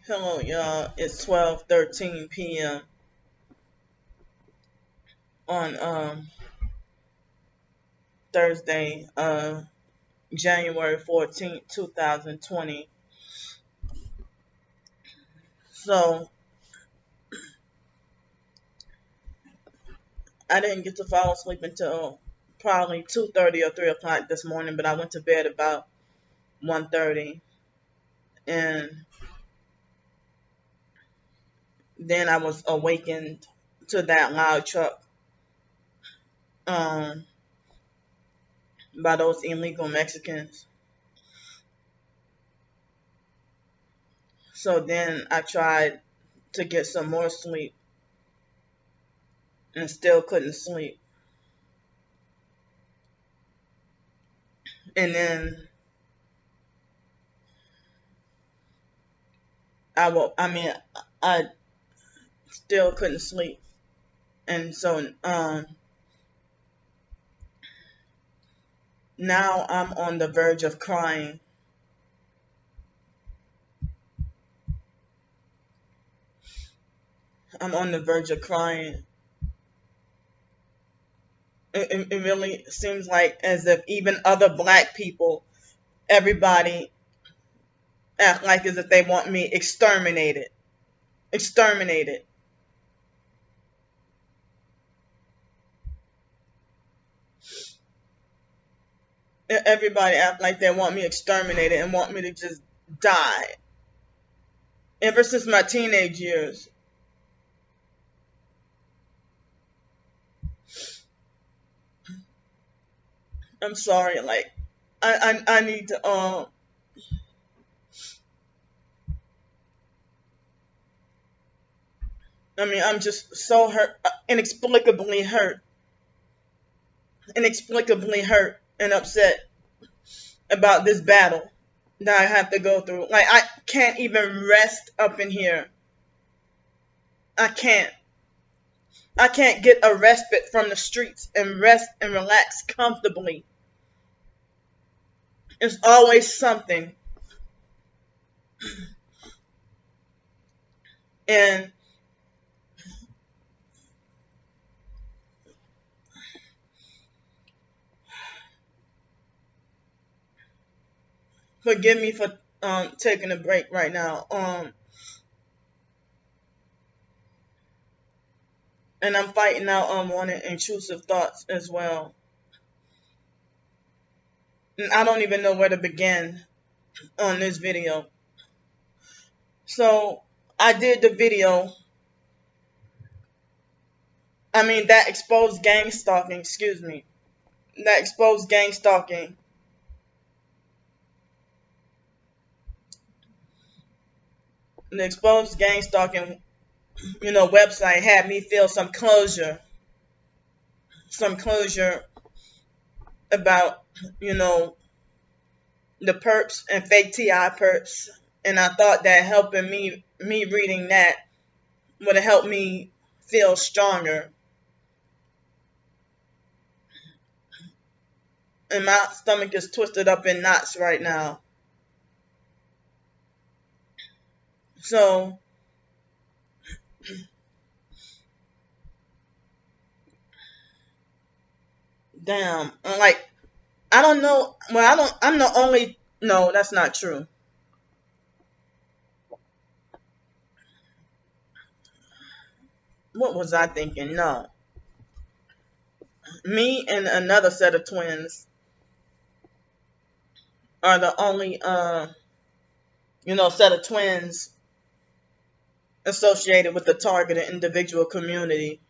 Hello, y'all. It's 12:13 p.m. on Thursday, January 14th, 2020. So I didn't get to fall asleep until probably 2:30 or 3 o'clock this morning, but I went to bed about 1:30, and then I was awakened to that loud truck um, by those illegal Mexicans. So then I tried to get some more sleep and still couldn't sleep. And then I still couldn't sleep. And so now I'm on the verge of crying. I'm on the verge of crying. It really seems like as if even other black people, everybody act like as if they want me exterminated. Exterminated. Everybody act like they want me exterminated and want me to just die. Ever since my teenage years. I'm sorry, like I need to I'm just so hurt, inexplicably hurt and upset about this battle that I have to go through. Like, I can't even rest up in here. I can't. I can't get a respite from the streets and rest and relax comfortably. It's always something. And forgive me for taking a break right now. And I'm fighting out wanting intrusive thoughts as well. And I don't even know where to begin on this video. So I did the video. That exposed gang stalking, excuse me. That exposed gang stalking. The exposed gang stalking, website had me feel some closure. Some closure about, the perps and fake TI perps. And I thought that helping me reading that would have helped me feel stronger. And my stomach is twisted up in knots right now. So damn, like, I don't know. Well, I'm the only. No, that's not true. What was I thinking? No, me and another set of twins are the only set of twins associated with the targeted individual community.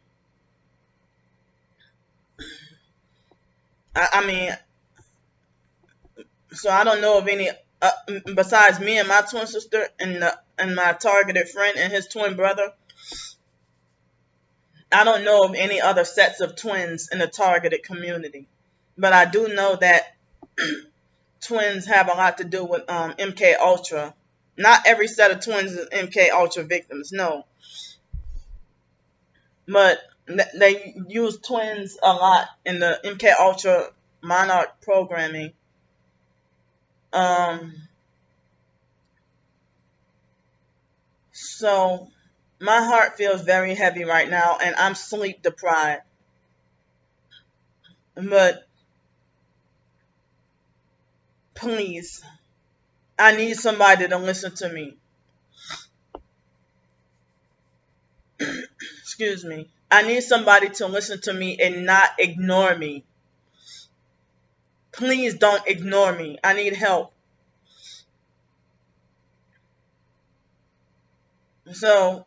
I mean, so I don't know of any besides me and my twin sister and my targeted friend and his twin brother. I don't know of any other sets of twins in the targeted community, but I do know that twins have a lot to do with MK Ultra. Not every set of twins is MK Ultra victims, no, but they use twins a lot in the MK Ultra Monarch programming. Um, So my heart feels very heavy right now, and I'm sleep deprived. But please, I need somebody to listen to me. Excuse me. I need somebody to listen to me and not ignore me. Please don't ignore me. I need help. So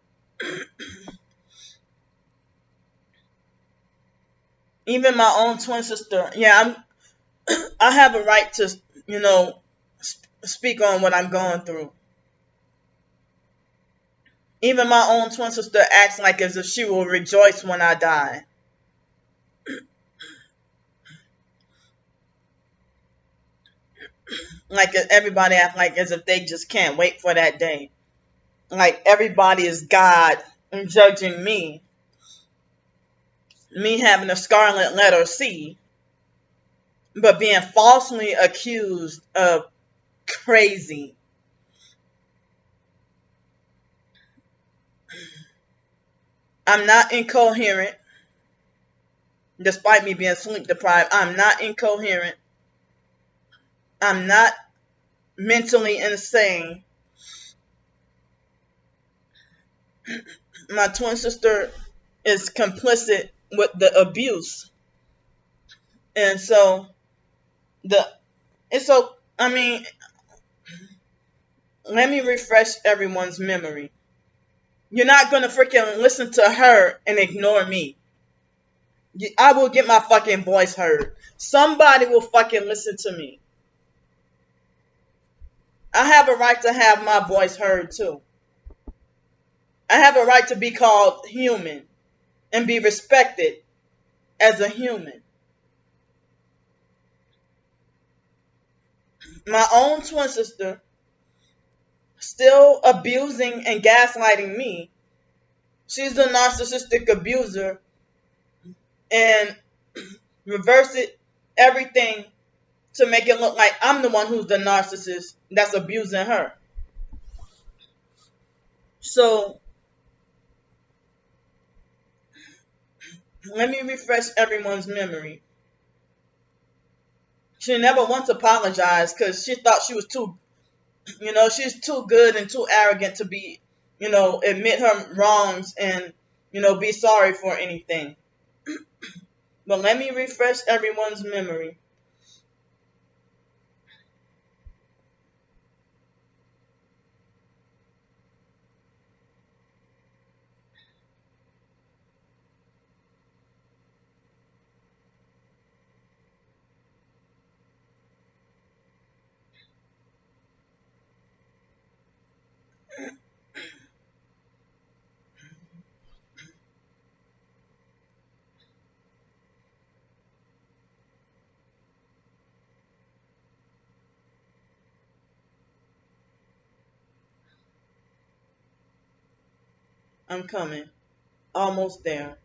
even my own twin sister, yeah, I have a right to, you know, speak on what I'm going through. Even my own twin sister acts like as if she will rejoice when I die. Like everybody acts like as if they just can't wait for that day. Like everybody is God and judging me. Me having a scarlet letter C, but being falsely accused of crazy. I'm not incoherent, despite me being sleep deprived. I'm not incoherent. I'm not mentally insane. My twin sister is complicit with the abuse. And so the it's so I mean, let me refresh everyone's memory. You're not gonna freaking listen to her and ignore me. I will get my fucking voice heard. Somebody will fucking listen to me. I have a right to have my voice heard too. I have a right to be called human and be respected as a human. My own twin sister still abusing and gaslighting me. She's the narcissistic abuser and reverse it everything to make it look like I'm the one who's the narcissist that's abusing her. So let me refresh everyone's memory. She never once apologized because she thought she was too, she's too good and too arrogant to be, admit her wrongs and, be sorry for anything. But let me refresh everyone's memory. I'm coming. Almost there.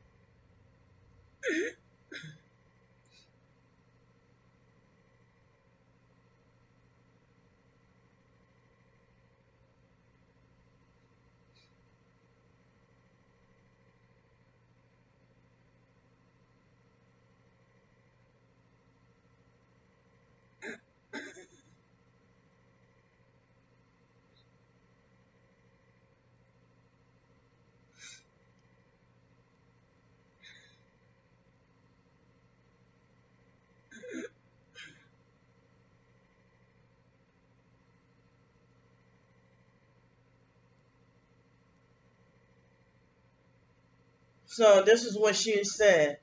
So this is what she said,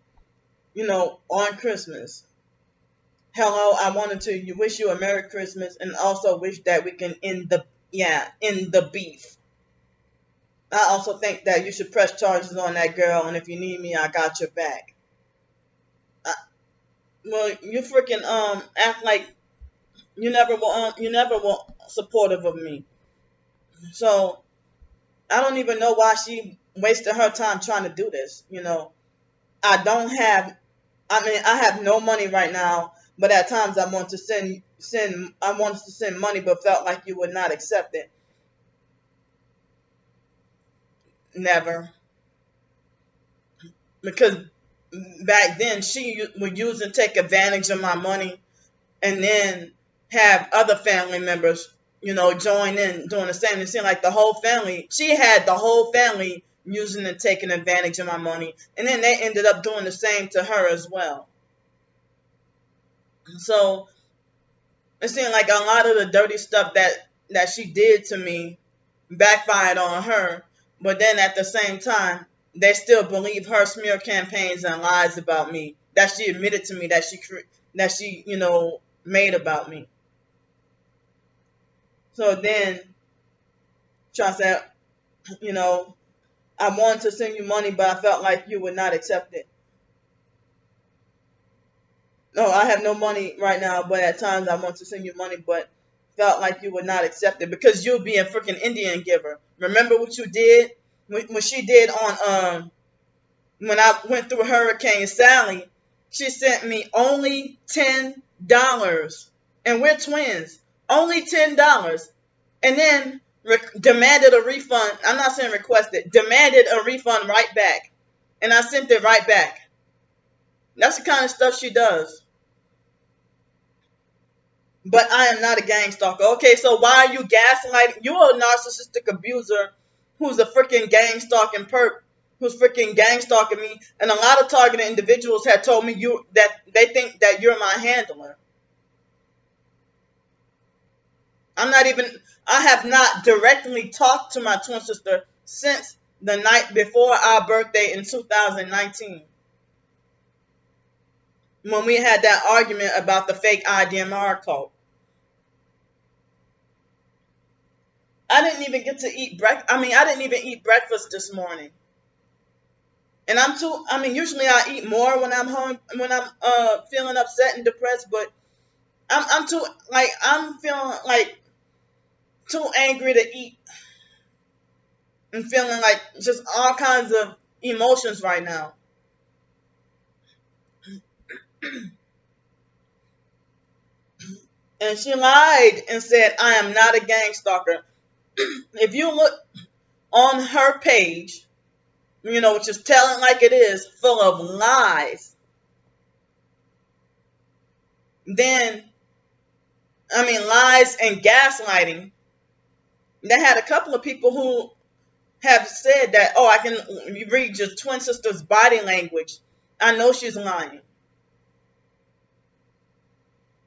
on Christmas. Hello, I wanted to wish you a Merry Christmas and also wish that we can end the beef. I also think that you should press charges on that girl, and if you need me, I got your back. I, well, you freaking act like you never were supportive of me. So I don't even know why she wasted her time trying to do this. I don't have. I mean, I have no money right now, but at times I want to send. I wanted to send money, but felt like you would not accept it. Never. Because back then she would use and take advantage of my money, and then have other family members, join in doing the same. It seemed like she had the whole family using and taking advantage of my money. And then they ended up doing the same to her as well. So it seemed like a lot of the dirty stuff that she did to me backfired on her. But then at the same time, they still believe her smear campaigns and lies about me that she admitted to me that she made about me. So then try to say, I wanted to send you money, but I felt like you would not accept it. No, I have no money right now, but at times I want to send you money, but felt like you would not accept it because you'll be a freaking Indian giver. Remember what you did when she did on when I went through Hurricane Sally? She sent me only $10, and we're twins. Only $10, and then demanded a refund. I'm not saying requested. Demanded a refund right back, and I sent it right back. That's the kind of stuff she does. But I am not a gang stalker. Okay, so why are you gaslighting? You're a narcissistic abuser who's a freaking gang stalking perp, who's freaking gang stalking me. And a lot of targeted individuals had told me that they think that you're my handler. I have not directly talked to my twin sister since the night before our birthday in 2019. When we had that argument about the fake IDMR cult. I didn't even get to eat breakfast. I didn't even eat breakfast this morning. And usually I eat more when I'm home, when I'm feeling upset and depressed, but I'm feeling like too angry to eat and feeling like just all kinds of emotions right now. And she lied and said, I am not a gang stalker. If you look on her page, which is telling like it is, full of lies, then, lies and gaslighting. They had a couple of people who have said that, I can read your twin sister's body language. I know she's lying.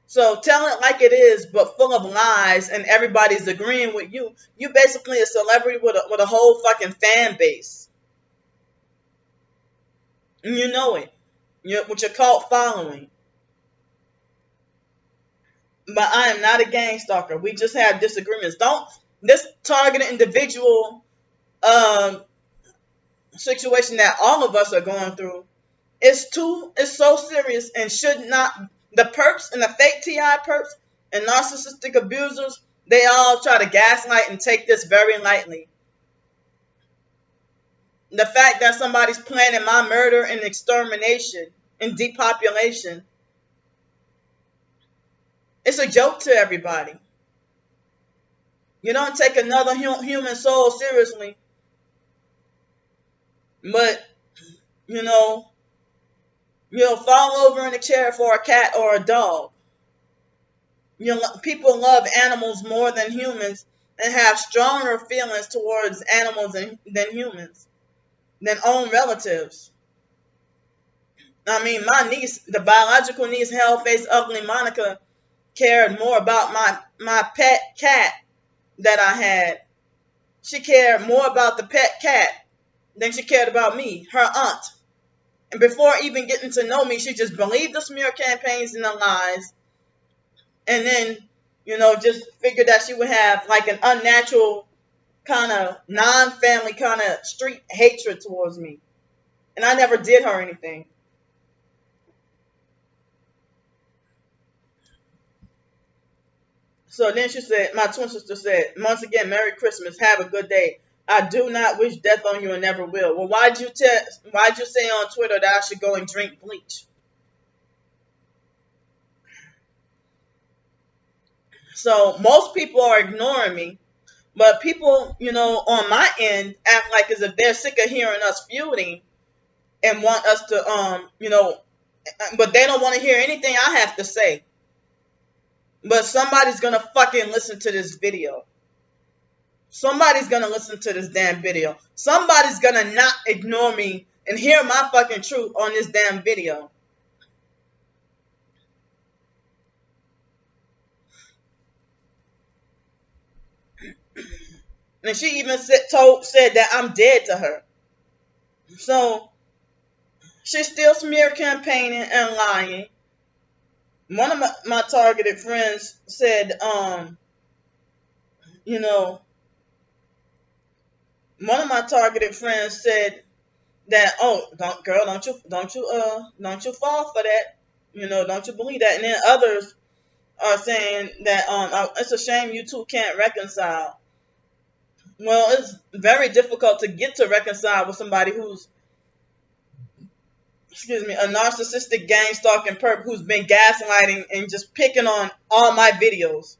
So tell it like it is, but full of lies, and everybody's agreeing with you. You basically a celebrity with a whole fucking fan base. And you know it. With your cult following. But I am not a gang stalker. We just have disagreements. This targeted individual situation that all of us are going through is so serious and should not. The perps and the fake TI perps and narcissistic abusers, they all try to gaslight and take this very lightly. The fact that somebody's planning my murder and extermination and depopulation, it's a joke to everybody. You don't take another human soul seriously. But, you'll fall over in a chair for a cat or a dog. People love animals more than humans and have stronger feelings towards animals than humans, than own relatives. My niece, the biological niece, hell-faced ugly Monica, cared more about my pet cat that I had. She cared more about the pet cat than she cared about me, her aunt. And before even getting to know me, she just believed the smear campaigns and the lies. And then, just figured that she would have like an unnatural kind of non-family kind of street hatred towards me. And I never did her anything. So then my twin sister said, once again, Merry Christmas, have a good day. I do not wish death on you and never will. Well, why'd you say on Twitter that I should go and drink bleach? So most people are ignoring me But people, on my end act like as if they're sick of hearing us feuding and want us to, but they don't want to hear anything I have to say. But somebody's gonna fucking listen to this video. Somebody's gonna listen to this damn video. Somebody's gonna not ignore me and hear my fucking truth on this damn video. And she even said that I'm dead to her. So she's still smear campaigning and lying. One of my targeted friends said, one of my targeted friends said that, oh, don't you fall for that. Don't you believe that. And then others are saying that it's a shame you two can't reconcile. Well, it's very difficult to get to reconcile with somebody who's, a narcissistic gang stalking perp who's been gaslighting and just picking on all my videos.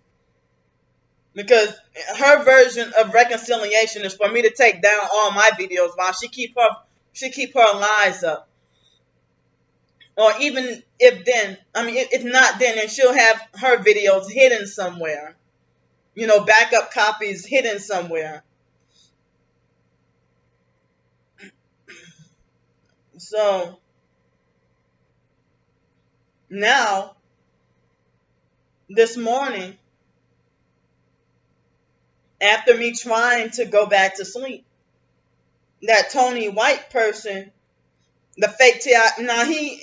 Because her version of reconciliation is for me to take down all my videos while she keep her lies up. Or even if not then she'll have her videos hidden somewhere. Backup copies hidden somewhere. So now, this morning, after me trying to go back to sleep, that Tony White person, the fake TI, now he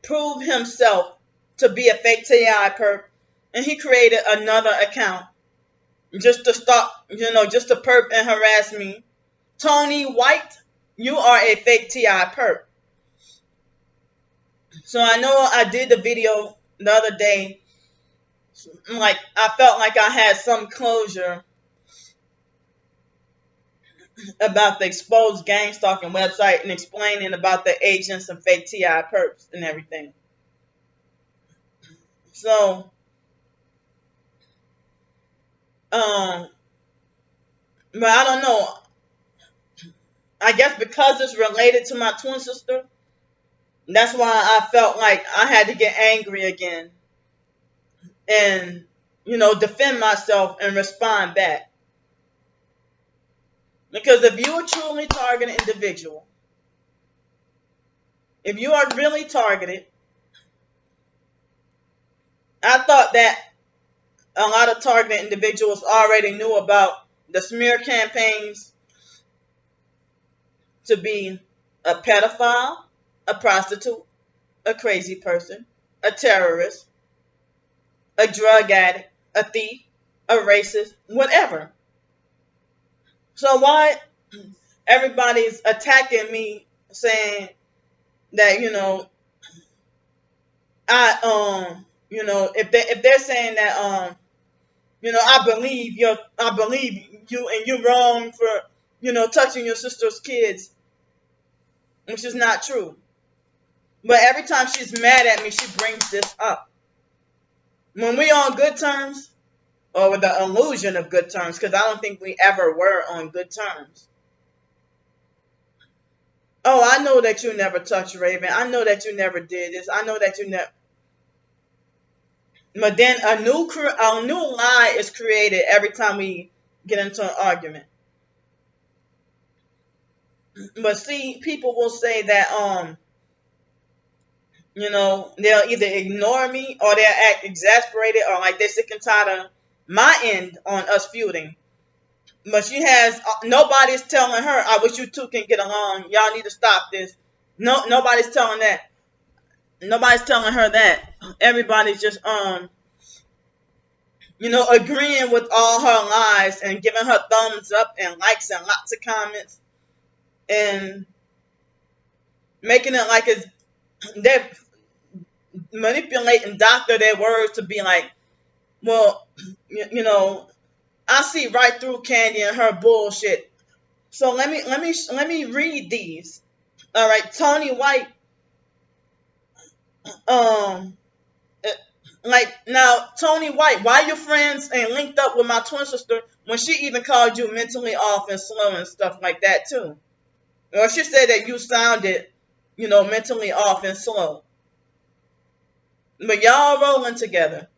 proved himself to be a fake TI perp, and he created another account just to stop, just to perp and harass me. Tony White, you are a fake TI perp. So I know I did the video the other day. Like, I felt like I had some closure about the exposed gang stalking website and explaining about the agents and fake TI perps and everything. So, but I don't know. I guess because it's related to my twin sister, that's why I felt like I had to get angry again and, defend myself and respond back. Because if you are truly targeted individual, if you are really targeted, I thought that a lot of targeted individuals already knew about the smear campaigns to be a pedophile, a prostitute, a crazy person, a terrorist, a drug addict, a thief, a racist, whatever. So why everybody's attacking me saying that, if they're saying that I believe you and you're wrong for touching your sister's kids, which is not true. But every time she's mad at me, she brings this up. When we on good terms, or with the illusion of good terms, because I don't think we ever were on good terms. Oh, I know that you never touched Raven. I know that you never did this. I know that you never. But then a new lie is created every time we get into an argument. But see, people will say that they'll either ignore me or they'll act exasperated or like they're sick and tired of my end on us feuding. But she has, nobody's telling her, I wish you two can get along. Y'all need to stop this. No, nobody's telling that. Nobody's telling her that. Everybody's just, agreeing with all her lies and giving her thumbs up and likes and lots of comments and making it like they're manipulating, doctor their words to be like, well, I see right through Candy and her bullshit. So let me read these. All right, Tony White Like, now, Tony White, why you friends and linked up with my twin sister when she even called you mentally off and slow and stuff like that too? Or she said that you sounded, mentally off and slow. But y'all rolling together.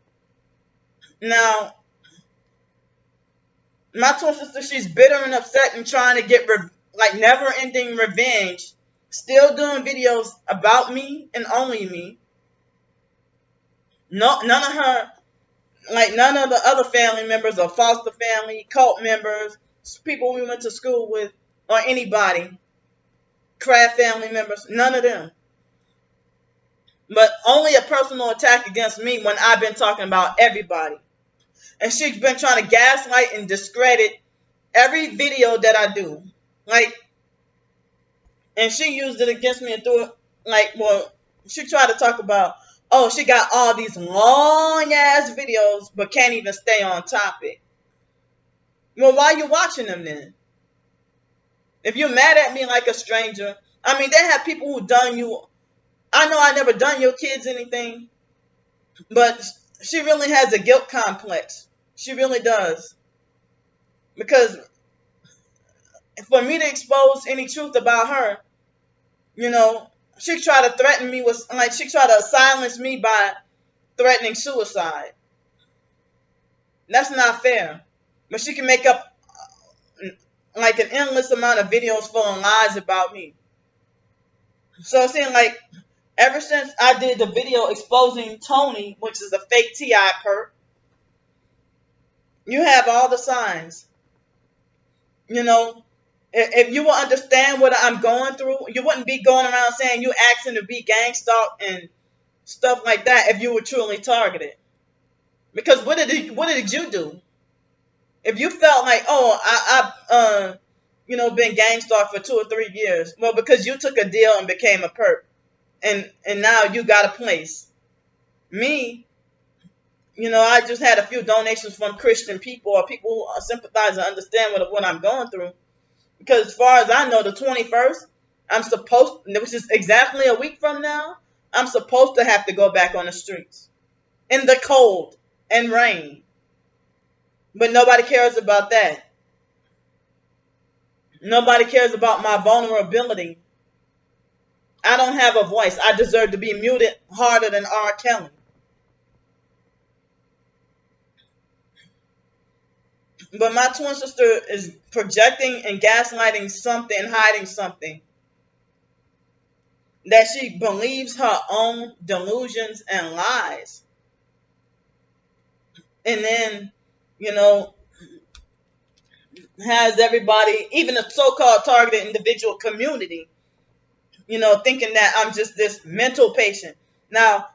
Now, my twin sister, she's bitter and upset and trying to get never-ending revenge. Still doing videos about me and only me. No, none of her, none of the other family members or foster family, cult members, people we went to school with, or anybody, craft family members, none of them. But only a personal attack against me when I've been talking about everybody. And she's been trying to gaslight and discredit every video that I do. And she used it against me and threw it, she tried to talk about, oh, she got all these long ass videos, but can't even stay on topic. Well, why are you watching them then? If you're mad at me like a stranger, I mean, they have people who done you. I know I never done your kids anything, but she really has a guilt complex. She really does. Because for me to expose any truth about her, she tried to threaten me with, she tried to silence me by threatening suicide. That's not fair. But she can make up an endless amount of videos full of lies about me. So it seemed like ever since I did the video exposing Tony, which is a fake T.I. perp, you have all the signs. If you will understand what I'm going through, you wouldn't be going around saying you asking to be gang stalked and stuff like that if you were truly targeted. Because what did you do? If you felt like, oh, I've been gang stalked for 2 or 3 years, well, because you took a deal and became a perp, and now you got a place. Me, I just had a few donations from Christian people or people who sympathize and understand what I'm going through. Because as far as I know, the 21st, which is exactly a week from now, I'm supposed to have to go back on the streets in the cold and rain. But nobody cares about that. Nobody cares about my vulnerability. I don't have a voice. I deserve to be muted harder than R. Kelly. But my twin sister is projecting and gaslighting something, hiding something. That she believes her own delusions and lies. And then, has everybody, even the so-called targeted individual community, thinking that I'm just this mental patient. Now,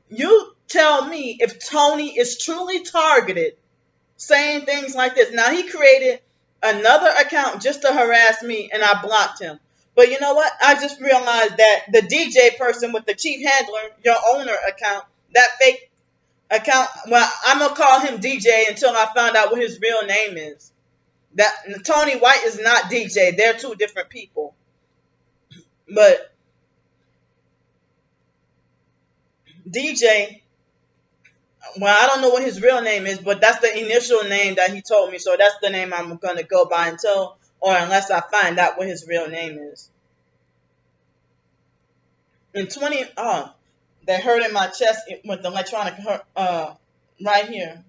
you tell me if Tony is truly targeted, saying things like this. Now, he created another account just to harass me, and I blocked him. But you know what? I just realized that the DJ person with the chief handler, your owner account, that fake account, well, I'm going to call him DJ until I find out what his real name is. That Tony White is not DJ. They're two different people. But DJ, well, I don't know what his real name is, but that's the initial name that he told me. So that's the name I'm going to go by unless I find out what his real name is. In they hurt in my chest with the electronic right here.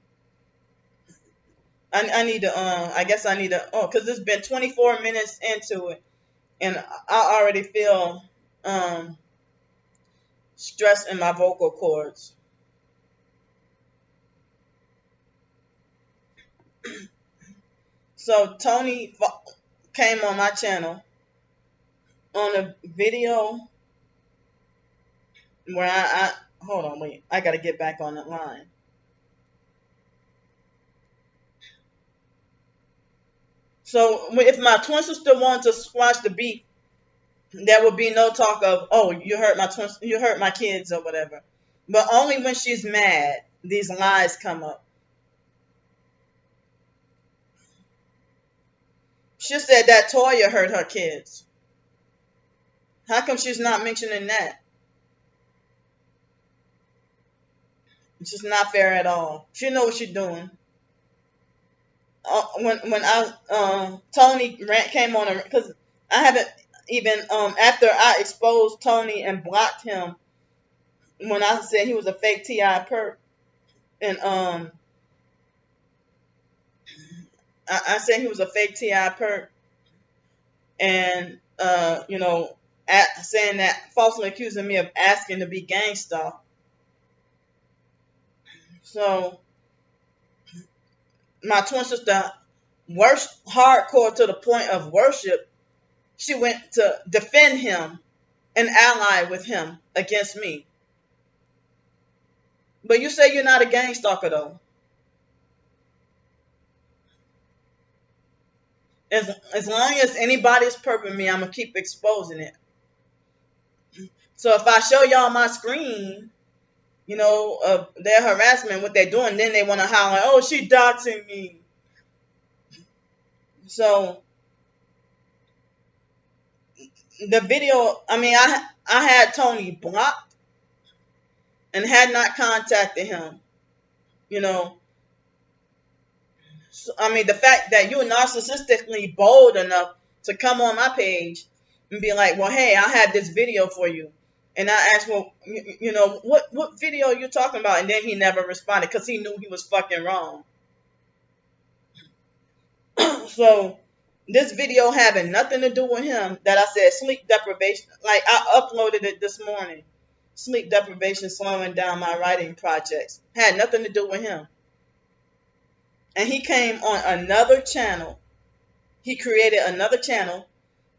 I need to, I guess I need to, because it's been 24 minutes into it, and I already feel stress in my vocal cords. So Tony came on my channel on a video where I hold on, wait, I got to get back on that line. So if my twin sister wanted to squash the beef, there would be no talk of, oh, you hurt my kids or whatever. But only when she's mad, these lies come up. She said that Toya hurt her kids. How come she's not mentioning that? It's just not fair at all. She know what she's doing. When I Tony Rant came on, because I haven't even after I exposed Tony and blocked him when I said he was a fake Ti perp, and I said he was a fake Ti perp, and saying that falsely accusing me of asking to be gangsta. So my twin sister, worst hardcore to the point of worship, she went to defend him and ally with him against me. But you say you're not a gang stalker though. As long as anybody's perping me, I'm gonna keep exposing it. So if I show y'all my screen, of their harassment, what they're doing, then they want to holler, "Oh, she doxing me." So the video, I mean, I had Tony blocked and had not contacted him. You know, so, I mean, the fact that you're narcissistically bold enough to come on my page and be like, "Well, hey, I had this video for you," and I asked, "Well, what video are you talking about?" And then he never responded because he knew he was fucking wrong. So this video having nothing to do with him, that I said sleep deprivation, like I uploaded it this morning. Sleep deprivation slowing down my writing projects. Had nothing to do with him. And he came on another channel. He created another channel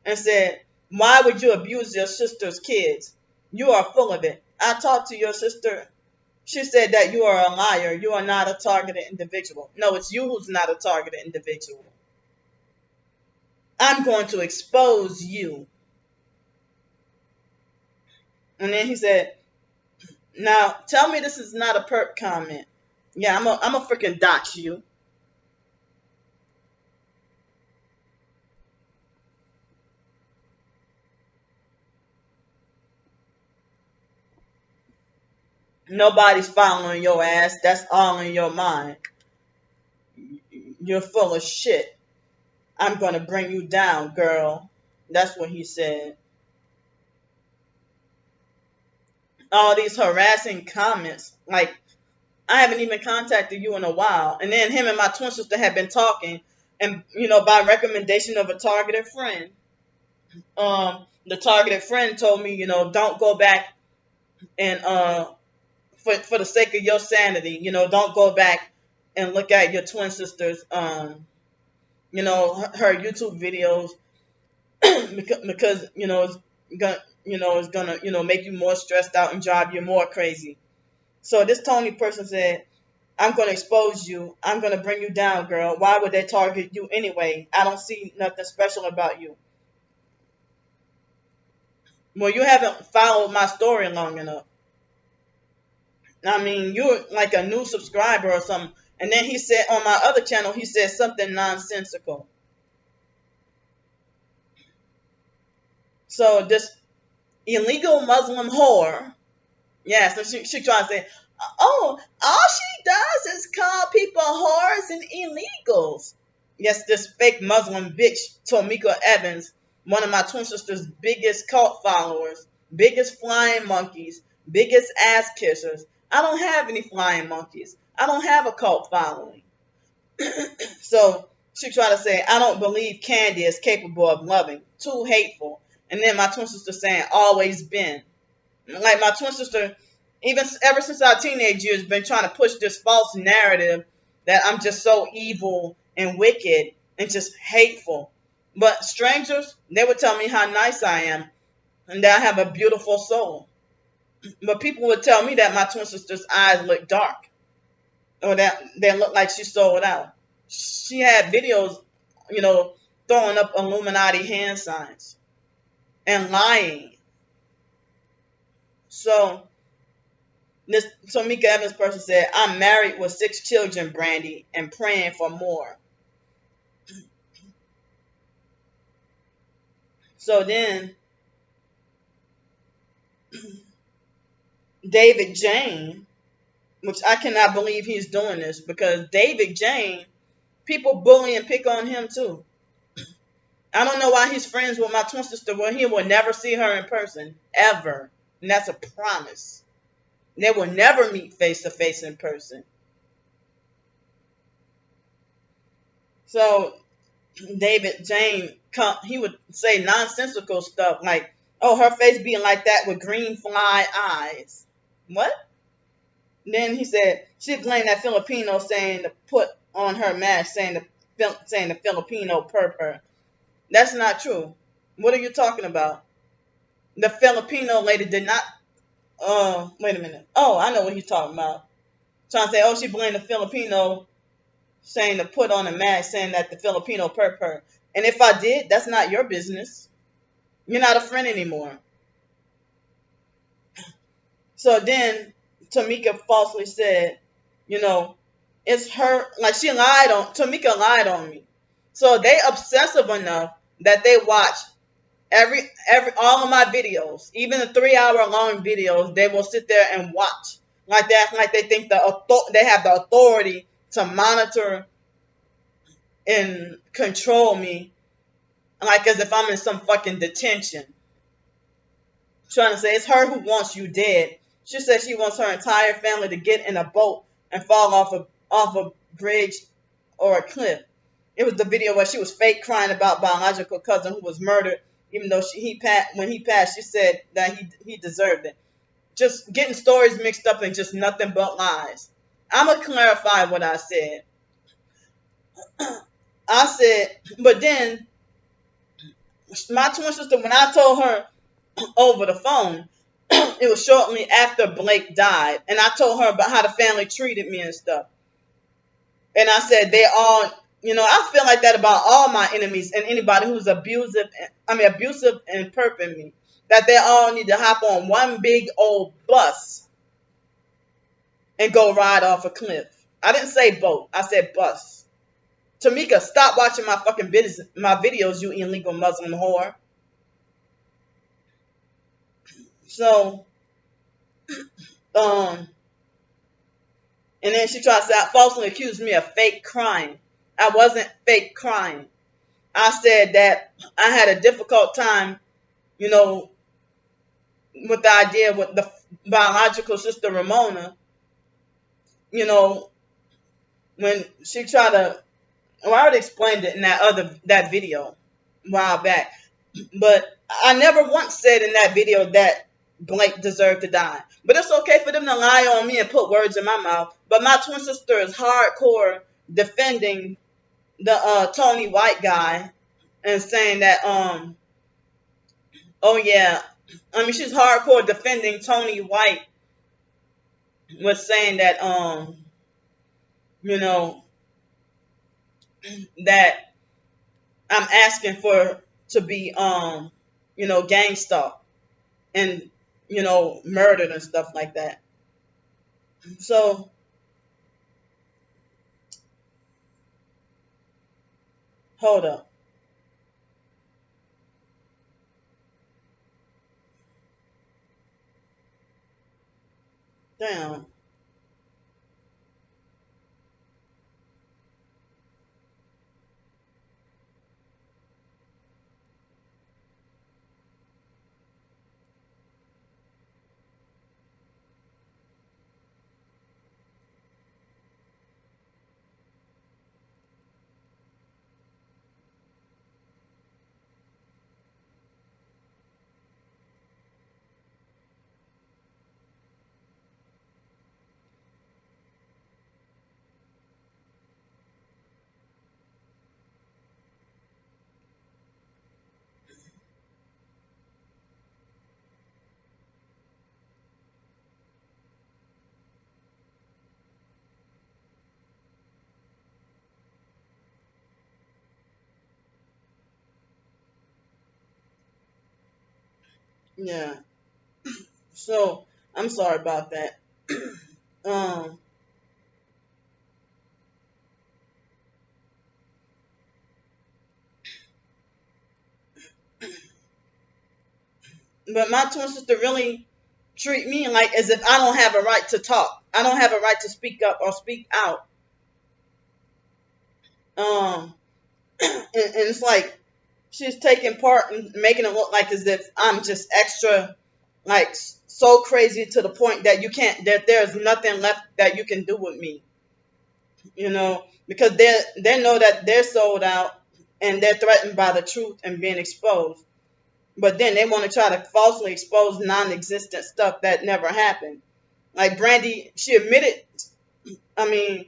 and said, "Why would you abuse your sister's kids? You are full of it. I talked to your sister. She said that you are a liar. You are not a targeted individual." No, it's you who's not a targeted individual. "I'm going to expose you." And then he said, "Now tell me this is not a perp comment." Yeah, I'm a freaking dox you. Nobody's following your ass. That's all in your mind. You're full of shit. "I'm gonna bring you down, girl." That's what he said. All these harassing comments, like I haven't even contacted you in a while. And then him and my twin sister had been talking, and by recommendation of a targeted friend, the targeted friend told me, don't go back and for the sake of your sanity, don't go back and look at your twin sister's her YouTube videos because it's gonna make you more stressed out and drive you more crazy. So this Tony person said, "I'm gonna expose you. I'm gonna bring you down, girl. Why would they target you anyway? I don't see nothing special about you." Well, you haven't followed my story long enough. I mean, you're like a new subscriber or something. And then he said on my other channel, he said something nonsensical. So this illegal Muslim whore, yeah, so she tried to say, "Oh, all she does is call people whores and illegals." Yes, this fake Muslim bitch, Tomika Evans, one of my twin sister's biggest cult followers, biggest flying monkeys, biggest ass kissers. I don't have any flying monkeys. I don't have a cult following. So she tried to say, "I don't believe Candy is capable of loving." Too hateful. And then my twin sister saying, "Always been." Like my twin sister, even ever since our teenage years, been trying to push this false narrative that I'm just so evil and wicked and just hateful. But strangers, they would tell me how nice I am and that I have a beautiful soul. But people would tell me that my twin sister's eyes look dark or that they look like she sold out. She had videos, throwing up Illuminati hand signs and lying. So Mika Evans person said, "I'm married with 6 children, Brandy, and praying for more." So then David Jane which I cannot believe he's doing this, because David Jane, people bully and pick on him too. I don't know why he's friends with my twin sister when he will never see her in person, ever. And that's a promise. They will never meet face to face in person. So David Jane, he would say nonsensical stuff like, "Oh, her face being like that with green fly eyes." What? Then he said she blamed that Filipino saying to put on her mask, saying the Filipino purr. That's not true. What are you talking about? The Filipino lady did not. Wait a minute. Oh, I know what he's talking about. Trying to say, oh, she blamed the Filipino saying to put on a mask, saying that the Filipino purr. And if I did, that's not your business. You're not a friend anymore. So then Tamika falsely said, you know, it's her, like Tamika lied on me. So they obsessive enough that they watch every all of my videos, even the 3 hour long videos, they will sit there and watch like that, like they think they have the authority to monitor and control me, like as if I'm in some fucking detention. Trying to say it's her who wants you dead. She said she wants her entire family to get in a boat and fall off a bridge or a cliff. It was the video where she was fake crying about biological cousin who was murdered, even though when he passed, she said that he deserved it. Just getting stories mixed up and just nothing but lies. I'm gonna clarify what I said. I said, but then my twin sister, when I told her over the phone, it was shortly after Blake died, and I told her about how the family treated me and stuff. And I said they all, I feel like that about all my enemies and anybody who's abusive and perping me. That they all need to hop on one big old bus and go ride off a cliff. I didn't say boat. I said bus. Tamika, stop watching my fucking videos, you illegal Muslim whore. So, and then she tried to falsely accuse me of fake crying. I wasn't fake crying. I said that I had a difficult time, with the idea with the biological sister Ramona, when she tried to, well, I already explained it in that video a while back, but I never once said in that video that Blake deserved to die. But it's okay for them to lie on me and put words in my mouth. But my twin sister is hardcore defending the Tony White guy and saying that oh yeah, I mean she's hardcore defending Tony White, was saying that that I'm asking for to be gang stalked and murdered and stuff like that. So hold up. Damn. Yeah. So I'm sorry about that. um but my twin sister really treat me like as if I don't have a right to talk. I don't have a right to speak up or speak out. And it's like she's taking part and making it look like as if I'm just extra, like so crazy to the point that you can't, that there's nothing left that you can do with me, because they know that they're sold out and they're threatened by the truth and being exposed. But then they want to try to falsely expose non-existent stuff that never happened. Like Brandy, she admitted, I mean,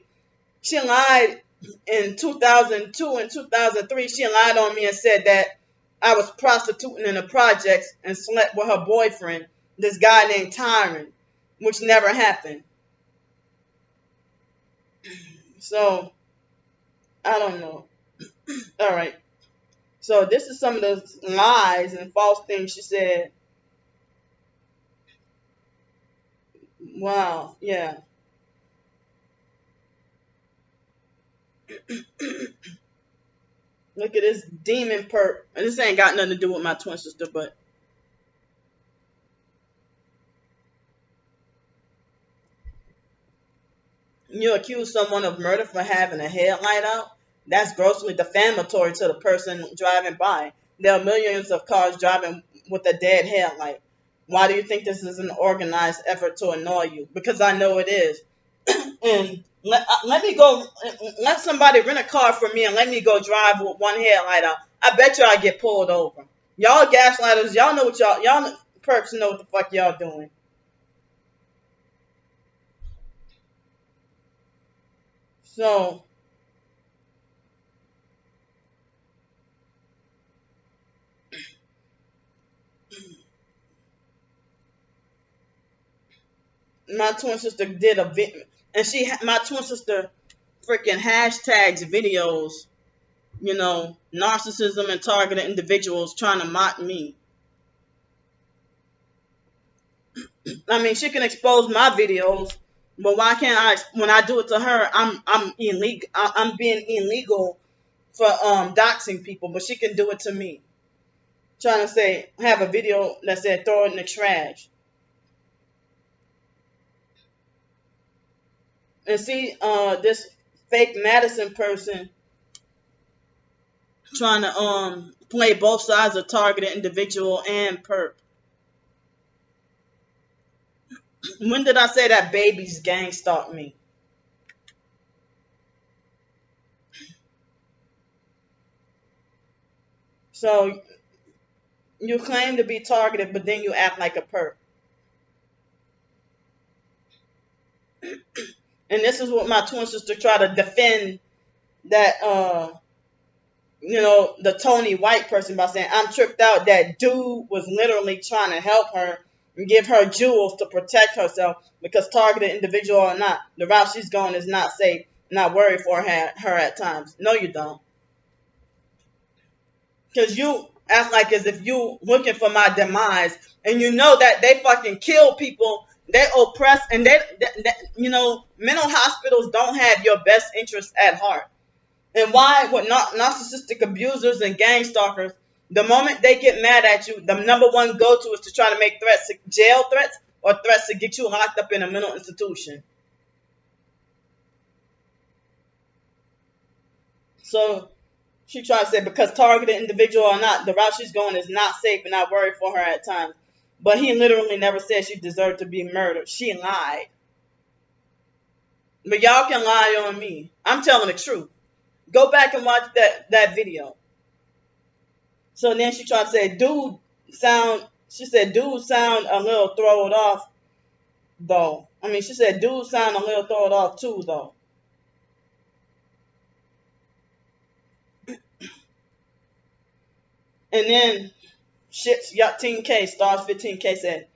she lied in 2002 and 2003. She lied on me and said that I was prostituting in the projects and slept with her boyfriend, this guy named Tyron, which never happened. So, I don't know. All right. So, this is some of the lies and false things she said. Wow. Yeah. Look at this demon perp. And this ain't got nothing to do with my twin sister, but you accuse someone of murder for having a headlight out? That's grossly defamatory to the person driving by. There are millions of cars driving with a dead headlight. Why do you think this is an organized effort to annoy you? Because I know it is. And let me go, let somebody rent a car for me and let me go drive with one headlight out. I bet you I get pulled over. Y'all gaslighters, y'all know what y'all perps know what the fuck y'all doing. So, my twin sister did a video, and my twin sister freaking hashtags videos, narcissism and targeted individuals trying to mock me. I mean, she can expose my videos, but why can't I? When I do it to her, I'm illegal. I'm being illegal for doxing people, but she can do it to me. Trying to say, have a video that said throw it in the trash. And see, this fake Madison person trying to play both sides of targeted individual and perp. When did I say that babies gang stalked me? So you claim to be targeted, but then you act like a perp. And this is what my twin sister tried to defend that the Tony White person by saying I'm tripped out that dude was literally trying to help her and give her jewels to protect herself because targeted individual or not, the route she's going is not safe. Not worried for her at times. No, you don't. Because you act like as if you looking for my demise, and you know that they fucking kill people, they oppress, and mental hospitals don't have your best interests at heart. And why with narcissistic abusers and gang stalkers, the moment they get mad at you, the number one go-to is to try to make threats, jail threats, or threats to get you locked up in a mental institution. So she tried to say because targeted individual or not, the route she's going is not safe and not worried for her at times. But he literally never said she deserved to be murdered. She lied. But y'all can lie on me. I'm telling the truth. Go back and watch that video. So then she tried to say, she said, dude sound a little thrown off, though. I mean, she said, dude sound a little thrown off, too, though. And then, shit's got 10K, stars 15K said,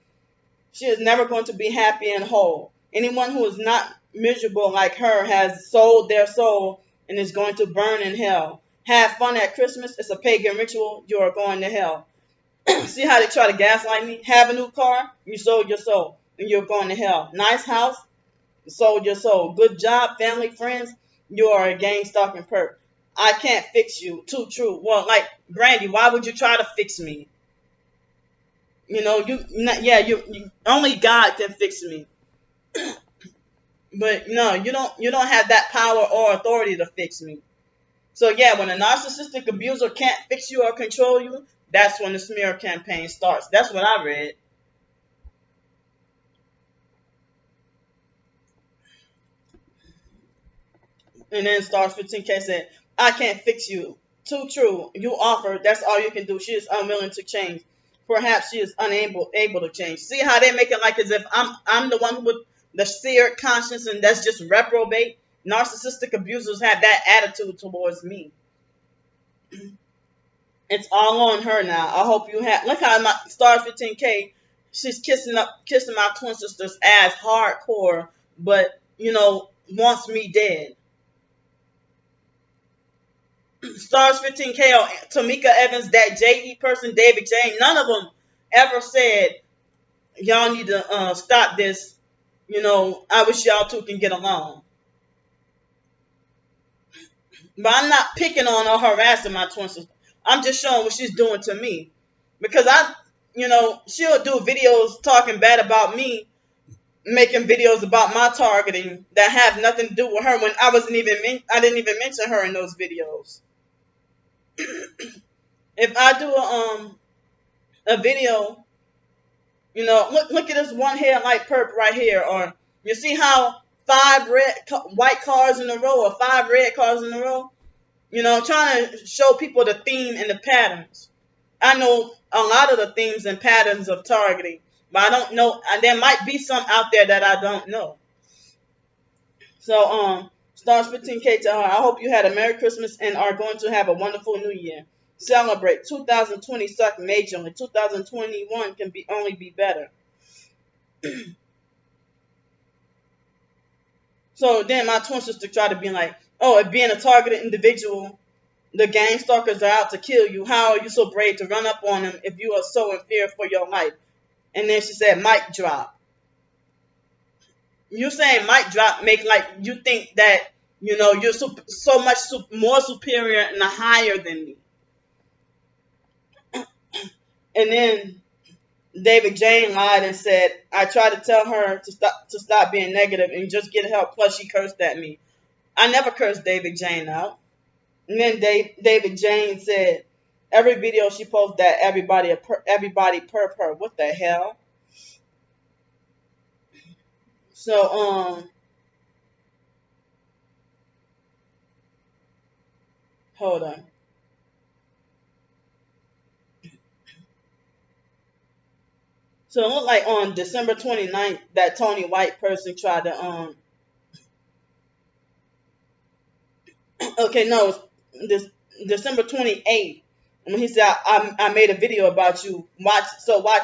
she is never going to be happy and whole. Anyone who is not miserable like her has sold their soul and is going to burn in hell. Have fun at Christmas. It's a pagan ritual. You are going to hell. See how they try to gaslight me? Have a new car. You sold your soul and you're going to hell. Nice house. You sold your soul. Good job. Family, friends. You are a gang stalking perp. I can't fix you. Too true. Well, like, Brandy, why would you try to fix me? You only God can fix me. But no, you don't have that power or authority to fix me. So yeah, when a narcissistic abuser can't fix you or control you, that's when the smear campaign starts. That's what I read. And then stars 15K said, I can't fix you. Too true. You offer, that's all you can do. She is unwilling to change. Perhaps she is unable able to change. See how they make it like as if I'm the one with the seared conscience and that's just reprobate. Narcissistic abusers have that attitude towards me. It's all on her now. I hope you have. Look how my star 15K, she's kissing my twin sister's ass hardcore, but wants me dead. Stars 15K or Tamika Evans, that JE person, David Jane, none of them ever said y'all need to stop this. I wish y'all two can get along. But I'm not picking on or harassing my twin sister. I'm just showing what she's doing to me. Because she'll do videos talking bad about me, making videos about my targeting that have nothing to do with her when I didn't even mention her in those videos. If I do a video, look at this one headlight perp right here, or you see how white cars in a row or 5 red cars in a row. Trying to show people the theme and the patterns. I know a lot of the themes and patterns of targeting, but I don't know. And there might be some out there that I don't know. So, stars 15K to her. I hope you had a Merry Christmas and are going to have a wonderful New Year. Celebrate. 2020 sucked majorly. 2021 can only be better. So then my twin sister tried to be like, oh, if being a targeted individual, the gang stalkers are out to kill you. How are you so brave to run up on them if you are so in fear for your life? And then she said, mic drop. You saying mic drop make like you think that, you're so much more superior and higher than me. And then David Jane lied and said, I tried to tell her to stop being negative and just get help. Plus, she cursed at me. I never cursed David Jane out. And then David Jane said, every video she posts that everybody perp her. What the hell? So, hold on. So it looked like on December 29th, that Tony White person tried to, okay, no, this December 28th, when he said, I made a video about you. Watch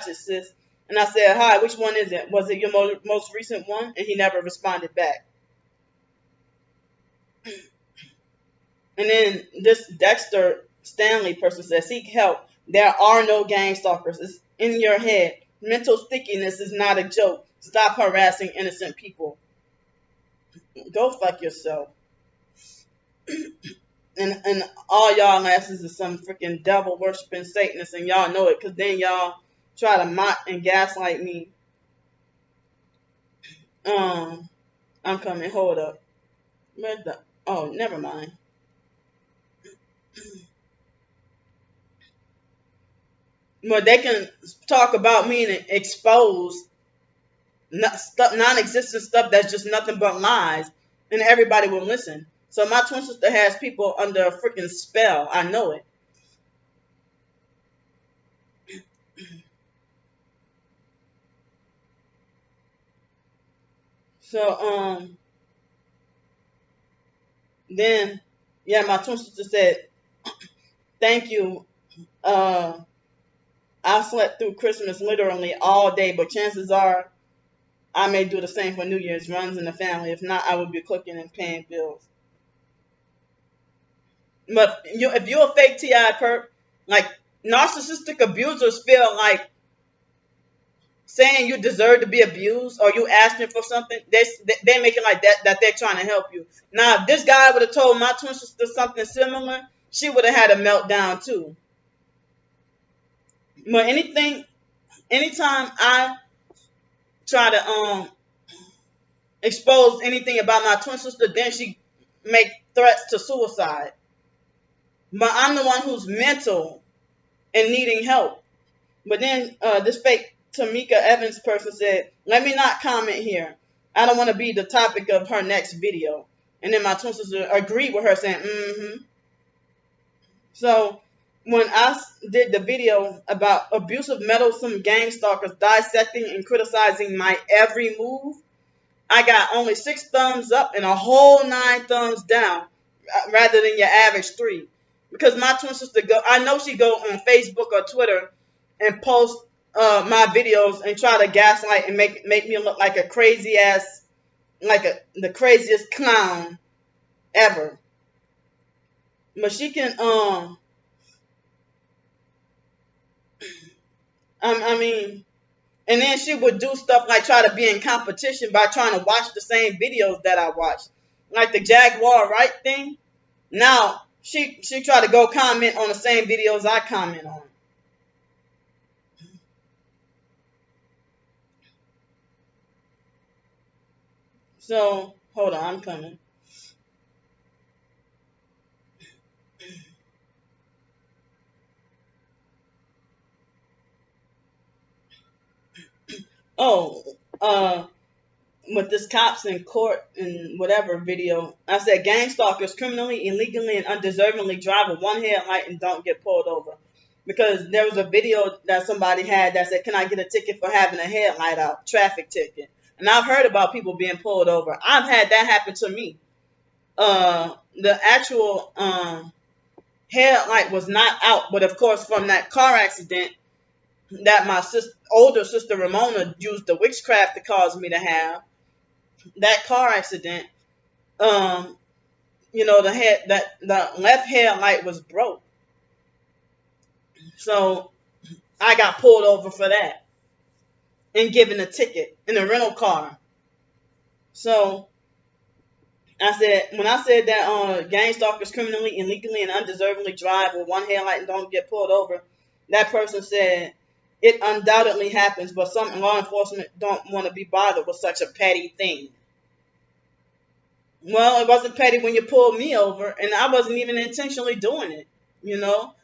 it, sis. And I said, hi, which one is it? Was it your most recent one? And he never responded back. And then this Dexter Stanley person said, seek help. There are no gang stalkers. It's in your head. Mental stickiness is not a joke. Stop harassing innocent people. Go fuck yourself. And all y'all asses is some freaking devil worshiping Satanists, and y'all know it, because then y'all try to mock and gaslight me. I'm coming. Hold up. Where's the? Oh, never mind. But they can talk about me and expose non-existent stuff that's just nothing but lies, and everybody will listen. So my twin sister has people under a freaking spell. I know it. So then yeah, my twin sister said, "Thank you. I slept through Christmas literally all day, but chances are I may do the same for New Year's. Runs in the family. If not, I would be cooking and paying bills." But if you're a fake TI perp, like narcissistic abusers feel like saying you deserve to be abused or you asking for something, they make it like that they're trying to help you. Now, if this guy would have told my twin sister something similar, she would have had a meltdown too. But anytime I try to expose anything about my twin sister, then she make threats to suicide. But I'm the one who's mental and needing help. But then this fake Tamika Evans person said, "Let me not comment here. I don't want to be the topic of her next video." And then my twin sister agreed with her, saying, "Mm-hmm." So when I did the video about abusive, meddlesome gang stalkers dissecting and criticizing my every move, I got only 6 thumbs up and a whole 9 thumbs down, rather than your average 3. Because my twin sister I know she go on Facebook or Twitter and post my videos and try to gaslight and make me look like a crazy ass, like the craziest clown ever. But she can I mean, and then she would do stuff like try to be in competition by trying to watch the same videos that I watch, like the Jaguar right thing. Now she try to go comment on the same videos I comment on. So hold on, I'm coming. Oh, with this cops in court and whatever video, I said gang stalkers criminally, illegally, and undeservingly drive with one headlight and don't get pulled over. Because there was a video that somebody had that said, "Can I get a ticket for having a headlight out? Traffic ticket." And I've heard about people being pulled over. I've had that happen to me. The actual headlight was not out, but of course from that car accident that my older sister Ramona used the witchcraft to cause me to have, that car accident, um, the left headlight was broke. So I got pulled over for that and given a ticket in a rental car. So when I said that gang stalkers criminally, illegally, and undeservingly drive with one headlight and don't get pulled over, that person said, "It undoubtedly happens, but some law enforcement don't want to be bothered with such a petty thing." Well, it wasn't petty when you pulled me over, and I wasn't even intentionally doing it. You know,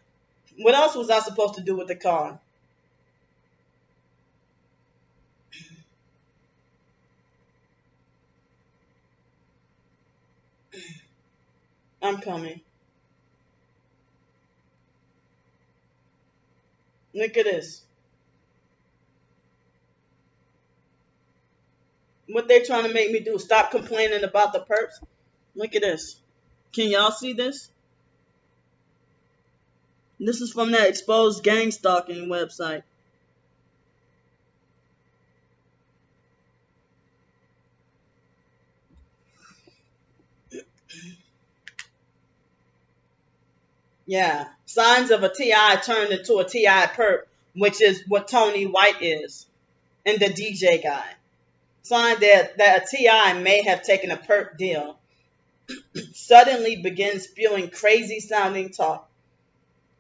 what else was I supposed to do with the car? I'm coming. Look at this. What they trying to make me do? Stop complaining about the perps? Look at this. Can y'all see this? This is from that exposed gang stalking website. Yeah. Signs of a TI turned into a TI perp, which is what Tony White is, and the DJ guy. Sign that a TI may have taken a perp deal. Suddenly begins spewing crazy sounding talk.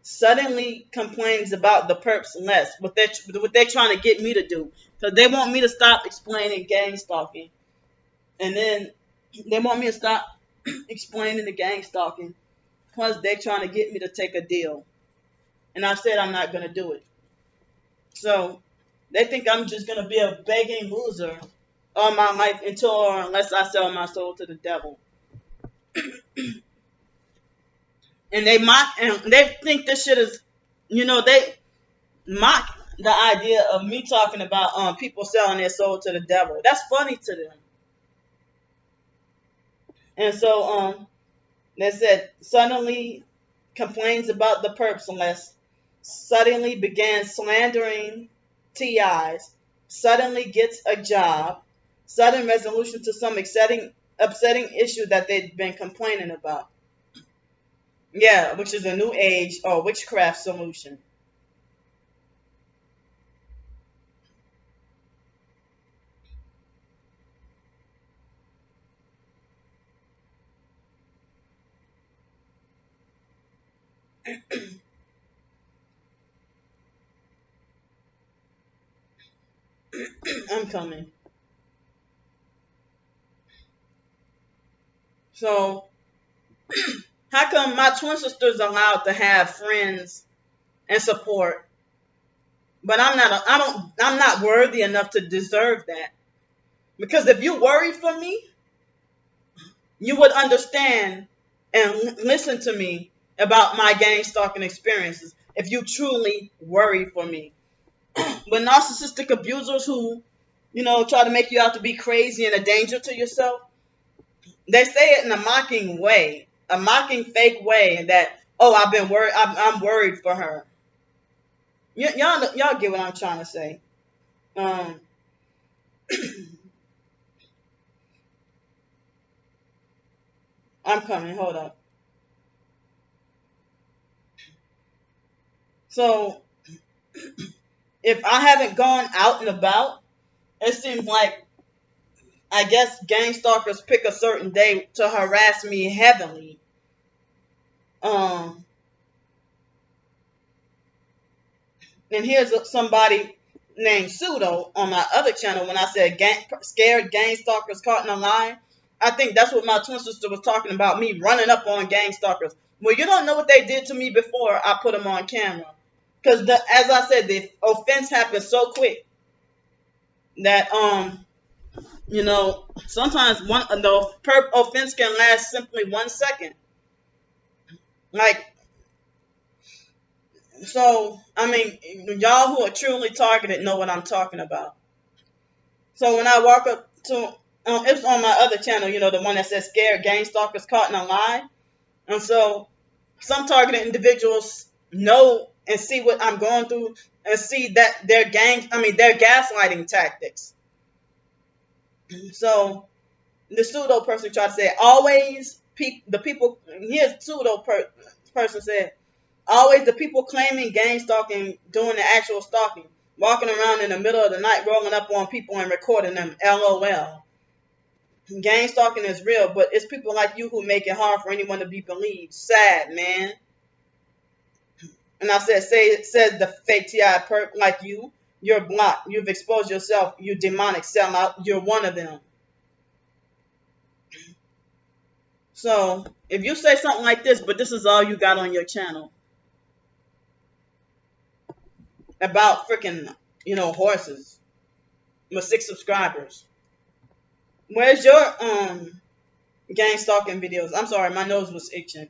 Suddenly complains about the perps less. What they're trying to get me to do. Because they want me to stop explaining gang stalking. And then they want me to stop explaining the gang stalking. Plus they're trying to get me to take a deal. And I said I'm not going to do it. So they think I'm just going to be a begging loser all my life until or unless I sell my soul to the devil. And they think this shit is, they mock the idea of me talking about people selling their soul to the devil. That's funny to them. And so they said suddenly complains about the perps unless suddenly began slandering TIs, suddenly gets a job, sudden resolution to some upsetting issue that they've been complaining about. Yeah, which is a new age or witchcraft solution. I'm coming. So how come my twin sister's allowed to have friends and support, but I'm not worthy enough to deserve that? Because if you worry for me, you would understand and listen to me about my gang stalking experiences if you truly worry for me. But narcissistic abusers who, try to make you out to be crazy and a danger to yourself, they say it in a mocking way, a mocking fake way that, oh, I've been worried, I'm worried for her. Y'all get what I'm trying to say. Um, I'm coming. Hold up. So if I haven't gone out and about, it seems like, I guess, gang stalkers pick a certain day to harass me heavily. Um, and here's somebody named Pseudo on my other channel. When I said scared gang stalkers caught in a lie, I think that's what my twin sister was talking about, me running up on gang stalkers. Well, you don't know what they did to me before I put them on camera. Because, as I said, the offense happened so quick that, sometimes the offense can last simply 1 second. Like, so, I mean, y'all who are truly targeted know what I'm talking about. So when I walk up to, it's on my other channel, the one that says scared gang stalkers caught in a lie. And so some targeted individuals know and see what I'm going through and see that they're gaslighting tactics. So the pseudo person tried to say, always the people, here's pseudo person said, always the people claiming gang stalking doing the actual stalking, walking around in the middle of the night rolling up on people and recording them. LOL. Gang stalking is real, but it's people like you who make it hard for anyone to be believed. Sad, man. And I said, says the fake TI perk like you. You're blocked. You've exposed yourself. You demonic sellout. You're one of them. So if you say something like this, but this is all you got on your channel about freaking, horses with 6 subscribers, where's your gang stalking videos? I'm sorry, my nose was itching.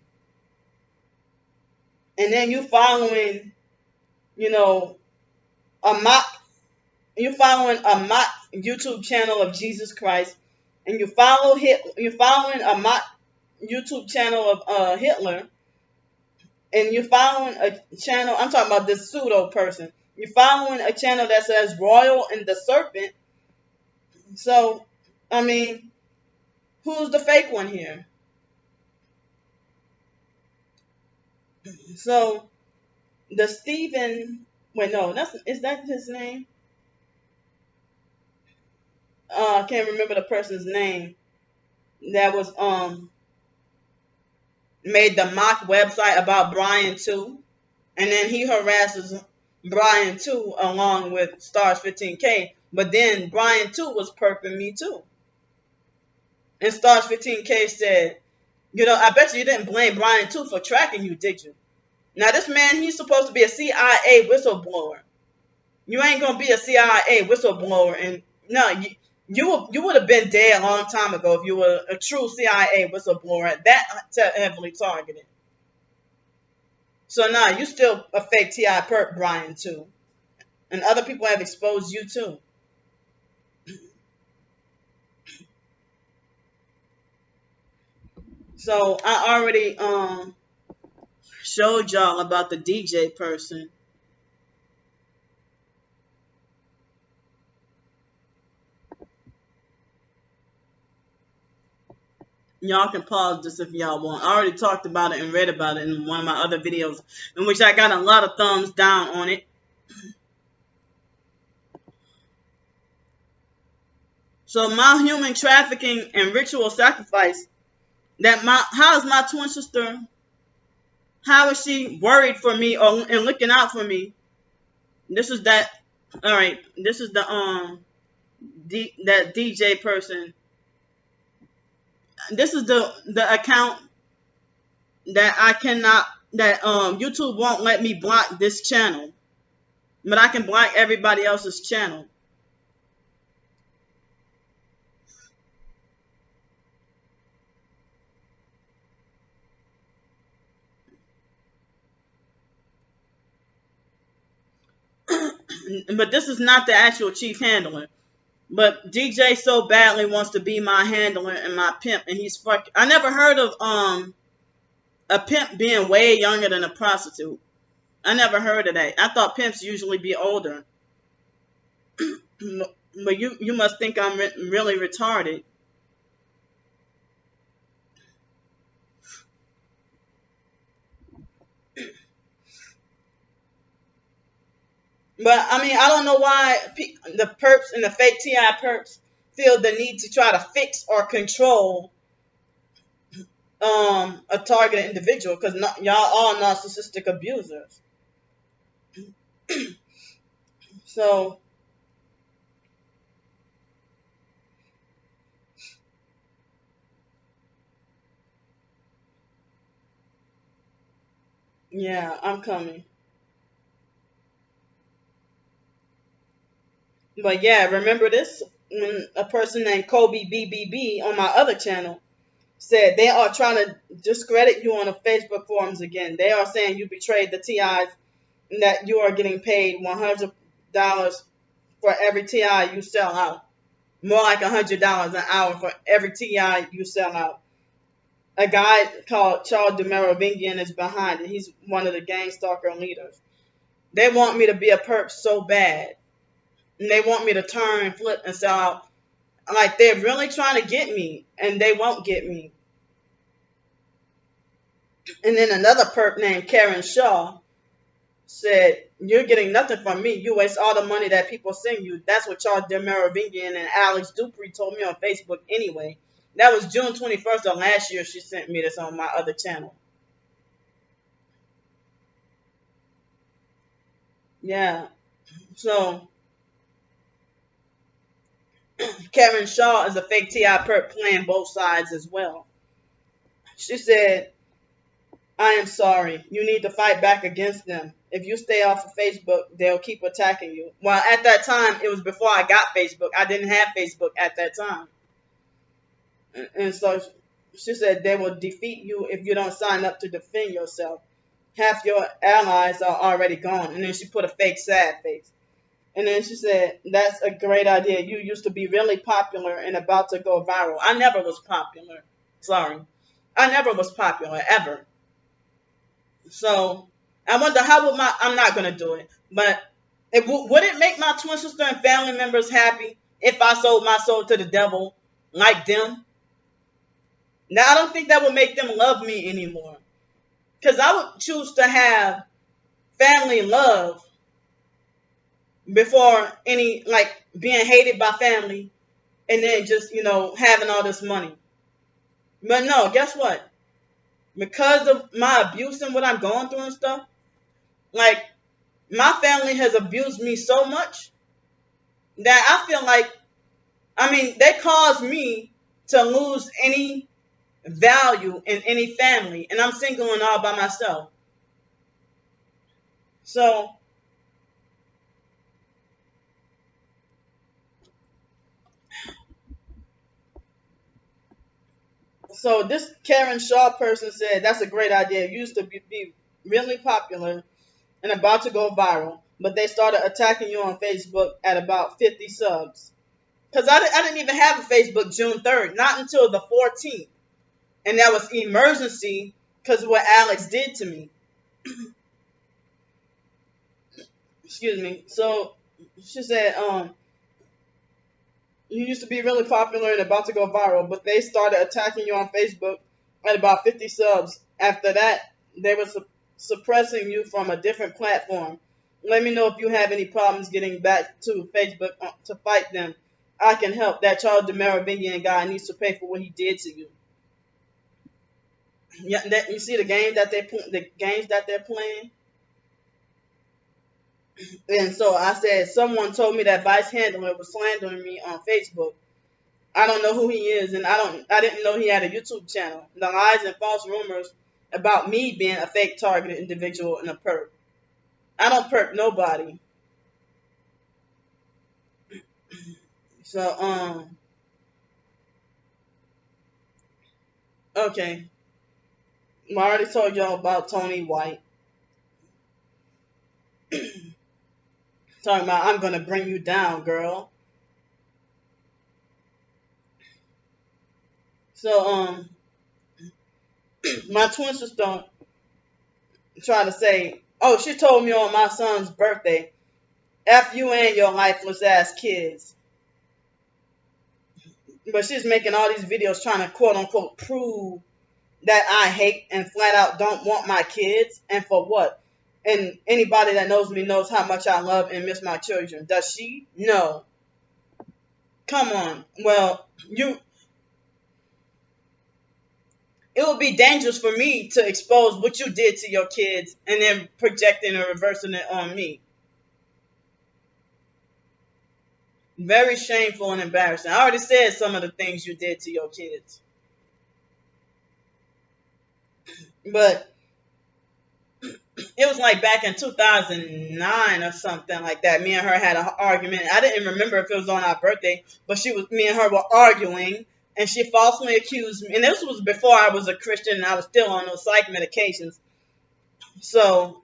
And then you following, a mock, following a mock YouTube channel of Jesus Christ, and you're following a mock YouTube channel of Hitler, and you're following a channel, I'm talking about this pseudo person, you're following a channel that says Royal and the Serpent. So, I mean, who's the fake one here? So, the Stephen, wait, no, is that his name? I can't remember the person's name that was made the mock website about Brian too, and then he harasses Brian too along with Stars 15K, but then Brian too was perping me too. And Stars 15K said, I bet you didn't blame Brian too for tracking you, did you? Now this man, he's supposed to be a CIA whistleblower. You ain't gonna be a CIA whistleblower, and no, you would have been dead a long time ago if you were a true CIA whistleblower that heavily targeted. So now you still a fake TI perp, Brian too, and other people have exposed you too. So I already showed y'all about the DJ person. Y'all can pause this if y'all want. I already talked about it and read about it in one of my other videos, in which I got a lot of thumbs down on it. So my human trafficking and ritual sacrifice, how is my twin sister, how is she worried for me and looking out for me? This is that, all right, this is the that DJ person. this is the account that I cannot, that YouTube won't let me block this channel, but I can block everybody else's channel. But this is not the actual chief handler. But DJ so badly wants to be my handler and my pimp, and he's fucking. I never heard of a pimp being way younger than a prostitute. I never heard of that. I thought pimps usually be older. But you must think I'm really retarded. But I mean, I don't know why the perps and the fake TI perps feel the need to try to fix or control a targeted individual, because y'all all narcissistic abusers. So yeah, I'm coming. But yeah, remember this? When a person named Kobe BBB on my other channel said they are trying to discredit you on the Facebook forums again. They are saying you betrayed the TIs and that you are getting paid $100 for every TI you sell out. More like $100 an hour for every TI you sell out. A guy called Charles de Merovingian is behind it. He's one of the gang stalker leaders. They want me to be a perp so bad. And they want me to turn, flip, and sell out. Like, they're really trying to get me, and they won't get me. And then another perp named Karen Shaw said, you're getting nothing from me. You waste all the money that people send you. That's what Charles de Merovingian and Alex Dupree told me on Facebook anyway. That was June 21st of last year. She sent me this on my other channel. Yeah. So Karen Shaw is a fake TI perp playing both sides as well. She said, I am sorry. You need to fight back against them. If you stay off of Facebook, they'll keep attacking you. Well, at that time, it was before I got Facebook. I didn't have Facebook at that time. And so she said they will defeat you if you don't sign up to defend yourself. Half your allies are already gone. And then she put a fake sad face. And then she said, that's a great idea. You used to be really popular and about to go viral. I never was popular. Sorry. I never was popular, ever. So I wonder how would I'm not going to do it. But would it make my twin sister and family members happy if I sold my soul to the devil like them? Now, I don't think that would make them love me anymore. Because I would choose to have family love before any, like, being hated by family and then just, having all this money. But no, guess what? Because of my abuse and what I'm going through and stuff, like, my family has abused me so much that I feel like, they caused me to lose any value in any family, and I'm single and all by myself. So this Karen Shaw person said that's a great idea. It used to be really popular and about to go viral, but they started attacking you on Facebook at about 50 subs. Because I didn't even have a Facebook June 3rd, not until the 14th. And that was emergency because of what Alex did to me. Excuse me. So she said, you used to be really popular and about to go viral, but they started attacking you on Facebook at about 50 subs. After that, they were suppressing you from a different platform. Let me know if you have any problems getting back to Facebook to fight them. I can help. That Charles de Merovingian guy needs to pay for what he did to you. Yeah, you see the games that they're playing. And so I said, someone told me that Vice Handler was slandering me on Facebook. I don't know who he is, and I didn't know he had a YouTube channel. The lies and false rumors about me being a fake targeted individual and a perp. I don't perp nobody. So okay. Well, I already told y'all about Tony White. Talking about I'm gonna bring you down, girl. So my twin sister tried to say, oh, she told me on my son's birthday, F you and your lifeless ass kids. But she's making all these videos trying to quote unquote prove that I hate and flat out don't want my kids. And for what? And anybody that knows me knows how much I love and miss my children. Does she? No. Come on. Well, it would be dangerous for me to expose what you did to your kids and then projecting and reversing it on me. Very shameful and embarrassing. I already said some of the things you did to your kids. But it was like back in 2009 or something like that. Me and her had an argument. I didn't remember if it was on our birthday, but me and her were arguing, and she falsely accused me. And this was before I was a Christian and I was still on those psych medications. So,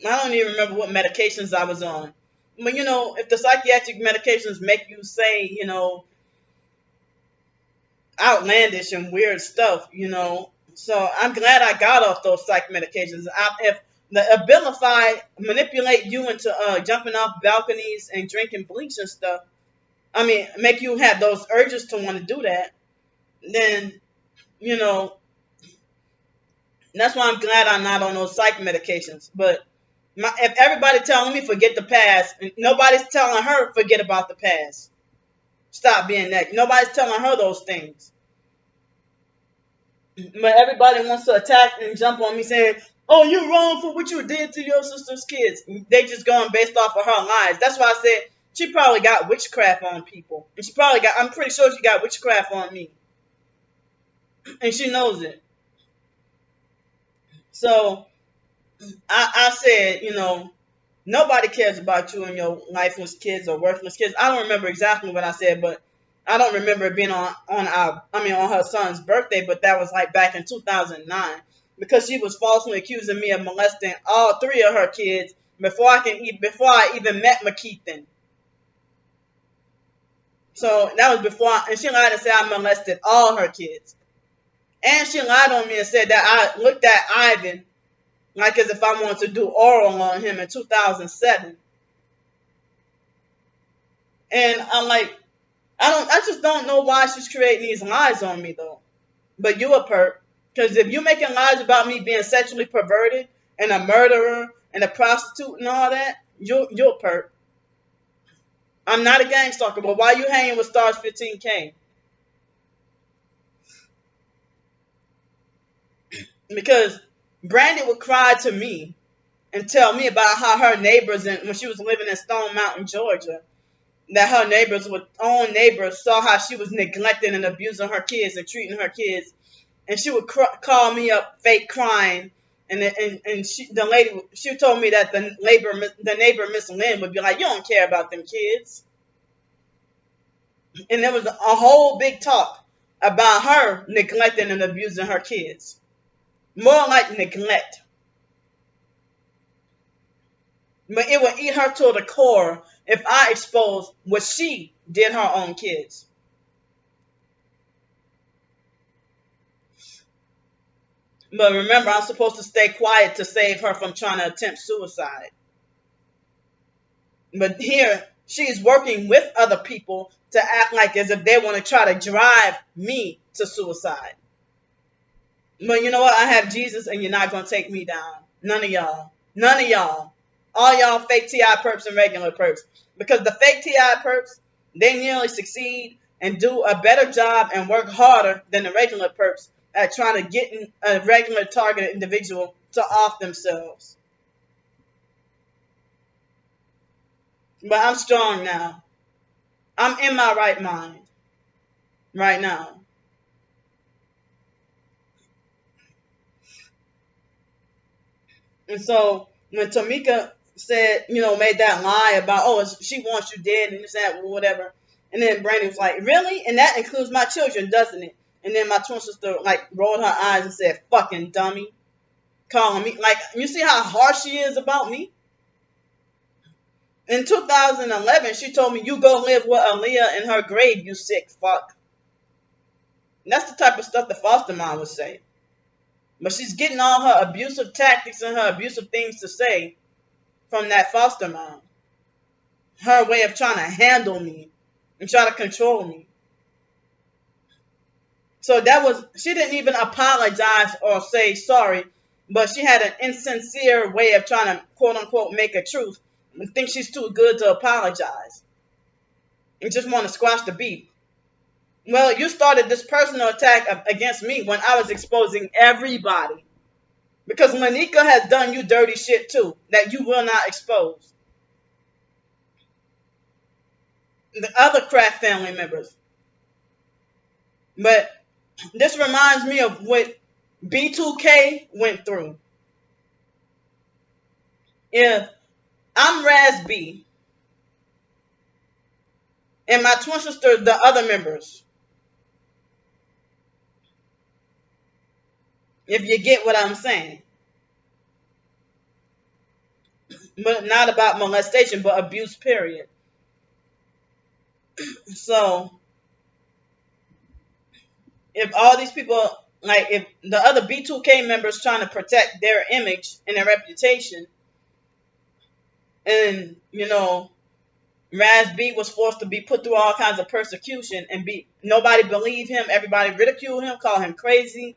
I don't even remember what medications I was on. But, if the psychiatric medications make you say, outlandish and weird stuff, So I'm glad I got off those psych medications. If the Abilify manipulate you into jumping off balconies and drinking bleach and stuff, make you have those urges to want to do that, then, that's why I'm glad I'm not on those psych medications. But if everybody telling me forget the past, nobody's telling her forget about the past. Stop being that. Nobody's telling her those things. But everybody wants to attack and jump on me saying, oh, you're wrong for what you did to your sister's kids. They just going based off of her lies. That's why I said she probably got witchcraft on people. And I'm pretty sure she got witchcraft on me. And she knows it. So I said, nobody cares about you and your lifeless kids or worthless kids. I don't remember exactly what I said, but I don't remember it being on her son's birthday, but that was like back in 2009, because she was falsely accusing me of molesting all three of her kids before I even met McKeithen. So that was before, and she lied and said I molested all her kids. And she lied on me and said that I looked at Ivan like as if I wanted to do oral on him in 2007. And I'm like, I just don't know why she's creating these lies on me though. But you a perp. Because if you're making lies about me being sexually perverted and a murderer and a prostitute and all that, you're a perp. I'm not a gang stalker, but why are you hanging with Stars 15K? Because Brandy would cry to me and tell me about how her neighbors, when she was living in Stone Mountain, Georgia, that her own neighbors saw how she was neglecting and abusing her kids and treating her kids. And she would call me up fake crying. And she told me that the neighbor, Miss Lynn, would be like, you don't care about them kids. And there was a whole big talk about her neglecting and abusing her kids. More like neglect. But it would eat her to the core if I exposed what she did her own kids. But remember, I'm supposed to stay quiet to save her from trying to attempt suicide. But here, she's working with other people to act like as if they want to try to drive me to suicide. But you know what? I have Jesus, and you're not going to take me down. None of y'all. None of y'all. All y'all fake TI perps and regular perps. Because the fake TI perps, they nearly succeed and do a better job and work harder than the regular perps at trying to get a regular targeted individual to off themselves. But I'm strong now. I'm in my right mind right now. And so when Tamika said, made that lie about, oh, she wants you dead and this, that, or whatever. And then Brandy was like, really? And that includes my children, doesn't it? And then my twin sister, like, rolled her eyes and said, fucking dummy. Calling me. Like, you see how harsh she is about me? In 2011, she told me, you go live with Aaliyah in her grave, you sick fuck. And that's the type of stuff the foster mom would say. But she's getting all her abusive tactics and her abusive things to say from that foster mom. Her way of trying to handle me and try to control me. So she didn't even apologize or say sorry, but she had an insincere way of trying to, quote unquote, make a truth and think she's too good to apologize and just want to squash the beef. Well, you started this personal attack against me when I was exposing everybody. Because Monica has done you dirty shit too that you will not expose. The other Kraft family members. But this reminds me of what B2K went through. If I'm Raz B and my twin sister, the other members, if you get what I'm saying. But not about molestation, but abuse, period. So, if all these people, like if the other B2K members trying to protect their image and their reputation, and, Raz B was forced to be put through all kinds of persecution and nobody believed him, everybody ridiculed him, called him crazy.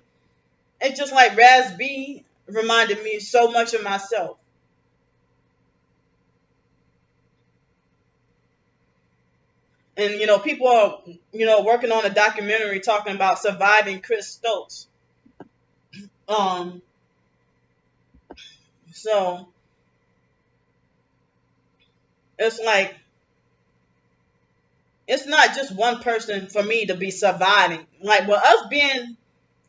It's just like Raz B reminded me so much of myself. And, people are, working on a documentary talking about surviving Chris Stokes. So, it's like, it's not just one person for me to be surviving. Like, with us being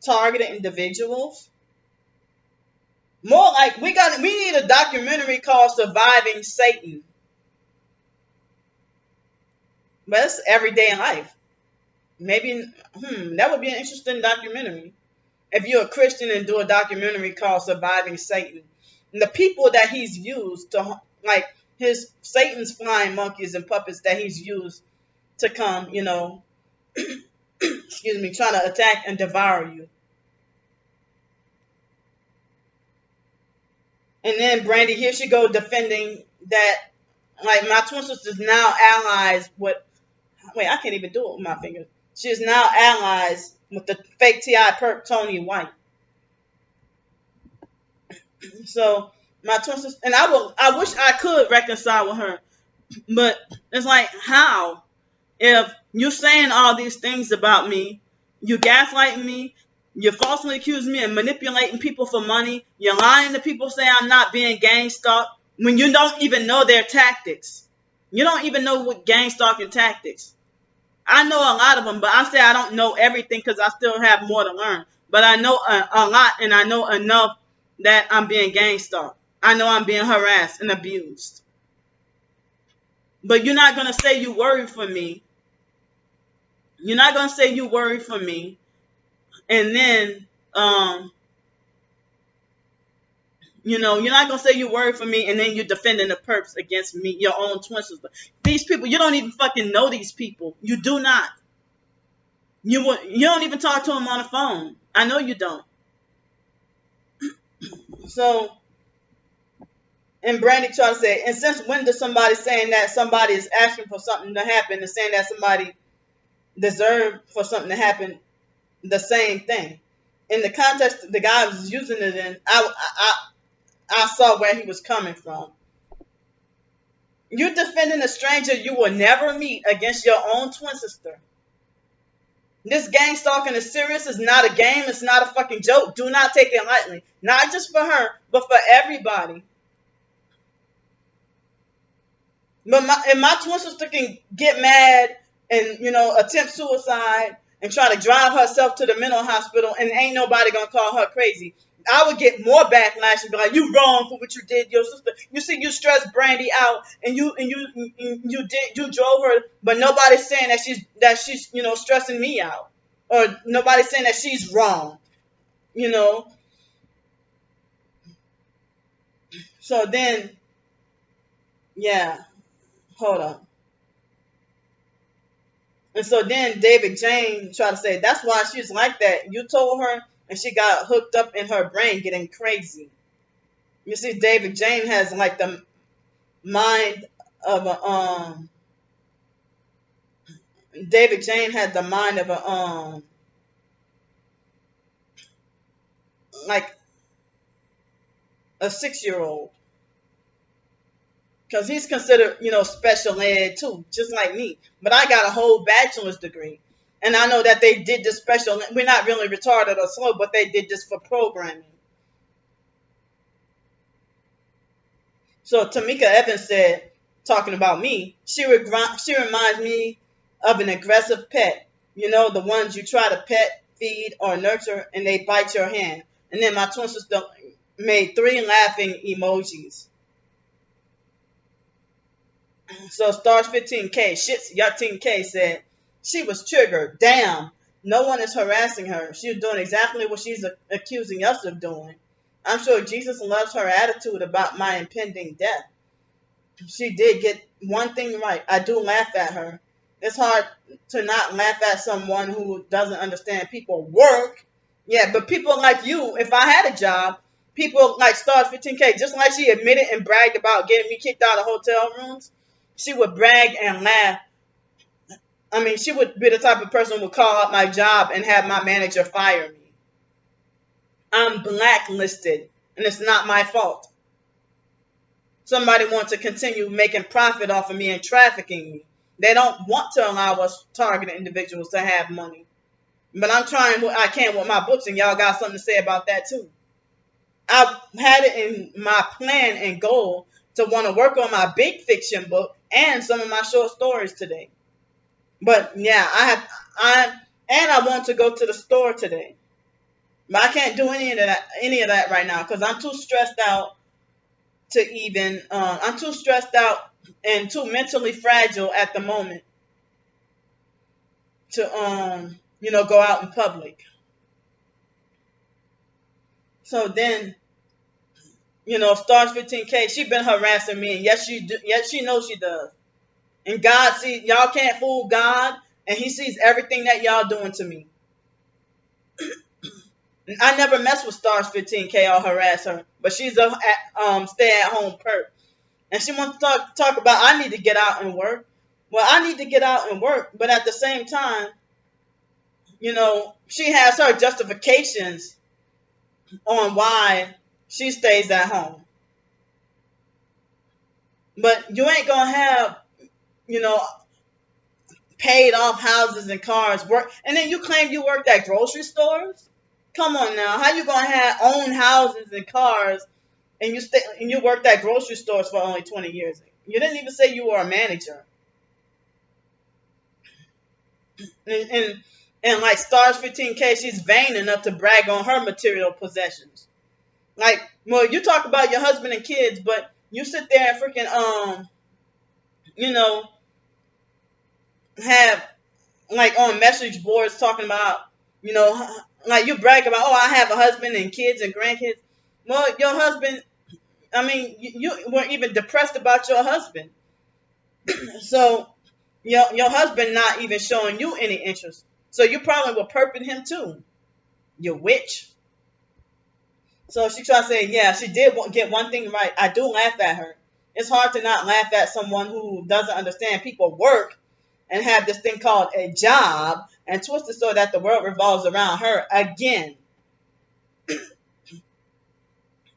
targeted individuals, more like we need a documentary called Surviving Satan. But it's everyday life. Maybe, that would be an interesting documentary. If you're a Christian and do a documentary called Surviving Satan. And the people that he's used to, like, his Satan's flying monkeys and puppets that he's used to come, excuse me, trying to attack and devour you. And then Brandy, here she go defending that, like, my twin sister's now allies with, wait, I can't even do it with my fingers. She is now allies with the fake T.I. perp Tony White. So my twin sister, and I wish I could reconcile with her, but it's like, how? If you're saying all these things about me, you gaslighting me, you falsely accusing me of manipulating people for money, you're lying to people saying I'm not being gang stalked, when you don't even know their tactics. You don't even know what gang stalking tactics. I know a lot of them, but I say I don't know everything because I still have more to learn. But I know a lot, and I know enough that I'm being gang stalked. I know I'm being harassed and abused. But you're not going to say you worry for me. You're not going to say you worry for me. And then, you're not going to say you worry for me, and then you're defending the perps against me, your own twin sister. These people, you don't even fucking know these people. You do not. You don't even talk to them on the phone. I know you don't. So, and Brandy tried to say, and since when does somebody saying that somebody is asking for something to happen and saying that somebody deserved for something to happen the same thing? In the context the guy was using it in, I saw where he was coming from. You're defending a stranger you will never meet against your own twin sister. This gang stalking is serious. It's not a game. It's not a fucking joke. Do not take it lightly. Not just for her, but for everybody. But if my twin sister can get mad and, attempt suicide and try to drive herself to the mental hospital, and ain't nobody gonna call her crazy. I would get more backlash and be like, "You wrong for what you did, your sister. You see, you stressed Brandy out, and you drove her, but nobody's saying that she's stressing me out, or nobody's saying that she's wrong, you know." So then, yeah, hold on. And so then David Jane tried to say, "That's why she's like that. You told her, and she got hooked up in her brain, getting crazy." You see, David Jane has like the mind of a David Jane had the mind of a like a 6-year-old, because he's considered special ed too, just like me. But I got a whole bachelor's degree, and I know that they did this special. We're not really retarded or slow, but they did this for programming. So Tamika Evans said, talking about me, she reminds me of an aggressive pet. The ones you try to pet, feed, or nurture, and they bite your hand. And then my twin sister made 3 laughing emojis. So Stars 15K, Shits Yatin K said, she was triggered. Damn, no one is harassing her. She's doing exactly what she's accusing us of doing. I'm sure Jesus loves her attitude about my impending death. She did get one thing right. I do laugh at her. It's hard to not laugh at someone who doesn't understand people work. Yeah, but people like you, if I had a job, people like Stars 15K, just like she admitted and bragged about getting me kicked out of hotel rooms, she would brag and laugh. I mean, she would be the type of person who would call up my job and have my manager fire me. I'm blacklisted, and it's not my fault. Somebody wants to continue making profit off of me and trafficking me. They don't want to allow us targeted individuals to have money. But I'm trying what I can with my books, and y'all got something to say about that too. I've had it in my plan and goal to want to work on my big fiction book and some of my short stories today. But yeah, I want to go to the store today. But I can't do any of that right now because I'm too stressed out to even I'm too stressed out and too mentally fragile at the moment to go out in public. So then, Stars 15K, she been harassing me, and yes she knows she does. And God sees, y'all can't fool God, and he sees everything that y'all doing to me. I never mess with Stars 15K or harass her, but she's a stay-at-home perp. And she wants to talk about, I need to get out and work. Well, I need to get out and work, but at the same time, she has her justifications on why she stays at home. But you ain't going to have, paid off houses and cars work. And then you claim you worked at grocery stores? Come on now. How you going to have own houses and cars and you worked at grocery stores for only 20 years? You didn't even say you were a manager. And like Stars 15K, she's vain enough to brag on her material possessions. Like, well, you talk about your husband and kids, but you sit there and freaking have like on message boards talking about, like you brag about, oh, I have a husband and kids and grandkids. Well, your husband, I mean, you weren't even depressed about your husband. So your husband not even showing you any interest. So you probably were perping him too. You witch. So she tried to say, yeah, she did get one thing right. I do laugh at her. It's hard to not laugh at someone who doesn't understand people work and have this thing called a job and twist it so that the world revolves around her again.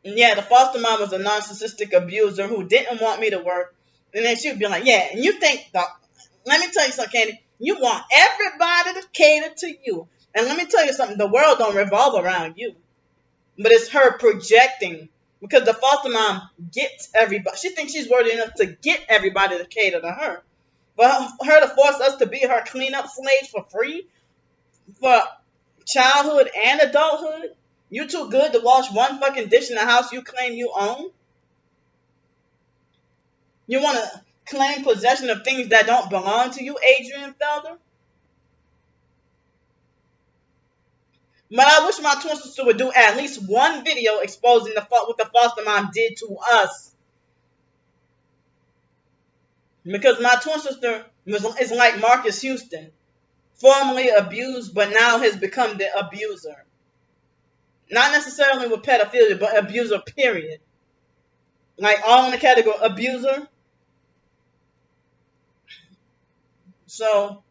And yeah, the foster mom was a narcissistic abuser who didn't want me to work. And then she would be like, yeah, and you think, let me tell you something, Candy, you want everybody to cater to you. And let me tell you something, the world don't revolve around you. But it's her projecting, because the foster mom gets everybody. She thinks she's worthy enough to get everybody to cater to her. For her to force us to be her cleanup slaves for free, for childhood and adulthood? You too good to wash one fucking dish in the house you claim you own? You want to claim possession of things that don't belong to you, Adrian Felder? But I wish my twin sister would do at least one video exposing what the foster mom did to us. Because my twin sister is like Marcus Houston, formerly abused, but now has become the abuser. Not necessarily with pedophilia, but abuser, period. Like all in the category abuser. So,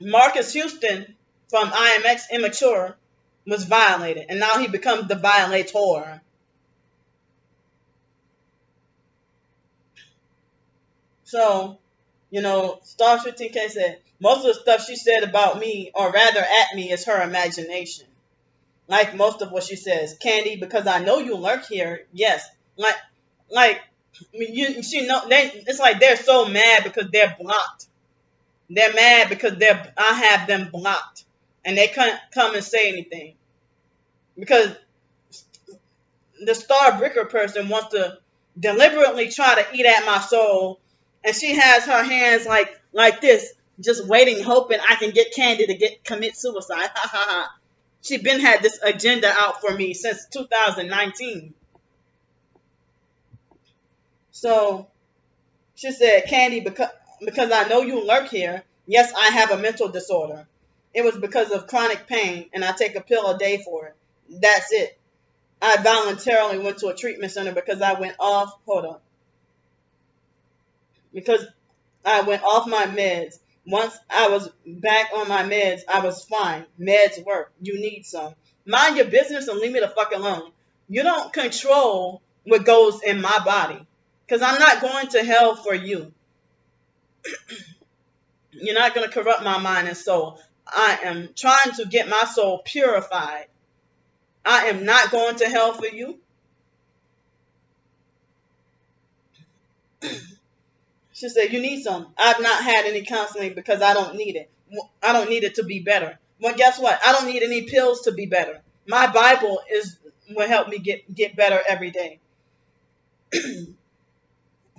Marcus Houston from IMX Immature was violated, and now he becomes the violator. So, Star 15K said, most of the stuff she said about me, or rather at me, is her imagination. Like most of what she says. Candy, because I know you lurk here. Yes. It's like they're so mad because they're blocked. They're mad because I have them blocked. And they can't come and say anything. Because the Star Bricker person wants to deliberately try to eat at my soul. And she has her hands like this, just waiting, hoping I can get Candy to commit suicide. Ha ha ha. She been had this agenda out for me since 2019. So she said, Candy, because I know you lurk here. Yes, I have a mental disorder. It was because of chronic pain, and I take a pill a day for it. That's it. I voluntarily went to a treatment center because I went off. Hold on. Because I went off my meds. Once I was back on my meds, I was fine. Meds work. You need some. Mind your business and leave me the fuck alone. You don't control what goes in my body. Because I'm not going to hell for you. You're not going to corrupt my mind and soul. I am trying to get my soul purified. I am not going to hell for you. She said, you need some. I've not had any counseling because I don't need it. I don't need it to be better. Well, guess what? I don't need any pills to be better. My Bible will help me get better every day.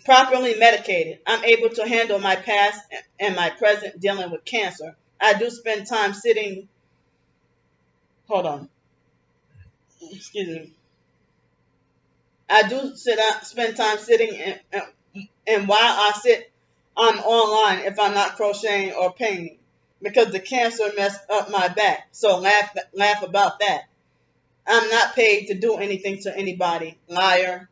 Properly medicated, I'm able to handle my past and my present dealing with cancer. I do spend time sitting. Hold on. Excuse me. I do spend time sitting, and while I sit, I'm online if I'm not crocheting or painting, because the cancer messed up my back. So laugh about that. I'm not paid to do anything to anybody, liar.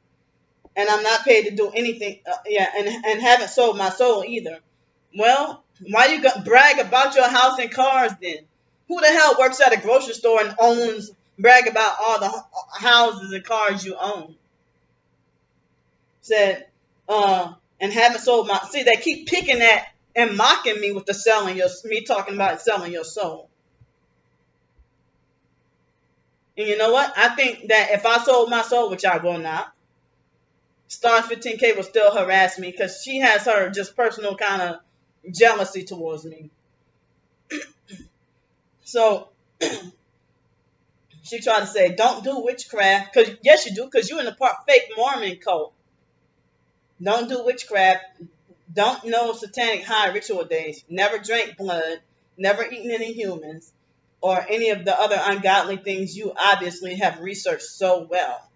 And I'm not paid to do anything, and haven't sold my soul either. Well, why you brag about your house and cars then? Who the hell works at a grocery store and brag about all the houses and cars you own? Said, and haven't sold my. See, they keep picking at and mocking me with me talking about selling your soul. And you know what? I think that if I sold my soul, which I will not, Star 15K will still harass me because she has her just personal kind of jealousy towards me. So she tried to say, don't do witchcraft. Because yes, you do, because you're in the fake Mormon cult. Don't do witchcraft. Don't know satanic high ritual days. Never drank blood. Never eaten any humans. Or any of the other ungodly things you obviously have researched so well.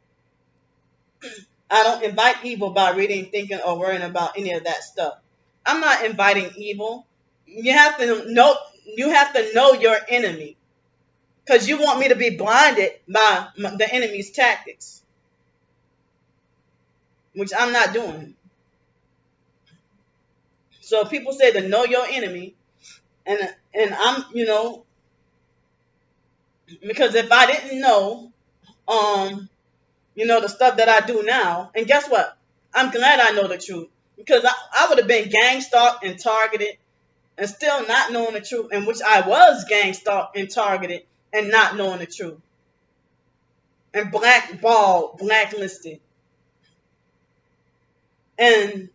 I don't invite evil by reading, thinking, or worrying about any of that stuff. I'm not inviting evil. You have to know your enemy. Because you want me to be blinded by the enemy's tactics. Which I'm not doing. So people say to know your enemy. And I'm, because if I didn't know, the stuff that I do now, and guess what? I'm glad I know the truth, because I would have been gang stalked and targeted and still not knowing the truth, in which I was gang stalked and targeted and not knowing the truth, and blacklisted. And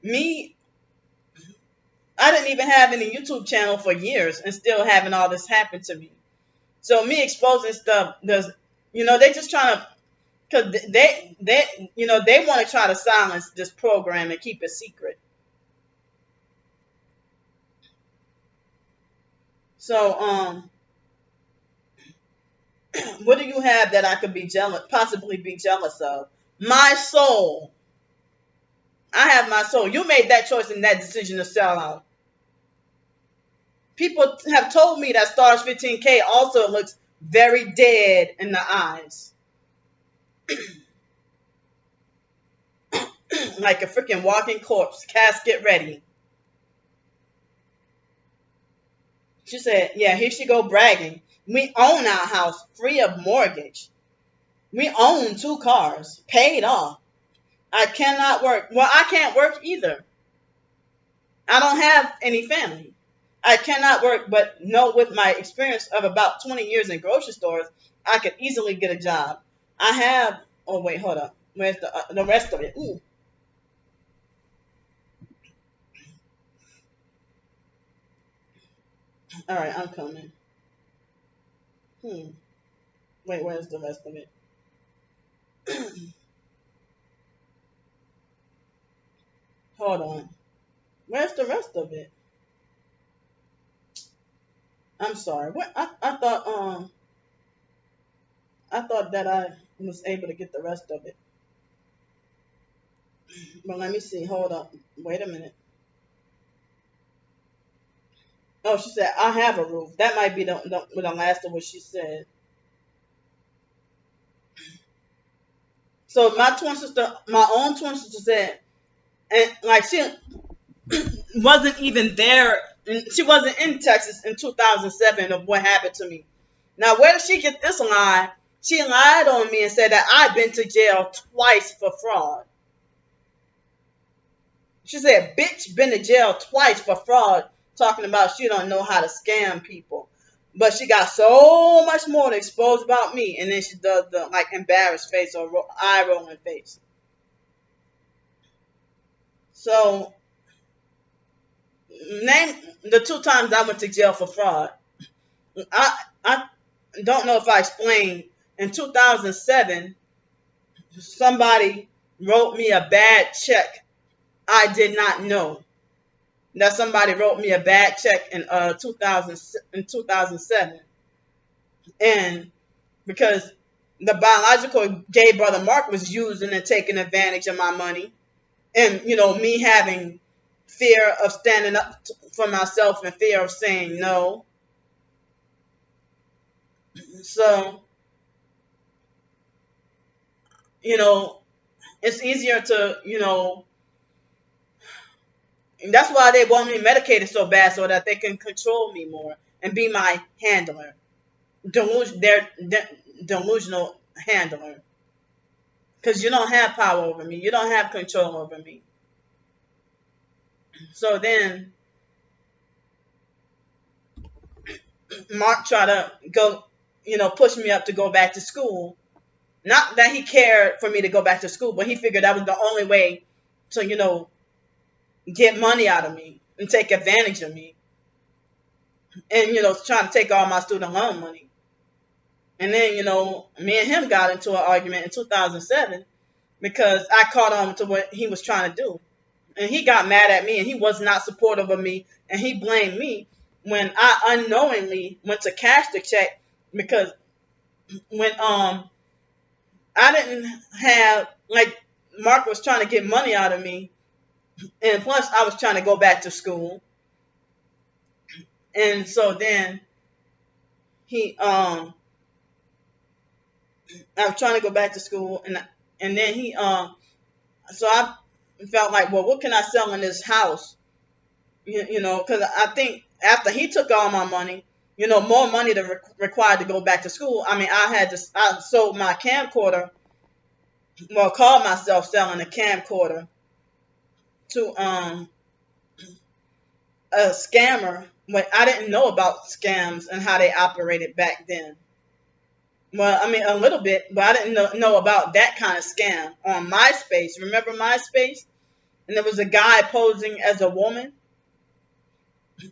me I didn't even have any YouTube channel for years and still having all this happen to me. So me exposing stuff does, they just trying to, because they want to try to silence this program and keep it secret. So, what do you have that I could possibly be jealous of? My soul. I have my soul. You made that choice and that decision to sell out. People have told me that Stars 15K also looks very dead in the eyes. Like a freaking walking corpse, casket ready. She said, yeah, here she go bragging. We own our house free of mortgage. We own 2 cars, paid off. I cannot work. Well, I can't work either. I don't have any family. I cannot work, but no, with my experience of about 20 years in grocery stores, I could easily get a job. I have, oh wait, hold up. Where's the rest of it? Ooh. All right, I'm coming. Wait, where's the rest of it? Hold on. Where's the rest of it? I'm sorry. What I thought that I was able to get the rest of it. But let me see. Hold up. Wait a minute. Oh, she said, I have a roof. That might be the last of what she said. So my own twin sister said, and like she wasn't even there, she wasn't in Texas in 2007 of what happened to me. Now, where did she get this lie? She lied on me and said that I've been to jail twice for fraud. She said, bitch, been to jail twice for fraud, talking about she don't know how to scam people. But she got so much more to expose about me, and then she does the like embarrassed face or eye rolling face. So, name the 2 times I went to jail for fraud. I don't know if I explained. In 2007, somebody wrote me a bad check. I did not know that somebody wrote me a bad check in 2007, and because the biological gay brother Mark was using and taking advantage of my money, and me having fear of standing up for myself and fear of saying no. So it's easier to and that's why they want me medicated so bad, so that they can control me more and be my handler. Their delusional handler. Because you don't have power over me. You don't have control over me. So then Mark tried to go, push me up to go back to school. Not that he cared for me to go back to school, but he figured that was the only way to, get money out of me and take advantage of me. And, trying to take all my student loan money. And then, me and him got into an argument in 2007 because I caught on to what he was trying to do. And he got mad at me, and he was not supportive of me, and he blamed me when I unknowingly went to cash the check, because when I didn't have, like, Mark was trying to get money out of me, and plus I was trying to go back to school. And so then I was trying to go back to school, and then so I felt like, well, what can I sell in this house? Because I think after he took all my money, more money required to go back to school. I mean, I sold my camcorder, well, called myself selling a camcorder to a scammer when I didn't know about scams and how they operated back then. Well, I mean, a little bit, but I didn't know about that kind of scam on MySpace. Remember MySpace? And there was a guy posing as a woman.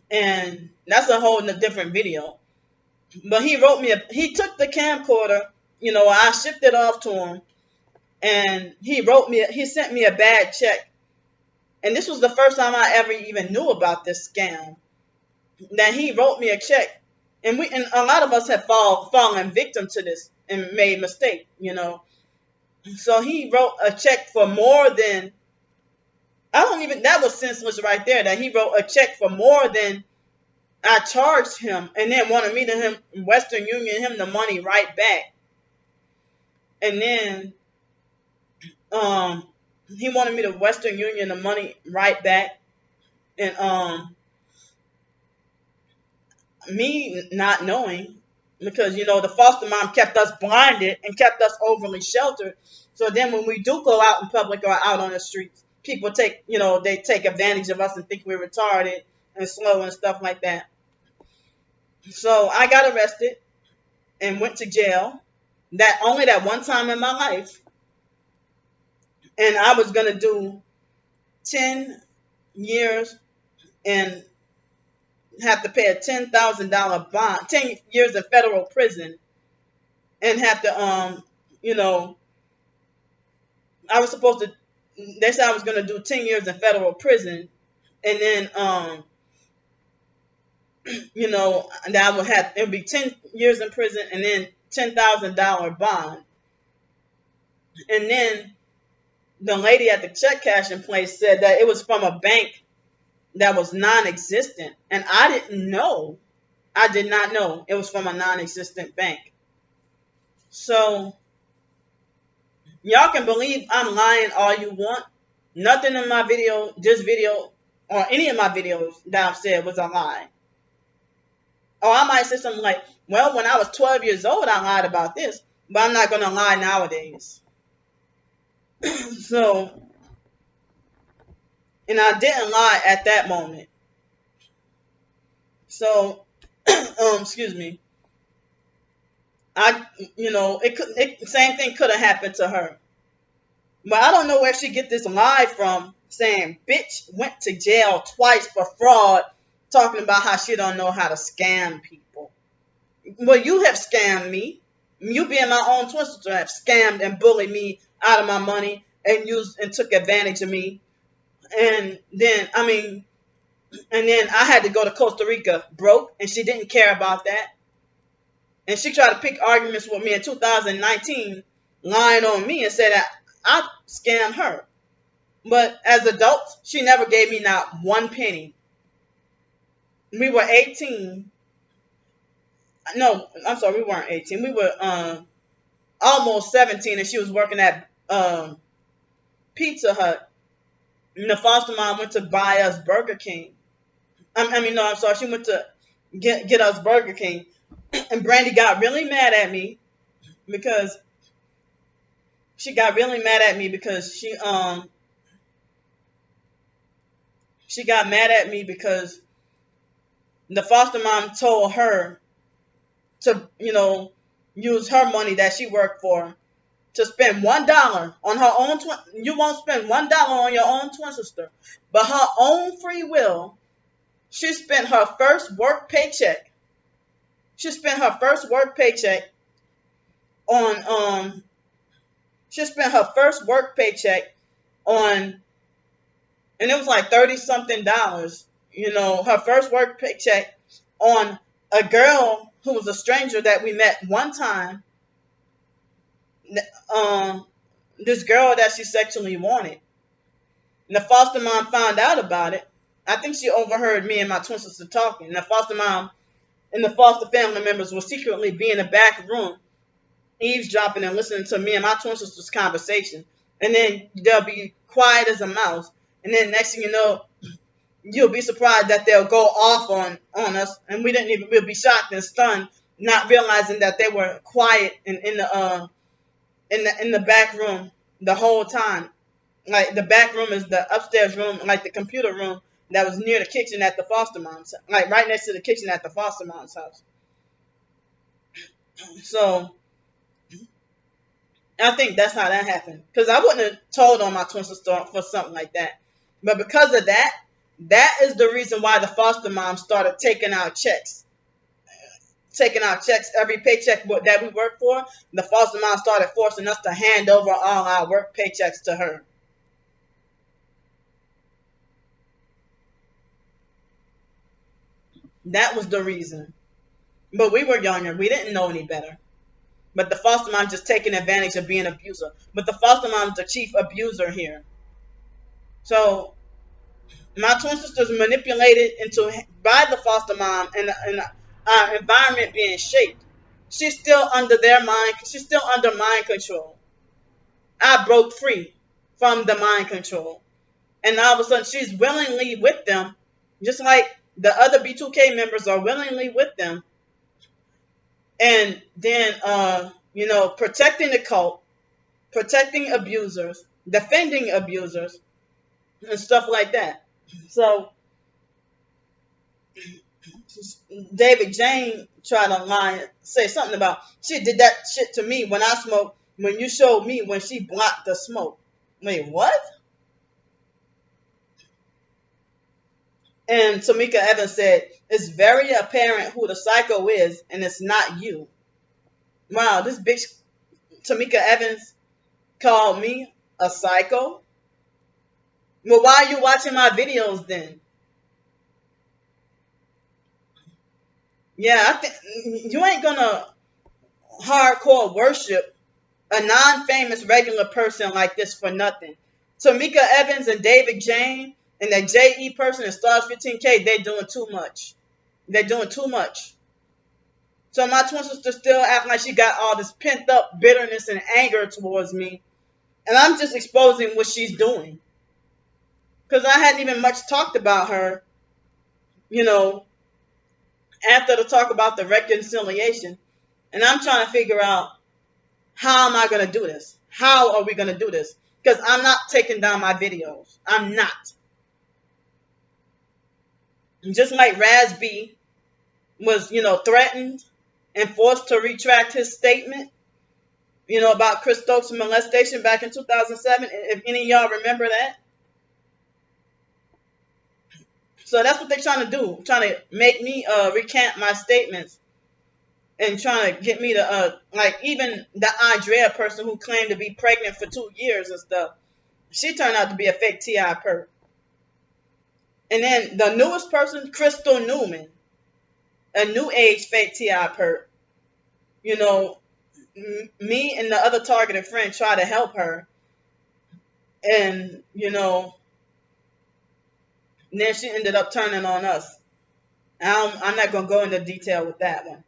and that's a whole different video. But he wrote me he took the camcorder, I shipped it off to him, and he sent me a bad check. And this was the first time I ever even knew about this scam. That he wrote me a check, and a lot of us have fallen victim to this and made mistake. So he wrote a check for more than, that was senseless right there, that he wrote a check for more than I charged him, and then wanted me to Western Union him the money right back. And then he wanted me to Western Union the money right back. And me not knowing, because the foster mom kept us blinded and kept us overly sheltered. So then when we do go out in public or out on the streets, people take advantage of us and think we're retarded and slow and stuff like that. So I got arrested and went to jail. Only that one time in my life. And I was gonna do 10 years and have to pay a $10,000 bond, 10 years in federal prison, and have to I was supposed to. They said I was gonna do 10 years in federal prison, and then that it would be 10 years in prison and then $10,000 bond. And then the lady at the check cashing place said that it was from a bank that was non-existent, and I didn't know. I did not know it was from a non-existent bank. So y'all can believe I'm lying all you want. Nothing in my video, this video, or any of my videos that I've said was a lie. Or I might say something like, well, when I was 12 years old, I lied about this, but I'm not going to lie nowadays. So, and I didn't lie at that moment. So, excuse me. Same thing could have happened to her. But I don't know where she get this lie from, saying bitch went to jail twice for fraud, talking about how she don't know how to scam people. Well, you have scammed me. You being my own twin sister have scammed and bullied me out of my money and took advantage of me. And then I had to go to Costa Rica broke, and she didn't care about that. And she tried to pick arguments with me in 2019, lying on me and said that I scammed her. But as adults, she never gave me not one penny. We were 18. No, I'm sorry, we weren't 18. We were almost 17, and she was working at Pizza Hut. And the foster mom went to buy us Burger King. She went to get us Burger King. And Brandy got really mad at me because she got mad at me because the foster mom told her to, use her money that she worked for to spend $1 on her own you won't spend $1 on your own twin sister, but her own free will, she spent her first work paycheck. She spent her first work paycheck on and it was like $30-something, her first work paycheck on a girl who was a stranger that we met one time. This girl that she sexually wanted. And the foster mom found out about it. I think she overheard me and my twin sister talking. And the foster mom and the foster family members will secretly be in the back room, eavesdropping and listening to me and my twin sister's conversation. And then they'll be quiet as a mouse. And then next thing you know, you'll be surprised that they'll go off on us, and we'll be shocked and stunned, not realizing that they were quiet in the back room the whole time. Like the back room is the upstairs room, like the computer room that was near the kitchen at the foster mom's, like right next to the kitchen at the foster mom's house. So I think that's how that happened, because I wouldn't have told on my twin sister for something like that. But because of that, That is the reason why the foster mom started taking out checks every paycheck that we work for. The foster mom started forcing us to hand over all our work paychecks to her. That was the reason. But we were younger. We didn't know any better. But the foster mom just taking advantage of being an abuser. But the foster mom's the chief abuser here. So my twin sister's manipulated into by the foster mom and our environment being shaped. She's still under their mind. She's still under mind control. I broke free from the mind control, and all of a sudden she's willingly with them, just like the other B2K members are willingly with them. And then, protecting the cult, protecting abusers, defending abusers, and stuff like that. So David Jane tried to lie, say something about she did that shit to me when I smoked. When you showed me when she blocked the smoke. Wait, what? And Tamika Evans said, it's very apparent who the psycho is, and it's not you. Wow, this bitch Tamika Evans called me a psycho? Well, why are you watching my videos then? Yeah, I think you ain't gonna hardcore worship a non-famous regular person like this for nothing. Tamika Evans and David Jane and that JE person in Stars 15K, they're doing too much. They're doing too much. So my twin sister still acting like she got all this pent up bitterness and anger towards me. And I'm just exposing what she's doing. Because I hadn't even much talked about her, after the talk about the reconciliation. And I'm trying to figure out, how am I going to do this? How are we going to do this? Because I'm not taking down my videos. I'm not. Just like Raz B was, threatened and forced to retract his statement, about Chris Stokes' molestation back in 2007. If any of y'all remember that. So that's what they're trying to do. Trying to make me recant my statements. And trying to get me to, even the Andrea person who claimed to be pregnant for 2 years and stuff. She turned out to be a fake T.I. perp. And then the newest person, Crystal Newman, a new age fake T.I. perp. Me and the other targeted friend try to help her. And, then she ended up turning on us. I'm not going to go into detail with that one.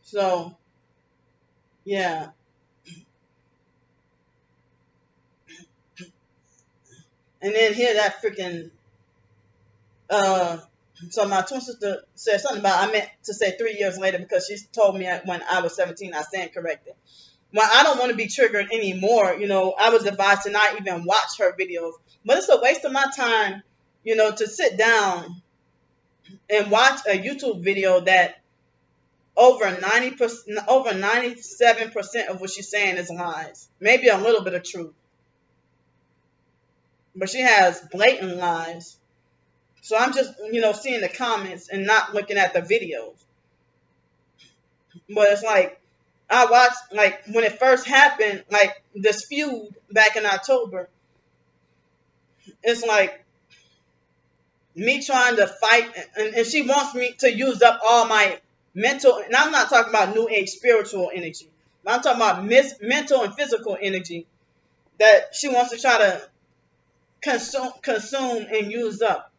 So, yeah. And then here that freaking, so my twin sister said something about, I meant to say 3 years later because she told me when I was 17, I stand corrected. Well, I don't want to be triggered anymore. I was advised to not even watch her videos. But it's a waste of my time, to sit down and watch a YouTube video that over 97% of what she's saying is lies. Maybe a little bit of truth. But she has blatant lies. So I'm just, seeing the comments and not looking at the videos. But it's like, I watched, when it first happened, this feud back in October. It's like me trying to fight, and she wants me to use up all my mental, and I'm not talking about new age spiritual energy. I'm talking about mental and physical energy that she wants to try to consume and use up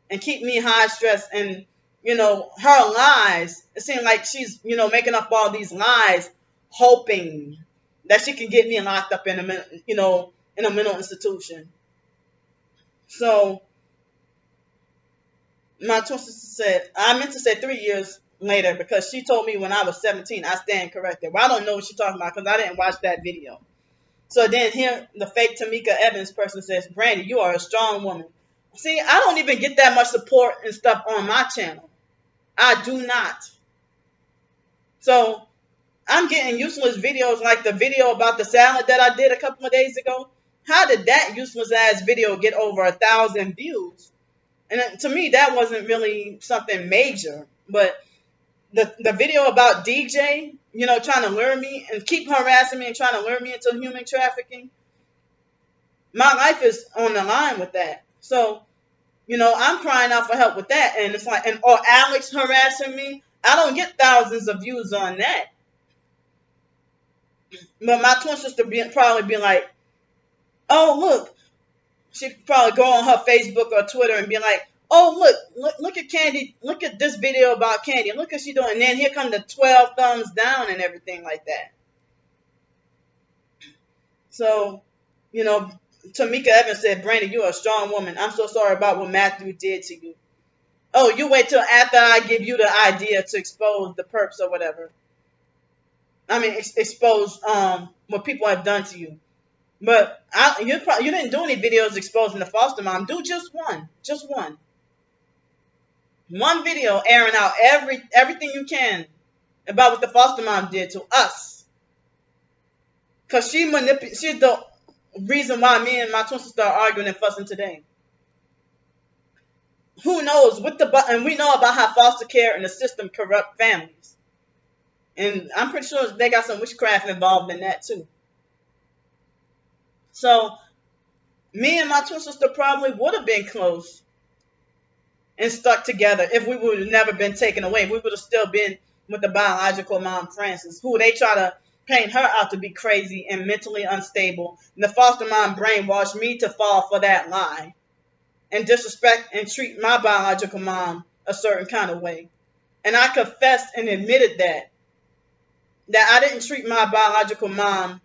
and keep me high stress. And her lies, it seems like she's making up all these lies hoping that she can get me locked up in a mental institution. So my twin sister said, I meant to say 3 years later because she told me when I was 17, I stand corrected. Well, I don't know what she's talking about because I didn't watch that video. So then here, the fake Tamika Evans person says, Brandy, you are a strong woman. See, I don't even get that much support and stuff on my channel. I do not. So I'm getting useless videos like the video about the salad that I did a couple of days ago. How did that useless ass video get over 1,000 views? And to me, that wasn't really something major. But the video about DJ, trying to lure me and keep harassing me and trying to lure me into human trafficking, my life is on the line with that. So, I'm crying out for help with that. And it's like, or Alex harassing me. I don't get thousands of views on that. But my twin sister probably be like, oh, look. She'd probably go on her Facebook or Twitter and be like, oh, look at Candy. Look at this video about Candy. Look what she's doing. And then here come the 12 thumbs down and everything like that. So, Tamika Evans said, Brandon, you're a strong woman. I'm so sorry about what Matthew did to you. Oh, you wait till after I give you the idea to expose the perps or whatever. I mean, expose what people have done to you. But you didn't do any videos exposing the foster mom. Do just one. Just one. One video airing out everything you can about what the foster mom did to us. Because she's the reason why me and my twin sister are arguing and fussing today. Who knows? And we know about how foster care and the system corrupt families. And I'm pretty sure they got some witchcraft involved in that too. So, me and my twin sister probably would have been close and stuck together if we would have never been taken away. We would have still been with the biological mom, Frances, who they try to paint her out to be crazy and mentally unstable. And the foster mom brainwashed me to fall for that lie and disrespect and treat my biological mom a certain kind of way. And I confessed and admitted that I didn't treat my biological mom,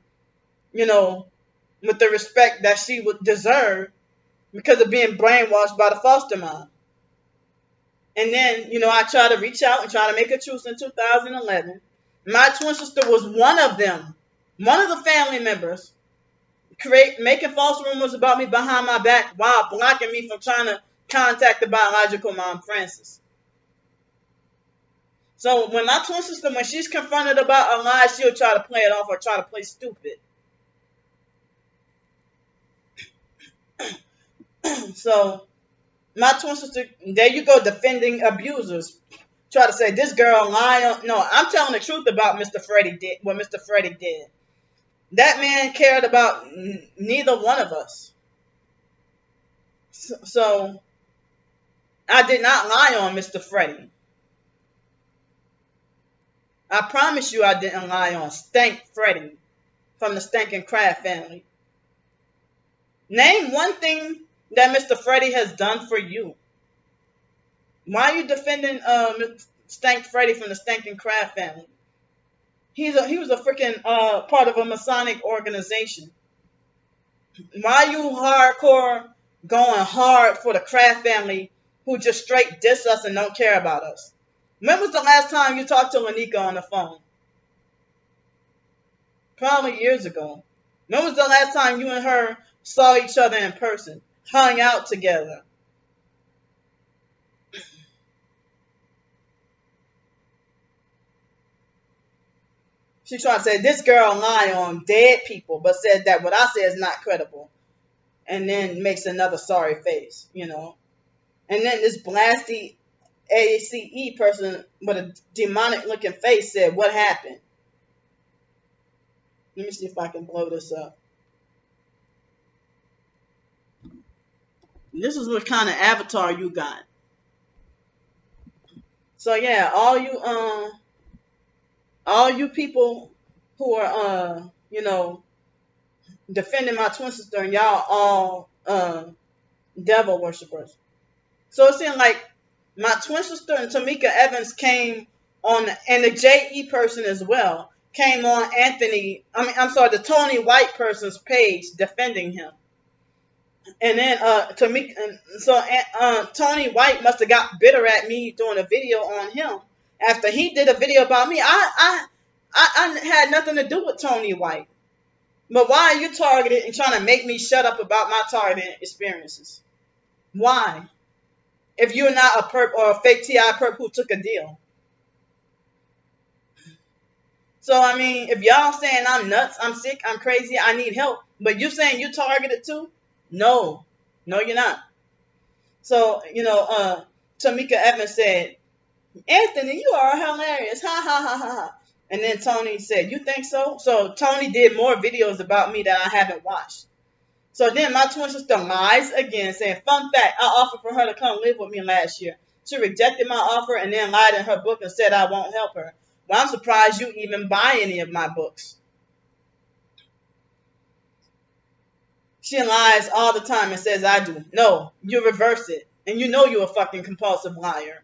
with the respect that she would deserve because of being brainwashed by the foster mom. And then, I tried to reach out and try to make a truce in 2011. My twin sister was one of them, one of the family members, making false rumors about me behind my back while blocking me from trying to contact the biological mom, Frances. So when my twin sister, when she's confronted about a lie, she'll try to play it off or try to play stupid. So my twin sister, there you go, defending abusers. Try to say this girl lying. No, I'm telling the truth about Mr. Freddie did. What Mr. Freddie did. That man cared about neither one of us. So I did not lie on Mr. Freddie. I promise you I didn't lie on Stank Freddie from the Stankin' Craft family. Name one thing that Mr. Freddie has done for you. Why are you defending Stank Freddie from the Stankin' Craft family? He was a freaking part of a Masonic organization. Why are you hardcore going hard for the Craft family who just straight diss us and don't care about us? When was the last time you talked to Lanika on the phone? Probably years ago. When was the last time you and her saw each other in person? Hung out together? She tried to say, this girl lie on dead people, but said that what I say is not credible. And then makes another sorry face, And then this blasty ACE person with a demonic looking face said, what happened? Let me see if I can blow this up. This is what kind of avatar you got. So yeah, all you people who are defending my twin sister, and y'all all devil worshippers. So it seemed like my twin sister and Tamika Evans came on, and the JE person as well came on the Tony White person's page defending him. And then Tony White must have got bitter at me doing a video on him after he did a video about me. I had nothing to do with Tony White. But why are you targeted and trying to make me shut up about my targeted experiences? Why? If you're not a perp or a fake TI perp who took a deal. So, if y'all saying I'm nuts, I'm sick, I'm crazy, I need help, But you saying you targeted too? No, no, you're not. So, Tamika Evans said, Anthony, you are hilarious. Ha ha ha ha ha. And then Tony said, you think so? So Tony did more videos about me that I haven't watched. So then my twin sister lies again, saying, fun fact, I offered for her to come live with me last year. She rejected my offer and then lied in her book and said I won't help her. Well, I'm surprised you even buy any of my books. She lies all the time and says I do. No, you reverse it. And you know you're a fucking compulsive liar.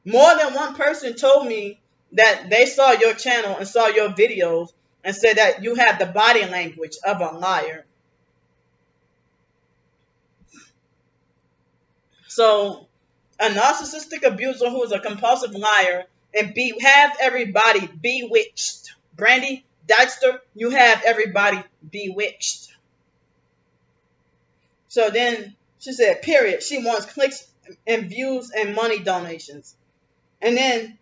More than one person told me that they saw your channel and saw your videos and said that you have the body language of a liar. So, a narcissistic abuser who is a compulsive liar and have everybody bewitched. Brandy Dykster, you have everybody bewitched. So then she said, period. She wants clicks and views and money donations. And then,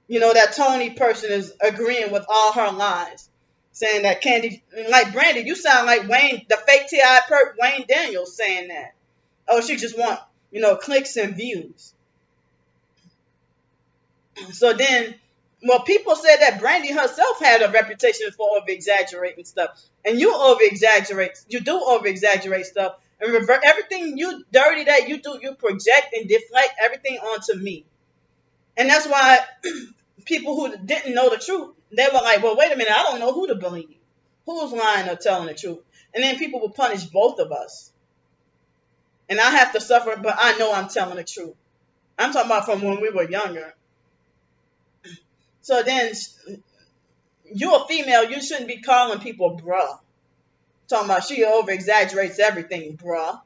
that Tony person is agreeing with all her lies, saying that Candy, like Brandy, you sound like Wayne, the fake T.I. perp Wayne Daniels saying that. Oh, she just want, clicks and views. So then, people said that Brandy herself had a reputation for over-exaggerating stuff. And you do over-exaggerate stuff. And everything you dirty that you do, you project and deflect everything onto me. And that's why people who didn't know the truth, they were like, well, wait a minute, I don't know who to believe. Who's lying or telling the truth? And then people will punish both of us. And I have to suffer, but I know I'm telling the truth. I'm talking about from when we were younger. So then, you're a female, you shouldn't be calling people bruh. Talking about she over-exaggerates everything, bruh.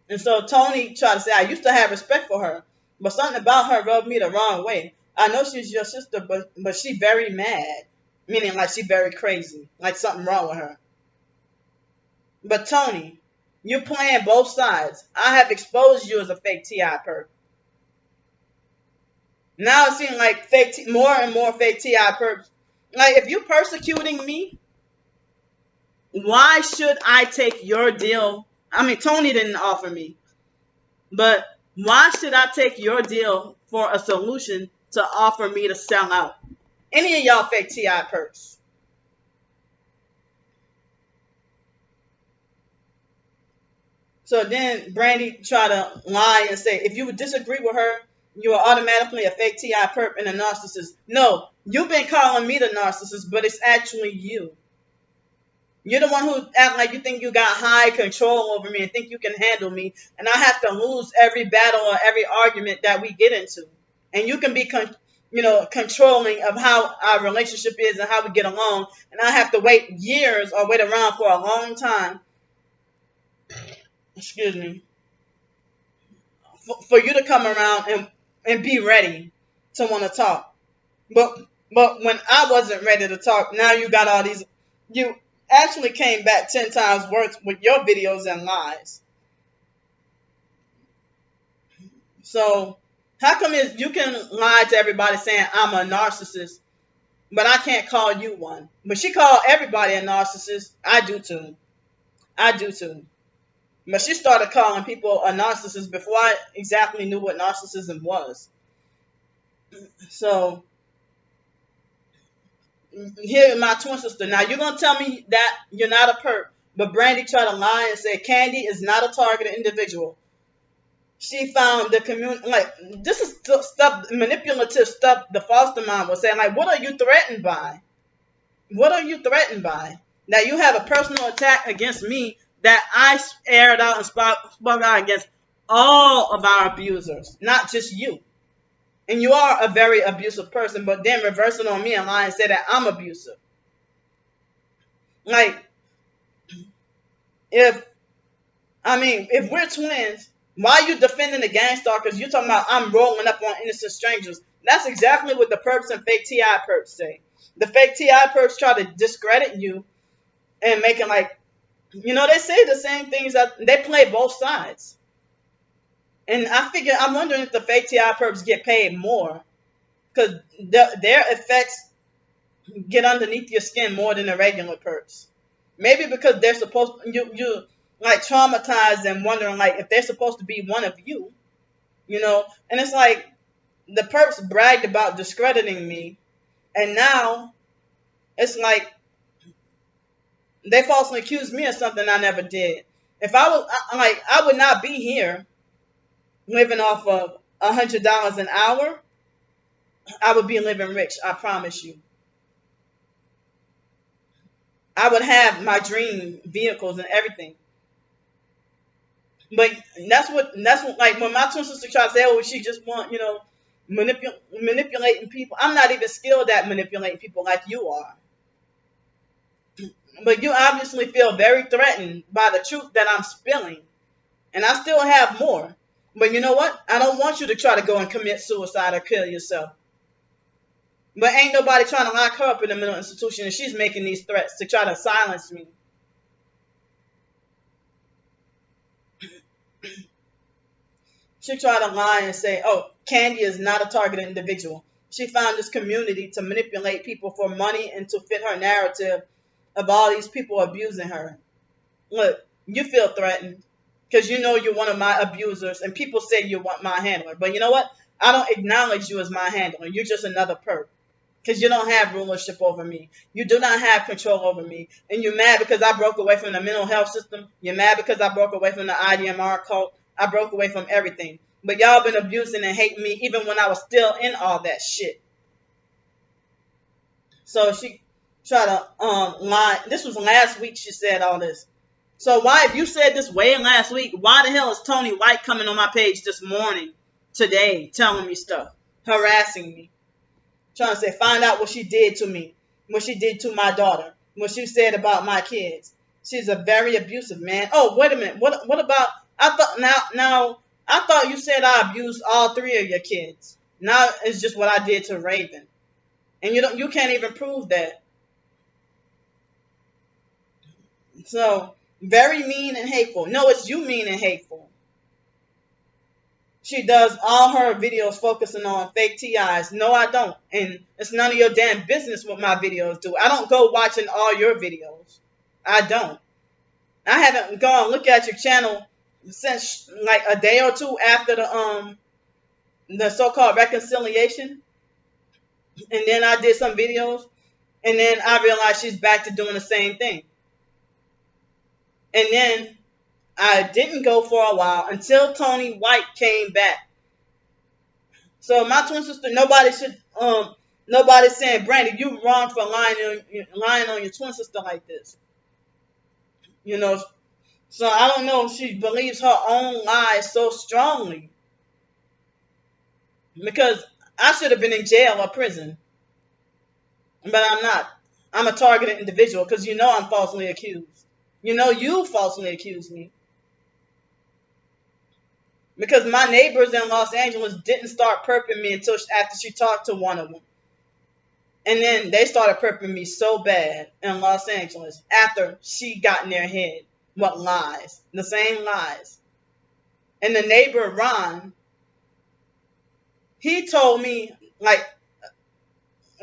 And so Tony tried to say, I used to have respect for her, but something about her rubbed me the wrong way. I know she's your sister, but she very mad. Meaning like she very crazy. Like something wrong with her. But Tony, you're playing both sides. I have exposed you as a fake T.I. perp. Now it seems like more and more fake T.I. perps. Like, if you're persecuting me, why should I take your deal? I mean, Tony didn't offer me. But why should I take your deal for a solution to offer me to sell out? Any of y'all fake T.I. perps. So then Brandy tried to lie and say, if you would disagree with her, you are automatically a fake T.I. perp and a narcissist. No, you've been calling me the narcissist, but it's actually you. You're the one who act like you think you got high control over me and think you can handle me, and I have to lose every battle or every argument that we get into. And you can be, controlling of how our relationship is and how we get along, and I have to wait years or wait around for a long time. Excuse me. For you to come around and be ready to want to talk. But when I wasn't ready to talk, now you got all these. You actually came back 10 times worse with your videos and lies. So how come you can lie to everybody saying I'm a narcissist, but I can't call you one? But she called everybody a narcissist. I do too. But she started calling people a narcissist before I exactly knew what narcissism was. So, here my twin sister. Now, you're going to tell me that you're not a perp. But Brandy tried to lie and say Candy is not a targeted individual. She found the community. Like, this is stuff, manipulative stuff the foster mom was saying. Like, what are you threatened by? What are you threatened by? That you have a personal attack against me that I aired out and spoke out against all of our abusers, not just you. And you are a very abusive person, but then reverse it on me and lie and say that I'm abusive. Like, if we're twins, why are you defending the gang stalkers? You're talking about I'm rolling up on innocent strangers. That's exactly what the perps and fake T.I. perps say. The fake T.I. perps try to discredit you and make it like, they say the same things that they play both sides. And I'm wondering if the fake T.I. perps get paid more because their effects get underneath your skin more than the regular perps. Maybe because they're supposed you like traumatized and wondering like if they're supposed to be one of you, you know. And it's like the perps bragged about discrediting me, and now it's like they falsely accused me of something I never did. If I was like, I would not be here living off of $100 an hour. I would be living rich. I promise you. I would have my dream vehicles and everything. But that's what like when my twin sister tried to say, oh, she just want, manipulating people. I'm not even skilled at manipulating people like you are. But you obviously feel very threatened by the truth that I'm spilling. And I still have more. But you know what? I don't want you to try to go and commit suicide or kill yourself. But ain't nobody trying to lock her up in a mental institution, and she's making these threats to try to silence me. She tried to lie and say, oh, Candy is not a targeted individual. She found this community to manipulate people for money and to fit her narrative of all these people abusing her. Look, you feel threatened because you know you're one of my abusers, and people say you're my handler. But you know what? I don't acknowledge you as my handler. You're just another perp. Because you don't have rulership over me. You do not have control over me. And you're mad because I broke away from the mental health system. You're mad because I broke away from the IDMR cult. I broke away from everything. But y'all been abusing and hating me even when I was still in all that shit. So she tried to lie. This was last week she said all this. So why, if you said this way last week, why the hell is Tony White coming on my page this morning, today, telling me stuff, harassing me? Trying to say, find out what she did to me, what she did to my daughter, what she said about my kids. She's a very abusive man. Oh, wait a minute. What about? I thought you said I abused all 3 of your kids. Now it's just what I did to Raven, and you can't even prove that. So very mean and hateful. No, it's you mean and hateful. She does all her videos focusing on fake TIs. No, I don't. And it's none of your damn business what my videos do. I don't go watching all your videos. I don't. I haven't gone look at your channel since like a day or two after the so-called reconciliation. And then I did some videos. And then I realized she's back to doing the same thing. And then I didn't go for a while until Tony White came back. So my twin sister, nobody's saying, Brandy, you wrong for lying on your twin sister like this. You know, so I don't know if she believes her own lies so strongly. Because I should have been in jail or prison. But I'm not. I'm a targeted individual because you know I'm falsely accused. You know you falsely accused me. Because my neighbors in Los Angeles didn't start perping me until after she talked to one of them. And then they started perping me so bad in Los Angeles after she got in their head. What lies? The same lies. And the neighbor, Ron, he told me, like,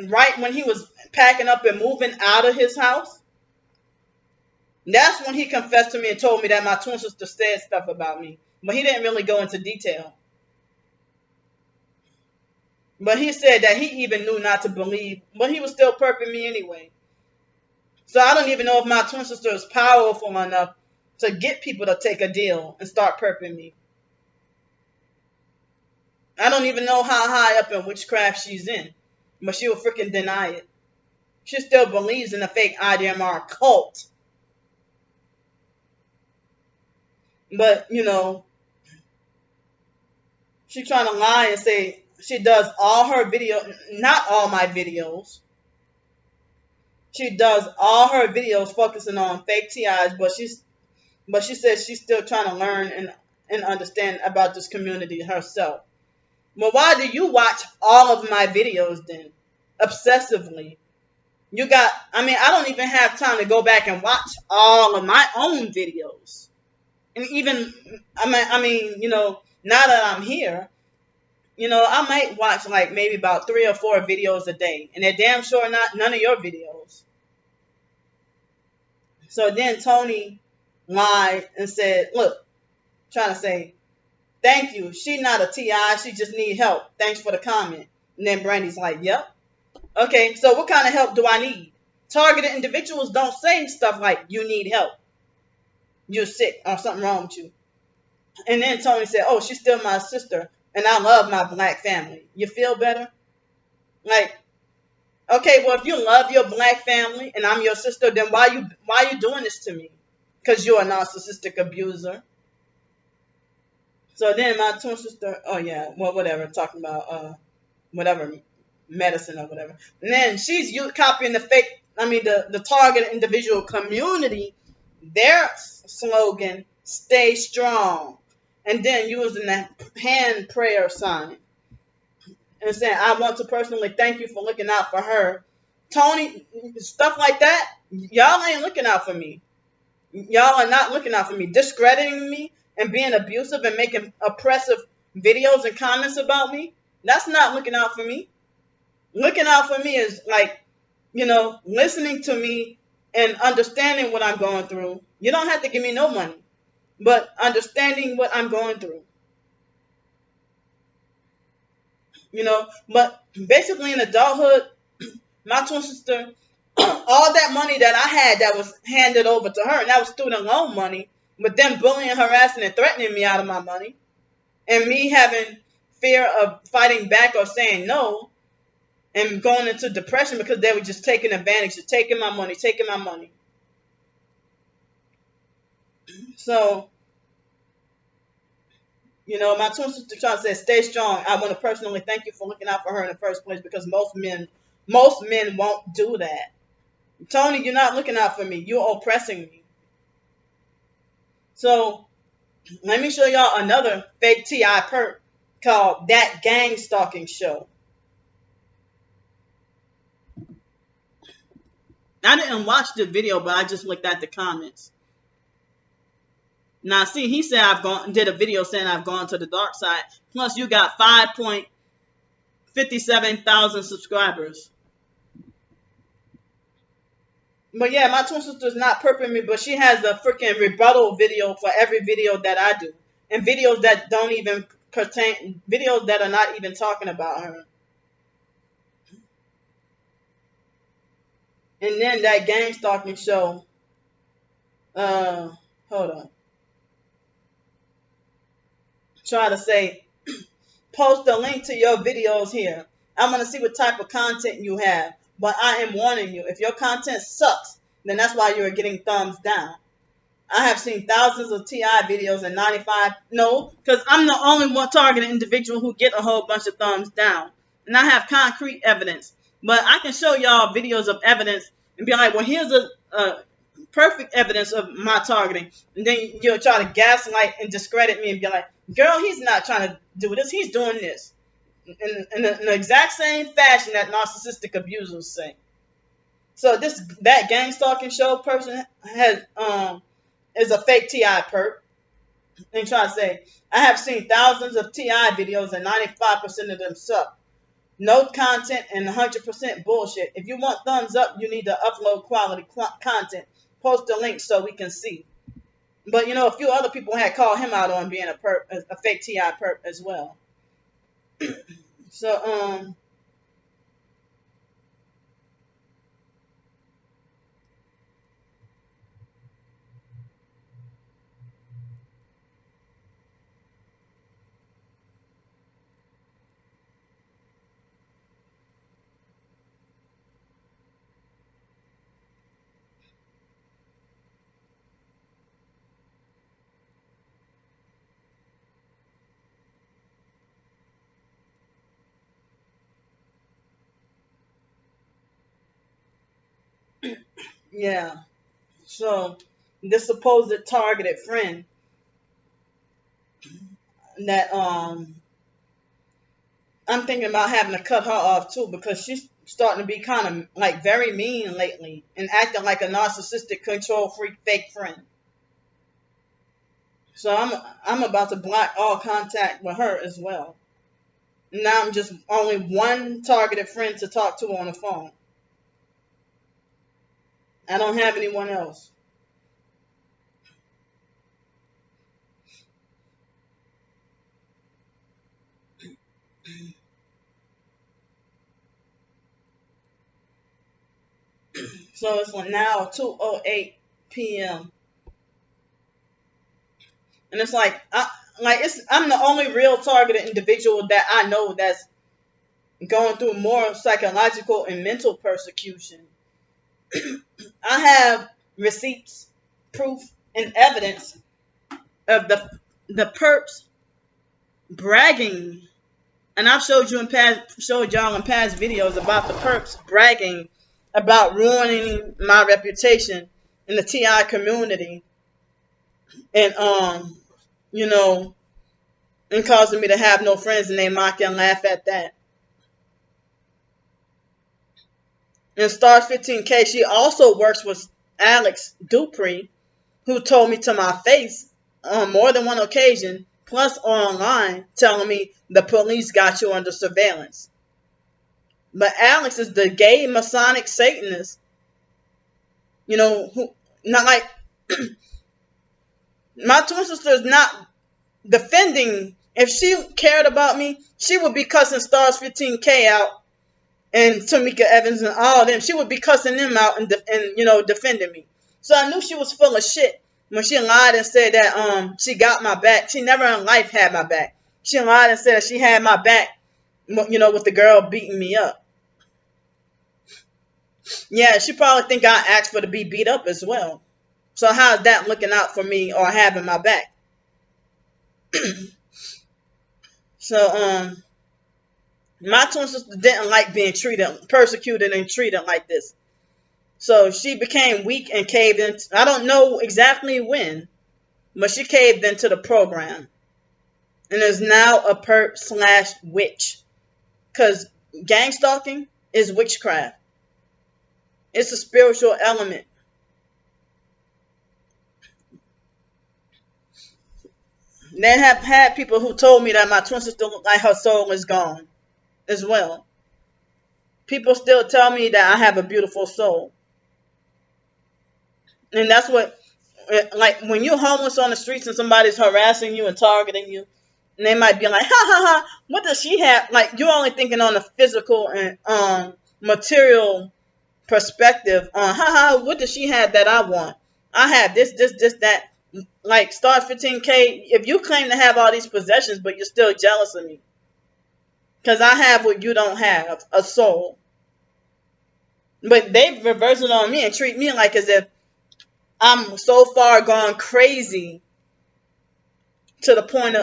right when he was packing up and moving out of his house, that's when he confessed to me and told me that my twin sister said stuff about me. But he didn't really go into detail. But he said that he even knew not to believe, but he was still perping me anyway. So I don't even know if my twin sister is powerful enough to get people to take a deal and start perping me. I don't even know how high up in witchcraft she's in, but she will freaking deny it. She still believes in the fake IDMR cult. But, you know, she's trying to lie and say she does all her videos, not all my videos. She does all her videos focusing on fake TIs, but she says she's still trying to learn and understand about this community herself. Well, why do you watch all of my videos then? Obsessively. I don't even have time to go back and watch all of my own videos. And even, you know, now that I'm here, I might watch like maybe about 3 or 4 videos a day, and they're damn sure not none of your videos. So then Tony lied and said, look, trying to say, thank you. She not a TI. She just need help. Thanks for the comment. And then Brandy's like, yep. Okay, so what kind of help do I need? Targeted individuals don't say stuff like, you need help. You're sick or something wrong with you. And then Tony said, oh, she's still my sister, and I love my black family. You feel better? Like, okay, well, if you love your black family and I'm your sister, then why you doing this to me? Because you're a narcissistic abuser. So then my twin sister, oh yeah, well, whatever, talking about whatever, medicine or whatever. And then she's copying the target individual community, their slogan, stay strong. And then using that hand prayer sign. And saying, I want to personally thank you for looking out for her. Tony, stuff like that, y'all ain't looking out for me. Y'all are not looking out for me. Discrediting me and being abusive and making oppressive videos and comments about me, that's not looking out for me. Looking out for me is like, listening to me and understanding what I'm going through. You don't have to give me no money, but understanding what I'm going through. But basically in adulthood, my twin sister, all that money that I had that was handed over to her, and that was student loan money, with them bullying, harassing, and threatening me out of my money, and me having fear of fighting back or saying no, and going into depression because they were just taking advantage of taking my money. So, my twin sister trying to say, stay strong. I want to personally thank you for looking out for her in the first place, because most men won't do that. Tony, you're not looking out for me. You're oppressing me. So let me show y'all another fake TI perp called That Gang Stalking Show. I didn't watch the video, but I just looked at the comments. Now, see, he said did a video saying I've gone to the dark side. Plus, you got 5.57 thousand subscribers. But yeah, my twin sister's not perping me, but she has a freaking rebuttal video for every video that I do. And videos that don't even pertain, videos that are not even talking about her. And then that gang stalking show. Hold on. Try to say, post a link to your videos here. I'm going to see what type of content you have. But I am warning you, if your content sucks, then that's why you're getting thumbs down. I have seen thousands of TI videos and 95, no, because I'm the only one targeted individual who get a whole bunch of thumbs down. And I have concrete evidence. But I can show y'all videos of evidence and be like, well, here's a perfect evidence of my targeting. And then you'll try to gaslight and discredit me and be like, girl, he's not trying to do this. He's doing this. In the exact same fashion that narcissistic abusers say. So that gang stalking show person is a fake TI perp. And try to say, I have seen thousands of TI videos and 95% of them suck. No content and 100% bullshit. If you want thumbs up, you need to upload quality content. Post a link so we can see. But a few other people had called him out on being a fake TI perp as well. So, yeah. So, this supposed targeted friend that I'm thinking about having to cut her off too, because she's starting to be kind of like very mean lately and acting like a narcissistic control freak fake friend. So I'm about to block all contact with her as well. Now I'm just only one targeted friend to talk to on the phone. I don't have anyone else. So it's now 2:08 p.m. And it's like I'm the only real targeted individual that I know that's going through more psychological and mental persecution. I have receipts, proof, and evidence of the perps bragging, and I've showed y'all in past videos about the perps bragging about ruining my reputation in the TI community, and you know, and causing me to have no friends, and they mock and laugh at that. And Stars 15K, she also works with Alex Dupree, who told me to my face on more than one occasion, plus online, telling me the police got you under surveillance. But Alex is the gay Masonic Satanist, who not like my twin sister is not defending. If she cared about me, she would be cussing Stars 15K out and Tamika Evans and all of them. She would be cussing them out and defending me. So I knew she was full of shit when she lied and said that she got my back. She never in life had my back. She lied and said that she had my back, with the girl beating me up. Yeah, she probably think I asked for to be beat up as well. So how's that looking out for me or having my back? So my twin sister didn't like being persecuted and treated like this. So she became weak and caved in. I don't know exactly when, but she caved into the program. And is now a perp/witch. Because gang stalking is witchcraft. It's a spiritual element. They have had people who told me that my twin sister looked like her soul is gone as well. People still tell me that I have a beautiful soul. And that's what, like, when you're homeless on the streets and somebody's harassing you and targeting you, and they might be like, ha ha ha, what does she have? Like, you're only thinking on the physical and material perspective on, ha ha, what does she have that I want? I have this, that. Like, Stars 15K, if you claim to have all these possessions, but you're still jealous of me. Because I have what you don't have, a soul. But they reverse it on me and treat me like as if I'm so far gone crazy to the point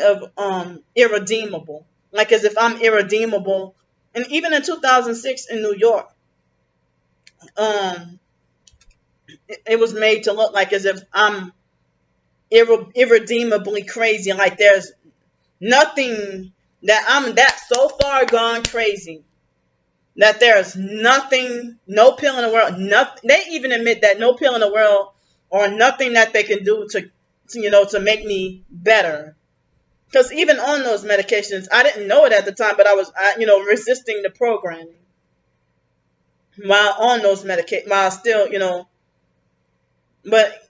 of irredeemable. Like as if I'm irredeemable. And even in 2006 in New York, it was made to look like as if I'm irredeemably crazy. Like there's nothing, that I'm that so far gone crazy that there's nothing, no pill in the world, nothing. They even admit that no pill in the world or nothing that they can do to make me better. Because even on those medications, I didn't know it at the time, but I was, resisting the programming while on those medications, while still, but,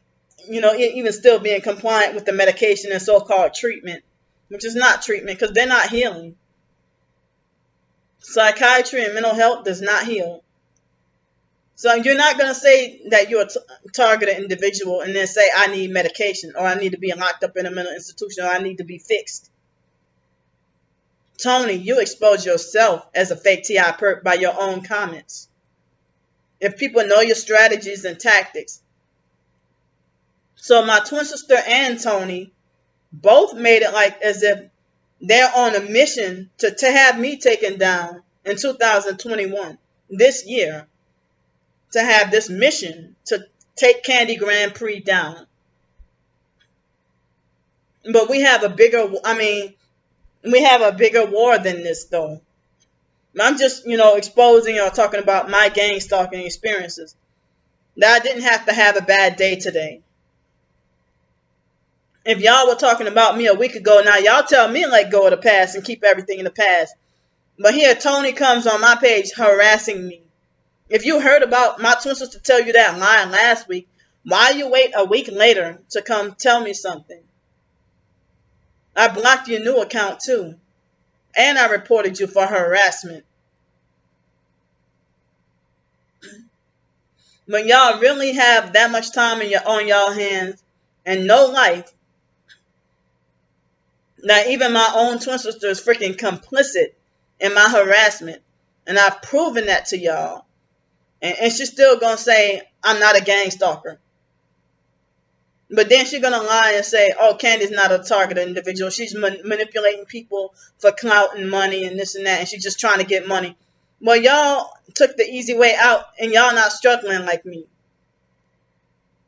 even still being compliant with the medication and so-called treatment, which is not treatment because they're not healing. Psychiatry and mental health does not heal. So you're not going to say that you're a targeted individual and then say, I need medication, or I need to be locked up in a mental institution, or I need to be fixed. Tony, you expose yourself as a fake TI perp by your own comments. If people know your strategies and tactics. So my twin sister and Tony both made it like as if they're on a mission to have me taken down in 2021, this year, to have this mission to take Candy Grandpre down. But we have a bigger war than this, though. I'm just, exposing or talking about my gang stalking experiences. That I didn't have to have a bad day today. If y'all were talking about me a week ago, now y'all tell me let go of the past and keep everything in the past. But here Tony comes on my page harassing me. If you heard about my twin sister tell you that line last week, why you wait a week later to come tell me something? I blocked your new account too. And I reported you for harassment. When y'all really have that much time on y'all hands and no life, that even my own twin sister is freaking complicit in my harassment. And I've proven that to y'all. And she's still going to say, I'm not a gang stalker. But then she's going to lie and say, oh, Candy's not a targeted individual. She's manipulating people for clout and money and this and that. And she's just trying to get money. Well, y'all took the easy way out and y'all not struggling like me.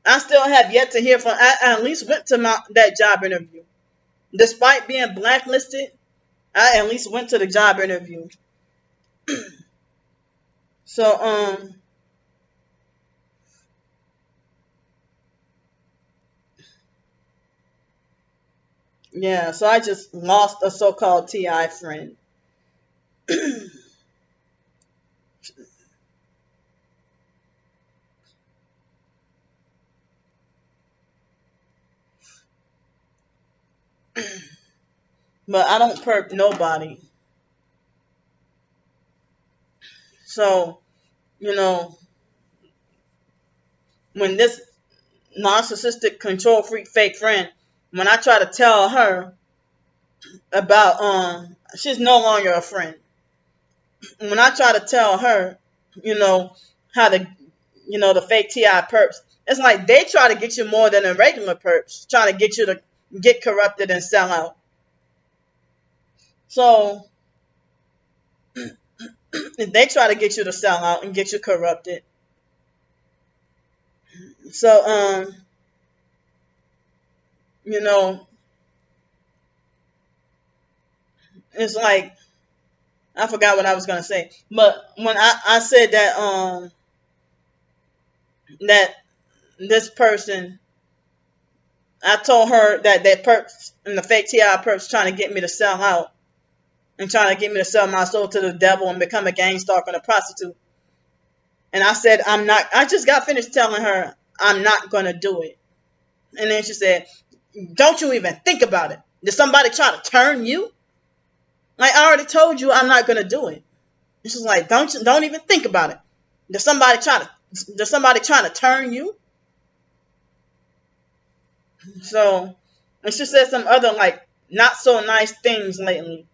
I still have yet to hear from, I at least went to that job interview. Despite being blacklisted, I at least went to the job interview. So, yeah, so I just lost a so-called TI friend. But I don't perp nobody. So, you know, when this narcissistic control freak fake friend, when I try to tell her about she's no longer a friend. When I try to tell her, how to the fake TI perps, it's like they try to get you more than the regular perps, trying to get you to get corrupted and sell out. So they try to get you to sell out and get you corrupted. So it's like I forgot what I was gonna say. But when I said that that this person, I told her that perps and the fake TI perps trying to get me to sell out and trying to get me to sell my soul to the devil and become a gang stalker and a prostitute. And I said, I just got finished telling her I'm not going to do it. And then she said, don't you even think about it. Did somebody try to turn you? Like, I already told you I'm not going to do it. And she's like, don't even think about it. Did somebody trying to turn you? So, and she said some other, like, not so nice things lately.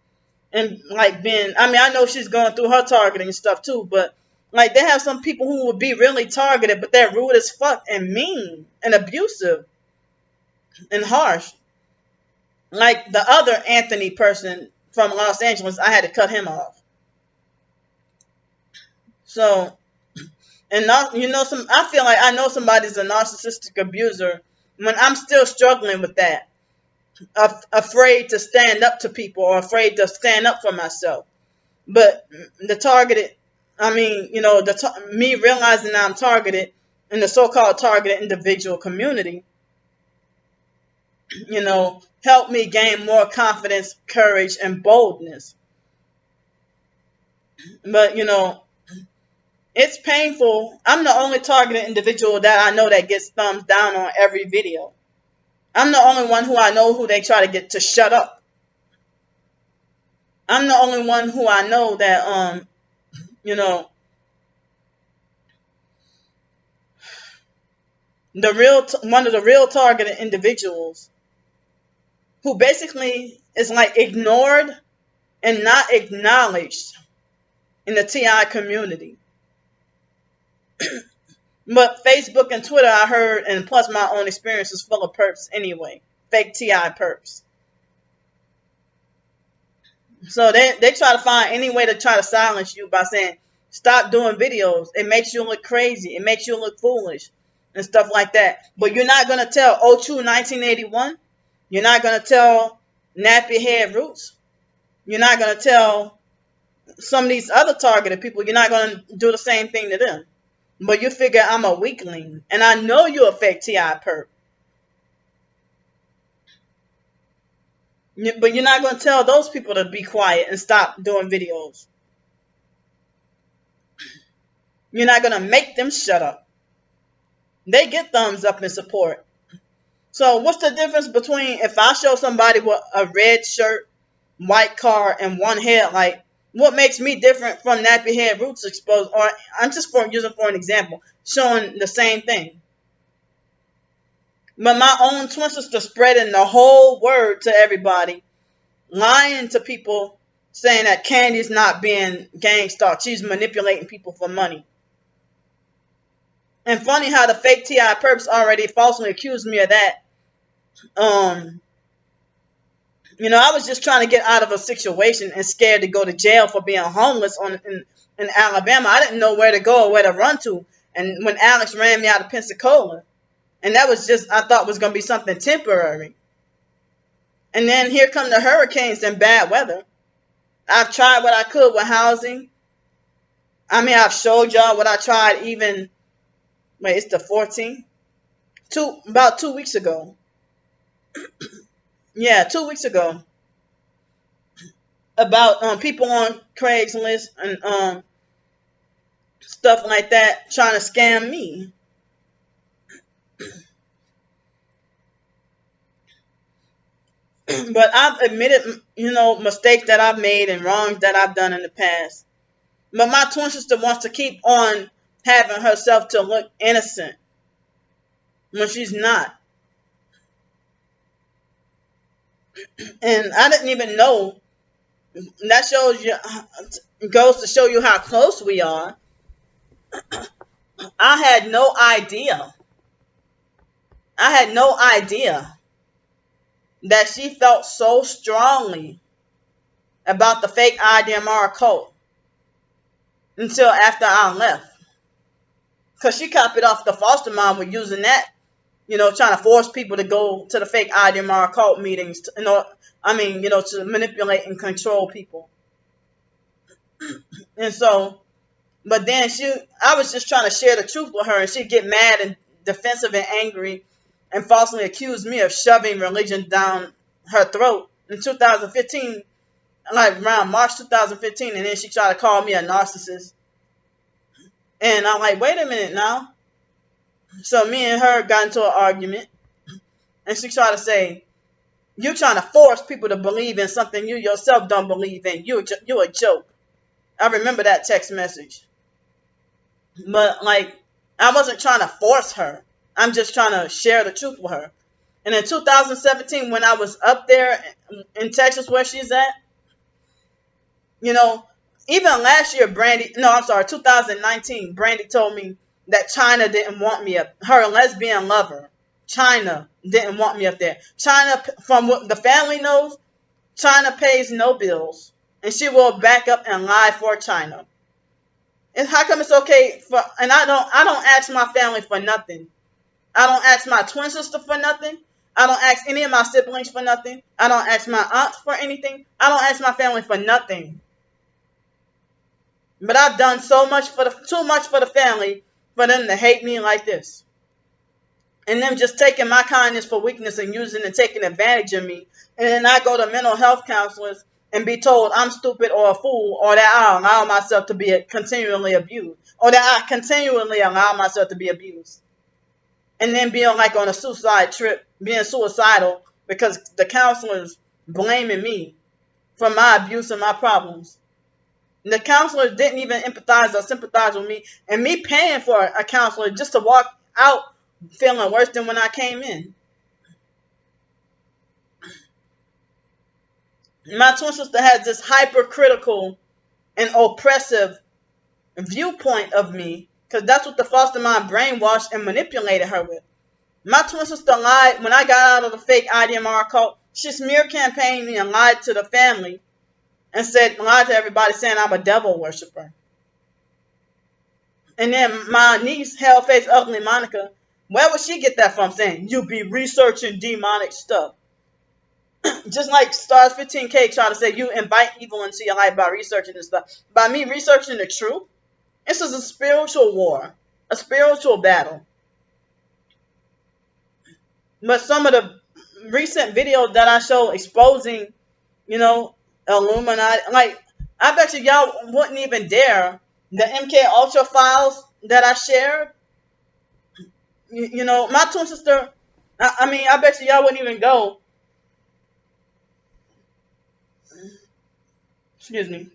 And, like, I know she's going through her targeting and stuff, too. But, like, they have some people who would be really targeted, but they're rude as fuck and mean and abusive and harsh. Like, the other Anthony person from Los Angeles, I had to cut him off. So, and I feel like I know somebody's a narcissistic abuser when I'm still struggling with that. Afraid to stand up to people or afraid to stand up for myself. But the targeted, me realizing that I'm targeted in the so-called targeted individual community, helped me gain more confidence, courage, and boldness. But, it's painful. I'm the only targeted individual that I know that gets thumbs down on every video. I'm the only one who I know who they try to get to shut up. I'm the only one who I know that, one of the real targeted individuals who basically is like ignored and not acknowledged in the TI community. But Facebook and Twitter, I heard, and plus my own experience is full of perps anyway. Fake TI perps. So they try to find any way to try to silence you by saying, stop doing videos. It makes you look crazy. It makes you look foolish and stuff like that. But you're not going to tell Ochu 1981. You're not going to tell Nappy Head Roots. You're not going to tell some of these other targeted people. You're not going to do the same thing to them. But you figure I'm a weakling. And I know you're a fake TI perp. But you're not going to tell those people to be quiet and stop doing videos. You're not going to make them shut up. They get thumbs up and support. So what's the difference between if I show somebody with a red shirt, white car, and one headlight, what makes me different from nappy head roots exposed? Or I'm just using for an example, showing the same thing. But my own twin sister spreading the whole word to everybody, lying to people, saying that Candy's not being gang stalked. She's manipulating people for money. And funny how the fake T.I. Perps already falsely accused me of that. I was just trying to get out of a situation and scared to go to jail for being homeless in Alabama. I didn't know where to go or where to run to. And when Alex ran me out of Pensacola, and that was just, I thought was going to be something temporary. And then here come the hurricanes and bad weather. I've tried what I could with housing. I've showed y'all what I tried it's the 14th? About 2 weeks ago. Yeah, 2 weeks ago. About people on Craigslist and stuff like that trying to scam me. But I've admitted, mistakes that I've made and wrongs that I've done in the past. But my twin sister wants to keep on having herself to look innocent when she's not. And I didn't even know. That goes to show you how close we are. I had no idea that she felt so strongly about the fake IDMR cult until after I left. Because she copied off the foster mom with using that, trying to force people to go to the fake IDMR cult meetings, to manipulate and control people. And so, but then I was just trying to share the truth with her, and she'd get mad and defensive and angry and falsely accuse me of shoving religion down her throat in 2015, like around March 2015, and then she tried to call me a narcissist. And I'm like, wait a minute now. So me and her got into an argument, and she tried to say, you're trying to force people to believe in something you yourself don't believe in. You're a joke. I remember that text message. But, I wasn't trying to force her. I'm just trying to share the truth with her. And in 2017, when I was up there in Texas where she's at, even last year, 2019, Brandy told me that China didn't want me up. Her lesbian lover, China, didn't want me up there. China, from what the family knows, China pays no bills. And she will back up and lie for China. And how come it's okay and I don't ask my family for nothing. I don't ask my twin sister for nothing. I don't ask any of my siblings for nothing. I don't ask my aunt for anything. I don't ask my family for nothing. But I've done too much for the family for them to hate me like this. And them just taking my kindness for weakness and using and taking advantage of me. And then I go to mental health counselors and be told I'm stupid or a fool, or that I allow myself to be continually abused, or that I continually allow myself to be abused. And then being on a suicide trip, being suicidal because the counselors blaming me for my abuse and my problems. And the counselors didn't even empathize or sympathize with me, and me paying for a counselor just to walk out feeling worse than when I came in. My twin sister has this hypercritical and oppressive viewpoint of me because that's what the foster mom brainwashed and manipulated her with. My twin sister lied when I got out of the fake IDMR cult. She smear campaigned me and lied to the family and lied to everybody saying I'm a devil worshiper. And then my niece, Hellface Ugly Monica, where would she get that from, saying you be researching demonic stuff? Just like Stars 15K trying to say you invite evil into your life by researching this stuff. By me researching the truth, this is a spiritual war, a spiritual battle. But some of the recent video that I showed exposing, you know, Illuminati. Like, I bet y'all wouldn't even dare. The MK Ultra files that I shared, you know, my twin sister, I mean, I bet y'all wouldn't even go. Excuse me.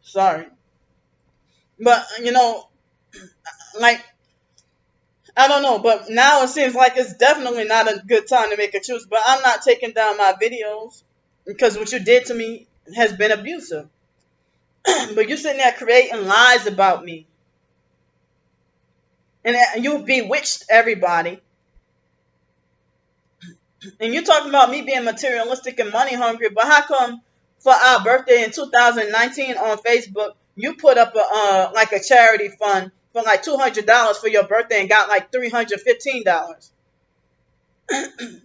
Sorry. But, you know, like, I don't know, but now it seems like it's definitely not a good time to make a choice. But I'm not taking down my videos because what you did to me has been abusive. But you're sitting there creating lies about me. And you bewitched everybody. And you're talking about me being materialistic and money hungry, but how come for our birthday in 2019 on Facebook, you put up a like a charity fund for like $200 for your birthday and got like $315?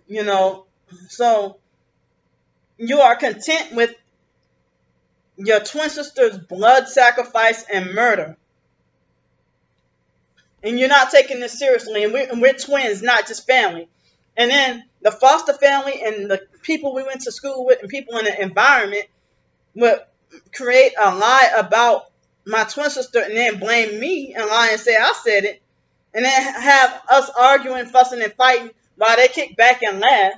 You know, so you are content with your twin sister's blood sacrifice and murder. And you're not taking this seriously. And we're twins, not just family. And then the foster family and the people we went to school with and people in the environment would create a lie about my twin sister and then blame me and lie and say I said it. And then have us arguing, fussing, and fighting while they kick back and laugh.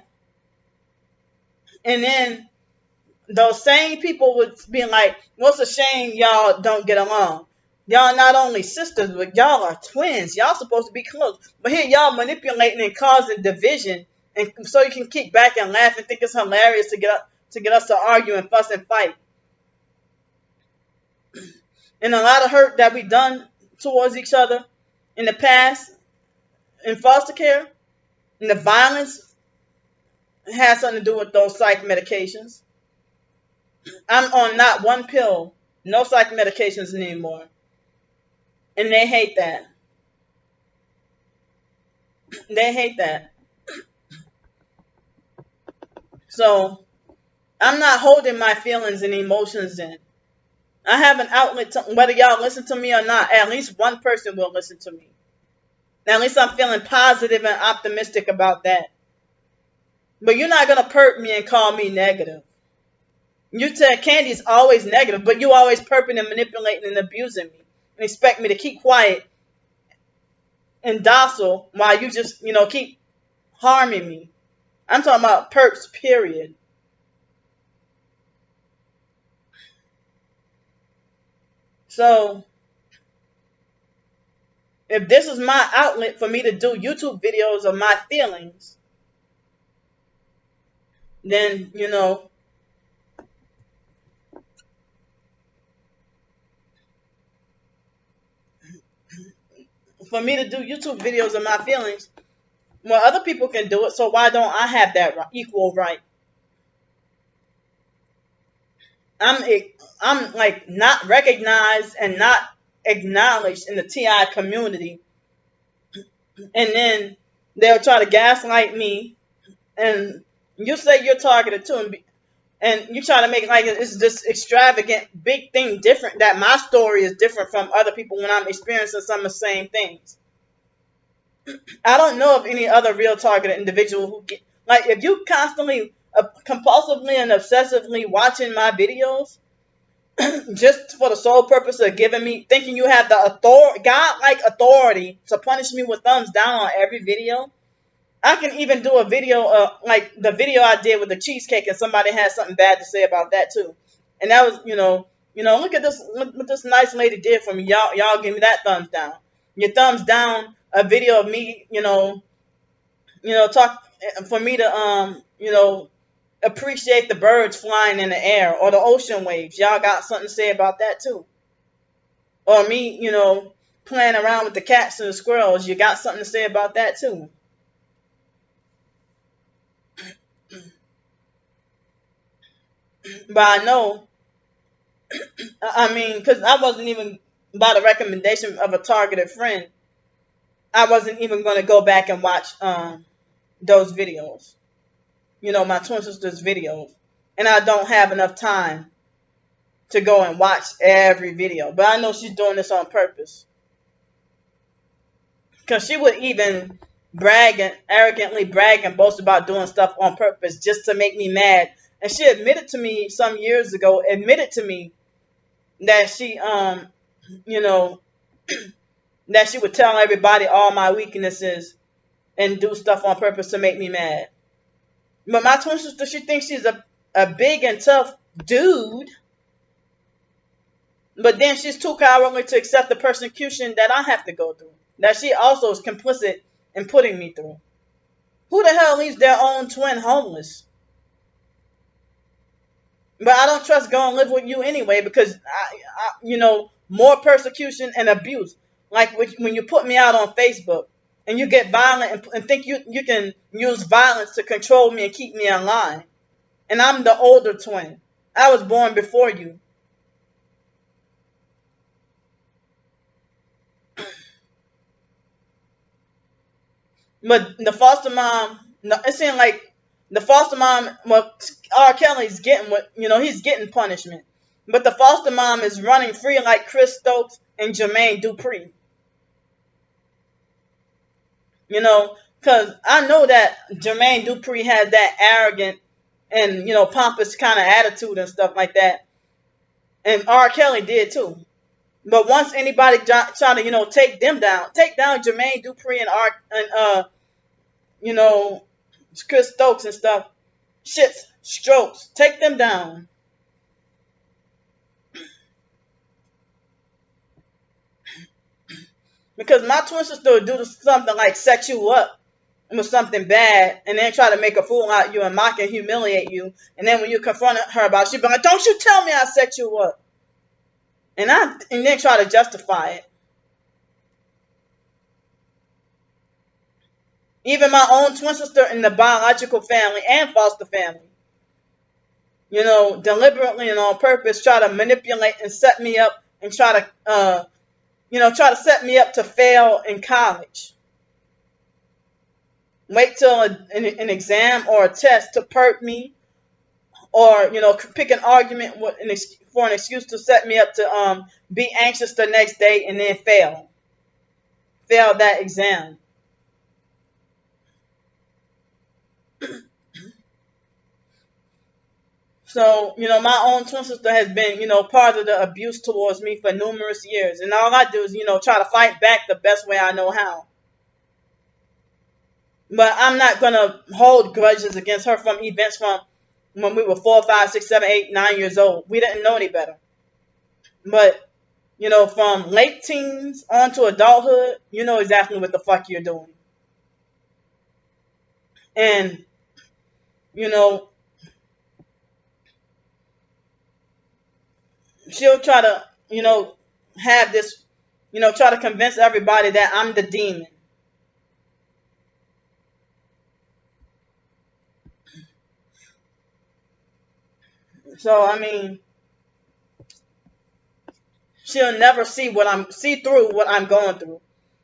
And then those same people would be like, what's a shame y'all don't get along? Y'all not only sisters, but y'all are twins. Y'all supposed to be close. But here y'all manipulating and causing division, and so you can kick back and laugh and think it's hilarious to get us to argue and fuss and fight. And a lot of hurt that we done towards each other in the past in foster care, and the violence has something to do with those psych medications. I'm on not one pill, no psych medications anymore. And they hate that. They hate that. So I'm not holding my feelings and emotions in. I have an outlet to, whether y'all listen to me or not, at least one person will listen to me. At least I'm feeling positive and optimistic about that. But you're not going to perp me and call me negative. You said Candy's always negative, but you always perping and manipulating and abusing me. And expect me to keep quiet and docile while you just, you know, keep harming me. I'm talking about perps, period. So, if this is my outlet for me to do YouTube videos of my feelings, then, you know, for me to do YouTube videos of my feelings, well, other people can do it, so why don't I have that equal right? I'm like not recognized and not acknowledged in the TI community, and then they'll try to gaslight me, and you say you're targeted too, and you try to make it like it's this extravagant big thing different, that my story is different from other people when I'm experiencing some of the same things. I don't know of any other real targeted individual who get, like, if you constantly compulsively and obsessively watching my videos just for the sole purpose of giving me, thinking you have the God-like authority to punish me with thumbs down on every video. I can even do a video like the video I did with the cheesecake, and somebody had something bad to say about that too. And that was, look at this, look what this nice lady did for me. Y'all give me that thumbs down. Your thumbs down a video of me, talk for me to appreciate the birds flying in the air or the ocean waves. Y'all got something to say about that too. Or me, playing around with the cats and the squirrels. You got something to say about that too. But I know, because I wasn't even, by the recommendation of a targeted friend, I wasn't even going to go back and watch those videos. My twin sister's videos. And I don't have enough time to go and watch every video. But I know she's doing this on purpose. Because she would even arrogantly brag and boast about doing stuff on purpose just to make me mad. And she admitted to me some years ago, that she, you know, that she would tell everybody all my weaknesses and do stuff on purpose to make me mad. But my twin sister, she thinks she's a big and tough dude, but then she's too cowardly to accept the persecution that I have to go through, that she also is complicit in putting me through. Who the hell leaves their own twin homeless? But I don't trust going to live with you anyway because, more persecution and abuse. Like when you put me out on Facebook and you get violent and think you can use violence to control me and keep me in line. And I'm the older twin. I was born before you. But the foster mom, it seemed like the foster mom, well, R. Kelly's getting he's getting punishment. But the foster mom is running free like Chris Stokes and Jermaine Dupri. Because I know that Jermaine Dupri has that arrogant and, pompous kind of attitude and stuff like that. And R. Kelly did too. But once anybody try to, take down Jermaine Dupri and Chris Stokes and stuff, shits, strokes, take them down. Because my twin sister would do something like set you up with something bad and then try to make a fool out of you and mock and humiliate you. And then when you confront her about it, she'd be like, don't you tell me I set you up. And then try to justify it. Even my own twin sister in the biological family and foster family, deliberately and on purpose try to manipulate and set me up and try to set me up to fail in college. Wait till an exam or a test to perp me, or pick an argument for an excuse to set me up to be anxious the next day and then fail that exam. So, my own twin sister has been, part of the abuse towards me for numerous years. And all I do is, try to fight back the best way I know how. But I'm not going to hold grudges against her from events from when we were 4, 5, 6, 7, 8, 9 years old. We didn't know any better. But, from late teens on to adulthood, you know exactly what the fuck you're doing. And, she'll try to, have this, try to convince everybody that I'm the demon. So, I mean, she'll never see through what I'm going through.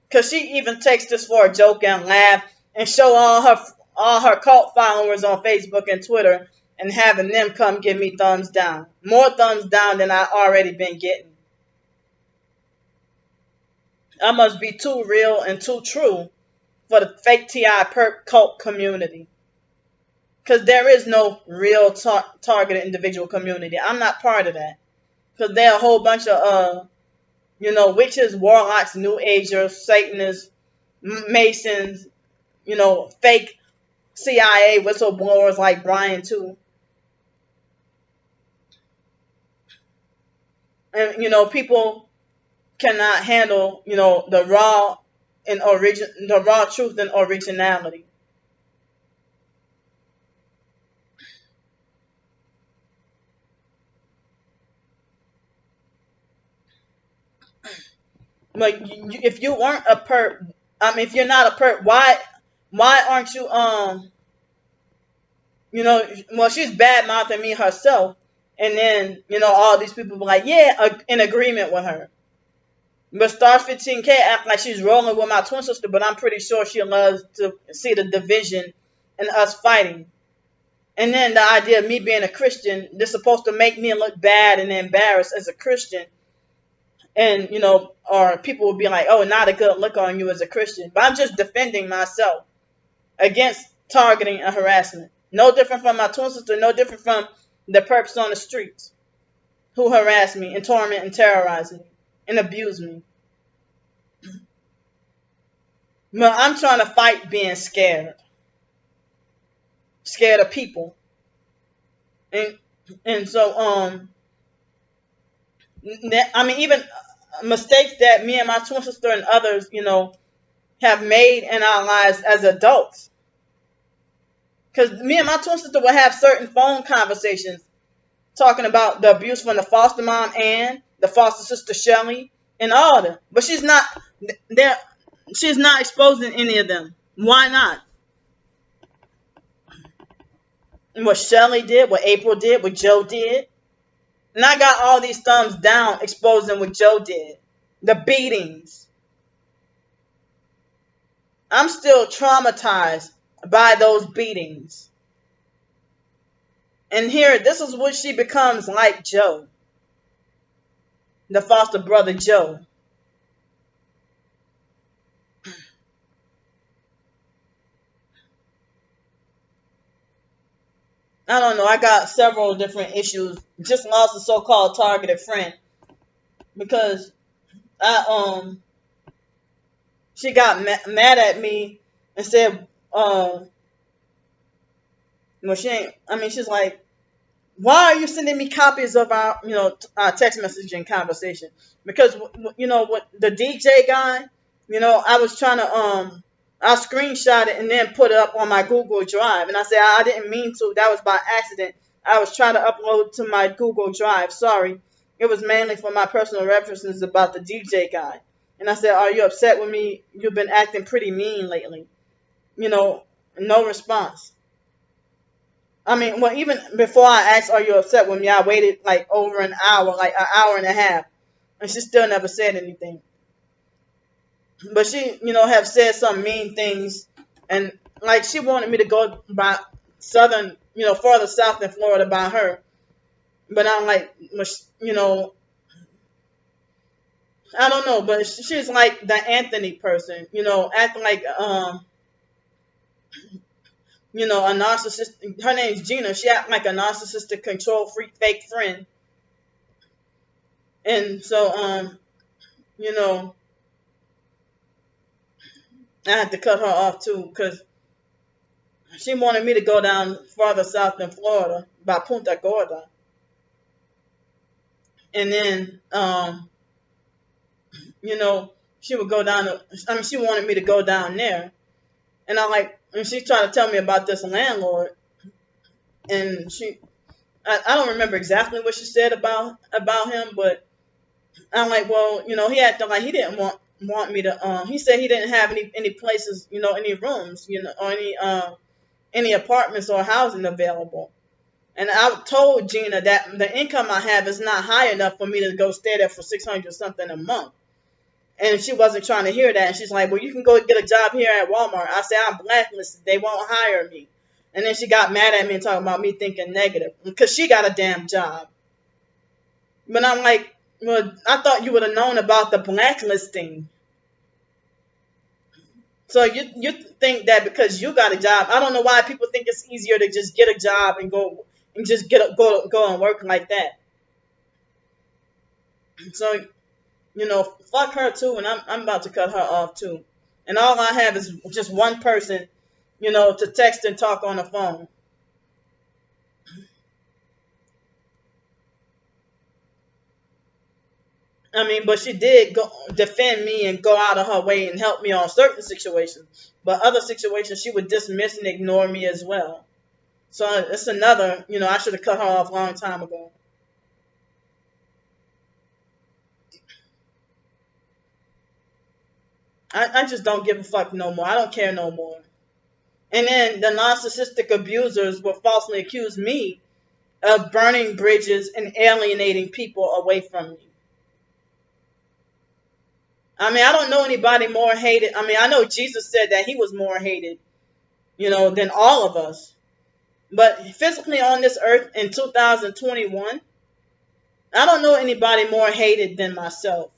Because she even takes this for a joke and laugh and show all her cult followers on Facebook and Twitter and having them come give me thumbs down. More thumbs down than I already been getting. I must be too real and too true for the fake T.I. perp cult community. Because there is no real targeted individual community. I'm not part of that. Because there are a whole bunch of, witches, warlocks, New Agers, Satanists, Masons, fake CIA whistleblowers like Brian too. And, people cannot handle, the raw truth and originality. Like, if you weren't a perp, if you're not a perp, why aren't you, well, she's bad mouthing me herself. And then, all these people be like, yeah, in agreement with her. But Star 15K act like she's rolling with my twin sister, but I'm pretty sure she loves to see the division and us fighting. And then the idea of me being a Christian, they're supposed to make me look bad and embarrassed as a Christian. And, or people will be like, oh, not a good look on you as a Christian. But I'm just defending myself against targeting and harassment. No different from my twin sister, no different from the perps on the streets who harass me and torment and terrorize me and abuse me. But I'm trying to fight being scared. Scared of people. And so, even mistakes that me and my twin sister and others, have made in our lives as adults. Because me and my twin sister will have certain phone conversations talking about the abuse from the foster mom and the foster sister Shelly and all of them. But she's not exposing any of them. Why not? And what Shelly did, what April did, what Joe did. And I got all these thumbs down exposing what Joe did. The beatings. I'm still traumatized by those beatings. And here, this is what she becomes like Joe. The foster brother Joe. I don't know. I got several different issues. Just lost a so-called targeted friend because she got mad at me and said, well, she's like, why are you sending me copies of our, our text messaging conversation? Because, what the DJ guy, I was trying to, I screenshot it and then put it up on my Google Drive. And I said, I didn't mean to. That was by accident. I was trying to upload to my Google Drive. Sorry. It was mainly for my personal references about the DJ guy. And I said, are you upset with me? You've been acting pretty mean lately. No response. Even before I asked, are you upset with me, I waited like over an hour, like an hour and a half. And she still never said anything. But she, have said some mean things. And like she wanted me to go by southern, farther south than Florida by her. But I'm like, I don't know. But she's like the Anthony person, acting like, a narcissist. Her name's Gina. She acts like a narcissistic, control freak, fake friend. And so, I had to cut her off too because she wanted me to go down farther south than Florida by Punta Gorda. And then, she would go down she wanted me to go down there. And and she tried to tell me about this landlord. And I don't remember exactly what she said about him, but I'm like, well, he acted like he didn't want me to, he said he didn't have any places, any rooms, or any apartments or housing available. And I told Gina that the income I have is not high enough for me to go stay there for $600 something a month. And she wasn't trying to hear that. And she's like, well, you can go get a job here at Walmart. I said, I'm blacklisted. They won't hire me. And then she got mad at me and talking about me thinking negative because she got a damn job. But I'm like, well, I thought you would have known about the blacklisting. So you think that because you got a job, I don't know why people think it's easier to just get a job and go and just go and work like that. So, fuck her too, and I'm about to cut her off too. And all I have is just one person, to text and talk on the phone. But she did go defend me and go out of her way and help me on certain situations. But other situations, she would dismiss and ignore me as well. So it's another, I should have cut her off a long time ago. I just don't give a fuck no more. I don't care no more. And then the narcissistic abusers will falsely accuse me of burning bridges and alienating people away from me. I don't know anybody more hated. I know Jesus said that he was more hated, than all of us. But physically on this earth in 2021, I don't know anybody more hated than myself.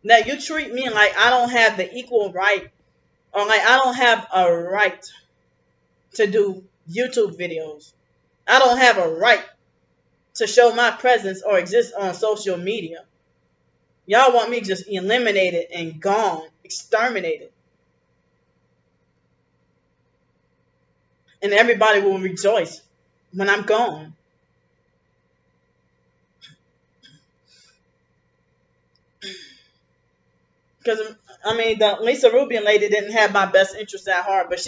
that you treat me like I don't have the equal right, or like I don't have a right to do YouTube videos. I don't have a right to show my presence or exist on social media. Y'all want me just eliminated and gone, exterminated. And everybody will rejoice when I'm gone. Because, I mean, the Lisa Rubin lady didn't have my best interest at heart, but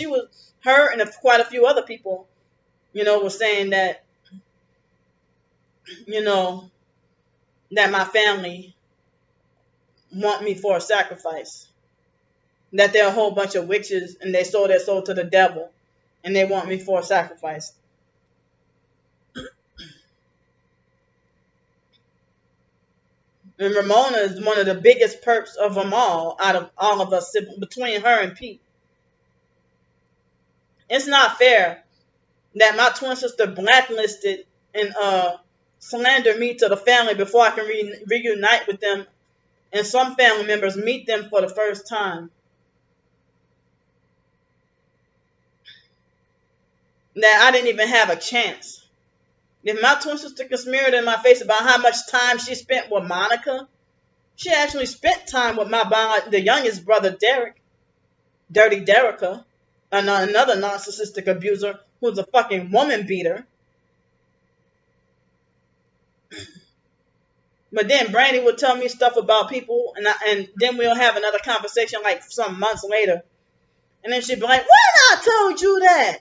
her and quite a few other people, were saying that, you know, that my family want me for a sacrifice. That they're a whole bunch of witches and they sold their soul to the devil and they want me for a sacrifice. And Ramona is one of the biggest perps of them all, out of all of us, between her and Pete. It's not fair that my twin sister blacklisted and slander me to the family before I can reunite with them, and some family members meet them for the first time. That I didn't even have a chance. If my twin sister can smear it in my face about how much time she spent with Monica, she actually spent time with the youngest brother, Derek, Dirty Derica, another narcissistic abuser who's a fucking woman beater. But then Brandy would tell me stuff about people, and then we'll have another conversation like some months later. And then she'd be like, when I told you that?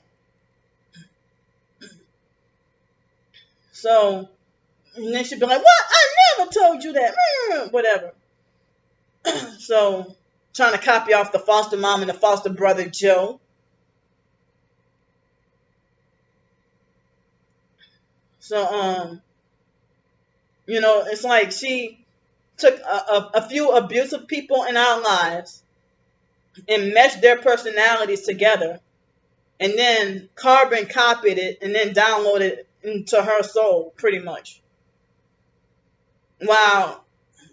So, and then she'd be like, what? I never told you that. Whatever. So, trying to copy off the foster mom and the foster brother, Joe. So, it's like she took a few abusive people in our lives and meshed their personalities together and then carbon copied it and then downloaded it into her soul, pretty much. Wow.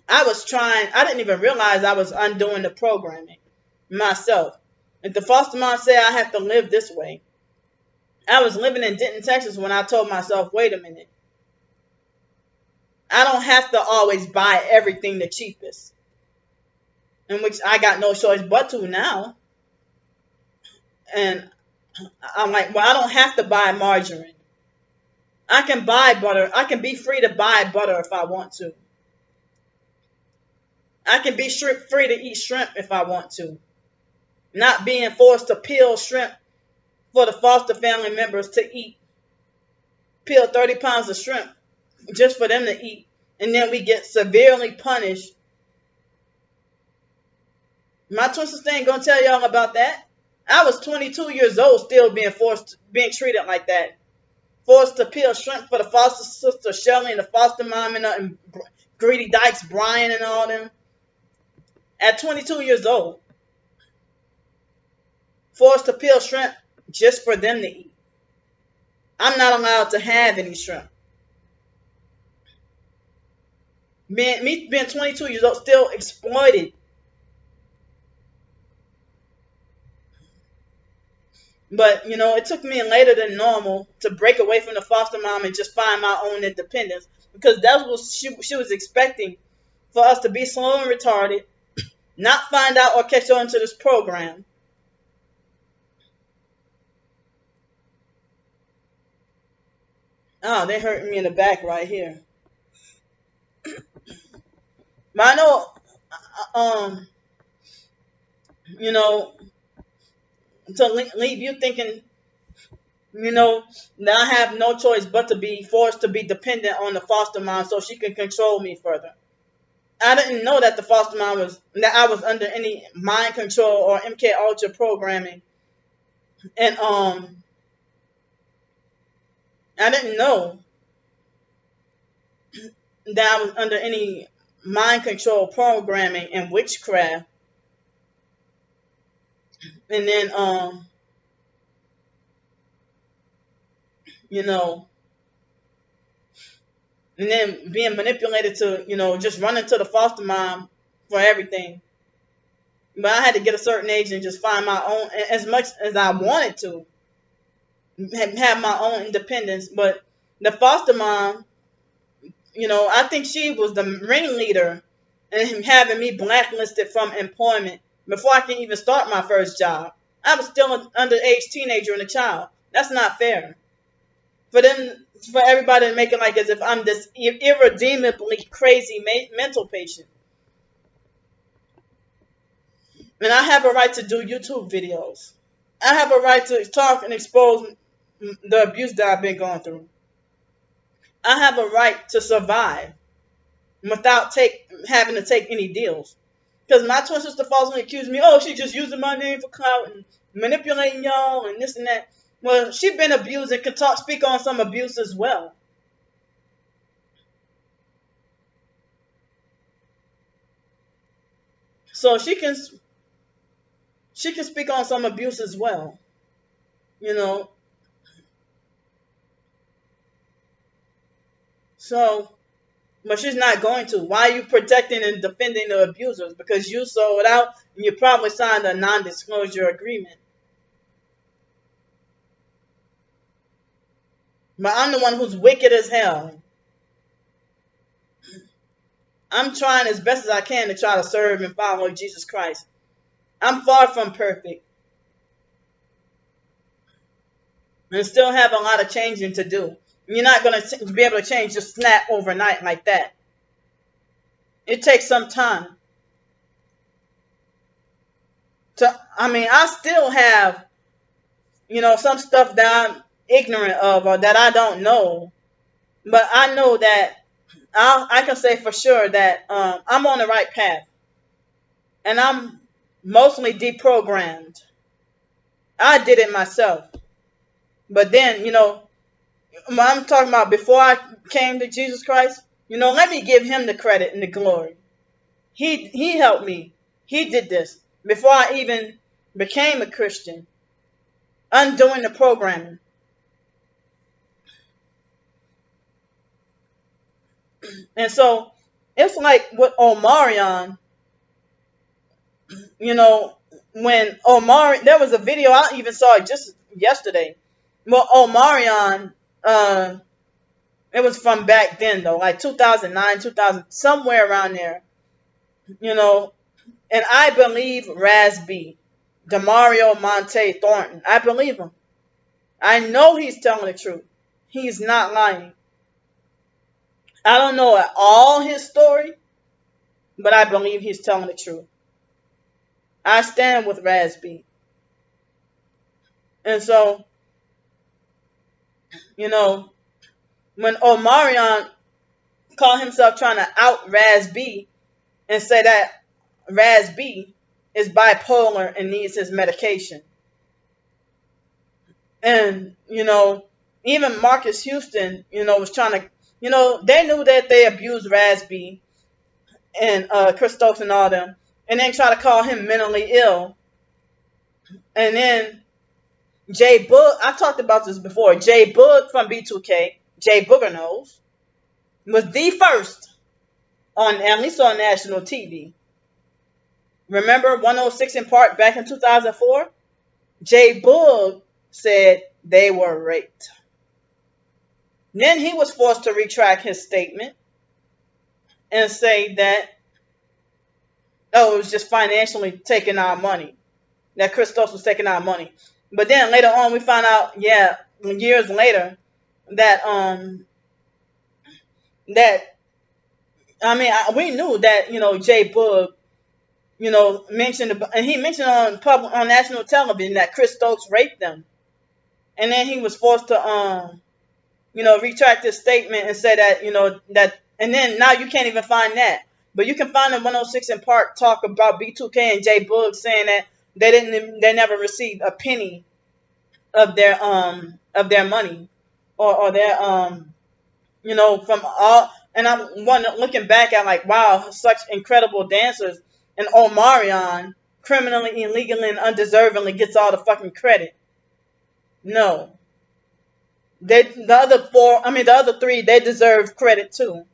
I didn't even realize I was undoing the programming myself. If the foster mom said I have to live this way, I was living in Denton, Texas when I told myself, wait a minute. I don't have to always buy everything the cheapest. In which I got no choice but to now. And I'm like, well, I don't have to buy margarine. I can buy butter. I can be free to buy butter if I want to. I can be free to eat shrimp if I want to. Not being forced to peel shrimp for the foster family members to eat. Peel 30 pounds of shrimp just for them to eat. And then we get severely punished. My twin sister ain't gonna tell y'all about that. I was 22 years old still being treated like that. Forced to peel shrimp for the foster sister Shelly and the foster mom and Greedy Dykes, Brian and all them. At 22 years old. Forced to peel shrimp just for them to eat. I'm not allowed to have any shrimp. Me being 22 years old, still exploited. But, it took me later than normal to break away from the foster mom and just find my own independence. Because that's what she was expecting, for us to be slow and retarded, not find out or catch on to this program. Oh, they hurting me in the back right here. But I know, to leave you thinking, that I have no choice but to be forced to be dependent on the foster mom so she can control me further. I didn't know that that I was under any mind control or MK Ultra programming. And I didn't know that I was under any mind control programming and witchcraft. And then and then being manipulated to, just run into the foster mom for everything. But I had to get a certain age and just find my own, as much as I wanted to, have my own independence. But the foster mom, I think she was the ringleader in having me blacklisted from employment before I can even start my first job. I was still an underage teenager and a child. That's not fair. For everybody to make it like as if I'm this irredeemably crazy mental patient. And I have a right to do YouTube videos. I have a right to talk and expose the abuse that I've been going through. I have a right to survive without having to take any deals. Because my twin sister falsely accused me, oh, she's just using my name for clout and manipulating y'all and this and that. Well, she's been abused and can speak on some abuse as well. So she can speak on some abuse as well. So, but she's not going to. Why are you protecting and defending the abusers? Because you sold out and you probably signed a non-disclosure agreement. But I'm the one who's wicked as hell. I'm trying as best as I can to try to serve and follow Jesus Christ. I'm far from perfect. And still have a lot of changing to do. You're not going to be able to change just snap overnight like that. It takes some time. I still have, some stuff that I'm ignorant of or that I don't know. But I know that I can say for sure that I'm on the right path. And I'm mostly deprogrammed. I did it myself. But then, I'm talking about before I came to Jesus Christ, let me give him the credit and the glory. He helped me. He did this before I even became a Christian. Undoing the programming. And so it's like with Omarion, when there was a video, I even saw it just yesterday. Well, Omarion, it was from back then though, like 2009, 2000, somewhere around there, and I believe Rasby, Demario Monte Thornton, I believe him. I know he's telling the truth. He's not lying. I don't know all his story, but I believe he's telling the truth. I stand with Rasby. And so, when Omarion called himself trying to out Rasby and say that Rasby is bipolar and needs his medication. And, even Marcus Houston, was trying to, they knew that they abused Rasby and Christos and all them, and then try to call him mentally ill. And then Jay Boog, I talked about this before, Jay Boog from B2K, Jay Booger Nose, was the first at least on national TV. Remember 106 in Park back in 2004? Jay Boog said they were raped. Then he was forced to retract his statement and say that, it was just financially taking our money. That Christos was taking our money. But then later on we found out, years later, that we knew that, Jay Boog, mentioned, and he mentioned on national television that Christos raped them. And then he was forced to, retract his statement and say that, and then now you can't even find that. But you can find in 106 in Park talk about B2K and Jay Boog saying that they never received a penny of their money or their from all. And I'm looking back at like, wow, such incredible dancers, and Omarion criminally, illegally, and undeservingly gets all the fucking credit. No. The other three, they deserve credit too.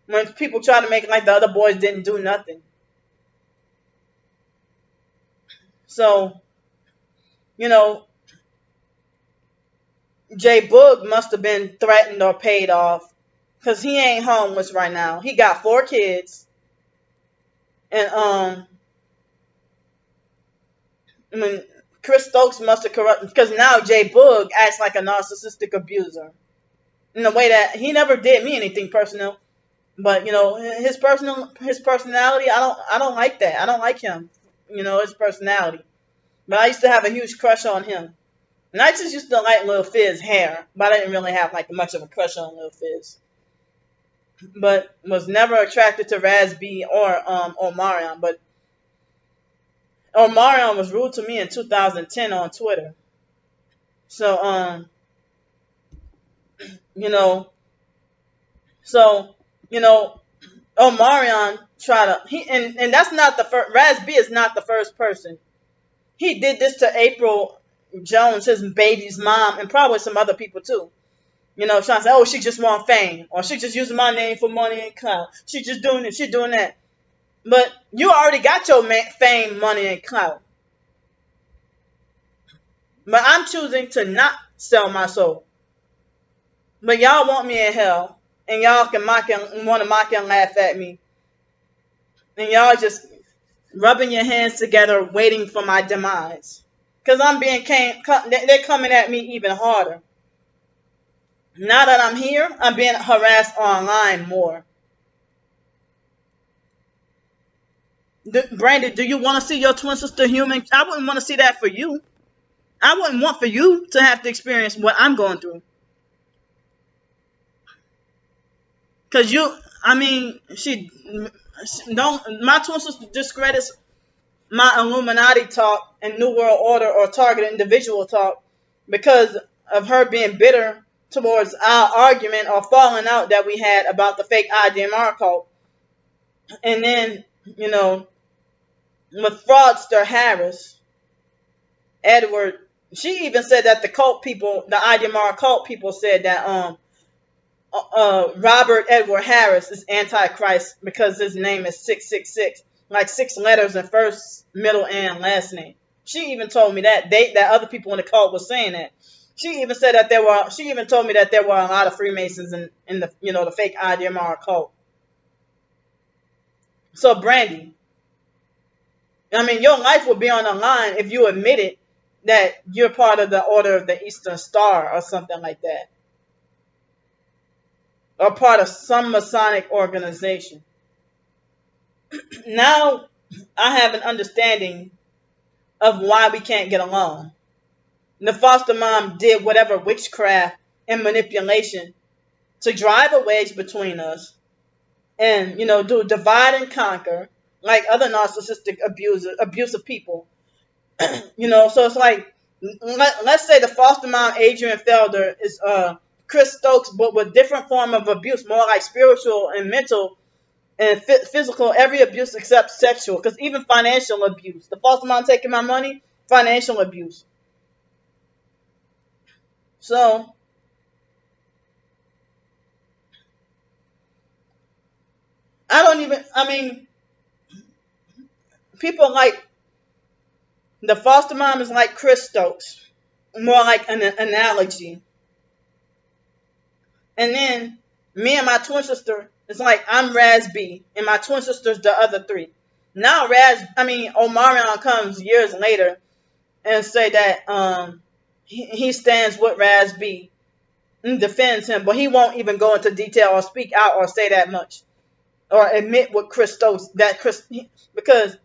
When people try to make it like the other boys didn't do nothing. So, you know, J Boog must have been threatened or paid off because he ain't homeless right now. He got 4 kids, and I mean, Chris Stokes must have corrupted because now J Boog acts like a narcissistic abuser in the way that he never did me anything personal, but his personality. I don't like that. I don't like him. His personality. But I used to have a huge crush on him. And I just used to like Lil Fizz's hair, but I didn't really have like much of a crush on Lil Fizz. But was never attracted to Raz B or Omarion. But Omarion was rude to me in 2010 on Twitter. So you know, so Omarion tried to and that's not the first. Raz B is not the first person. He did this to April Jones, his baby's mom, and probably some other people too. Trying to say, oh, she just want fame, or she just using my name for money and clout. She just doing this, she doing that. But you already got your fame, money, and clout. But I'm choosing to not sell my soul. But y'all want me in hell, and y'all can want to mock and laugh at me, and y'all just rubbing your hands together, waiting for my demise. Cause they're coming at me even harder. Now that I'm here, I'm being harassed online more. Brandy, do you want to see your twin sister human? I wouldn't want to see that for you. I wouldn't want for you to have to experience what I'm going through. Cause she don't. My twin sister discredits my Illuminati talk and New World Order or targeted individual talk because of her being bitter towards our argument or falling out that we had about the fake IDMR cult. And then, with fraudster Harris, Edward, she even said that the IDMR cult people said that Robert Edward Harris is Antichrist because his name is 666, like 6 letters in first, middle, and last name. She even told me that other people in the cult were saying that. She even said that she even told me that there were a lot of Freemasons in the the fake IDMR cult. So Brandy, your life would be on the line if you admitted that you're part of the Order of the Eastern Star or something like that. Or part of some Masonic organization. Now I have an understanding of why we can't get along. The foster mom did whatever witchcraft and manipulation to drive a wedge between us and, do divide and conquer like other narcissistic abusive people. So it's like, let's say the foster mom, Adrian Felder, is Chris Stokes, but with different form of abuse, more like spiritual and mental and physical, every abuse except sexual, because even financial abuse. The foster mom taking my money, financial abuse. So, people like, the foster mom is like Chris Stokes, more like an analogy. And then, me and my twin sister, it's like I'm Raz B, and my twin sister's the other 3. Now Omarion comes years later and say that he stands with Raz B and defends him, but he won't even go into detail or speak out or say that much or admit what Chris Stokes because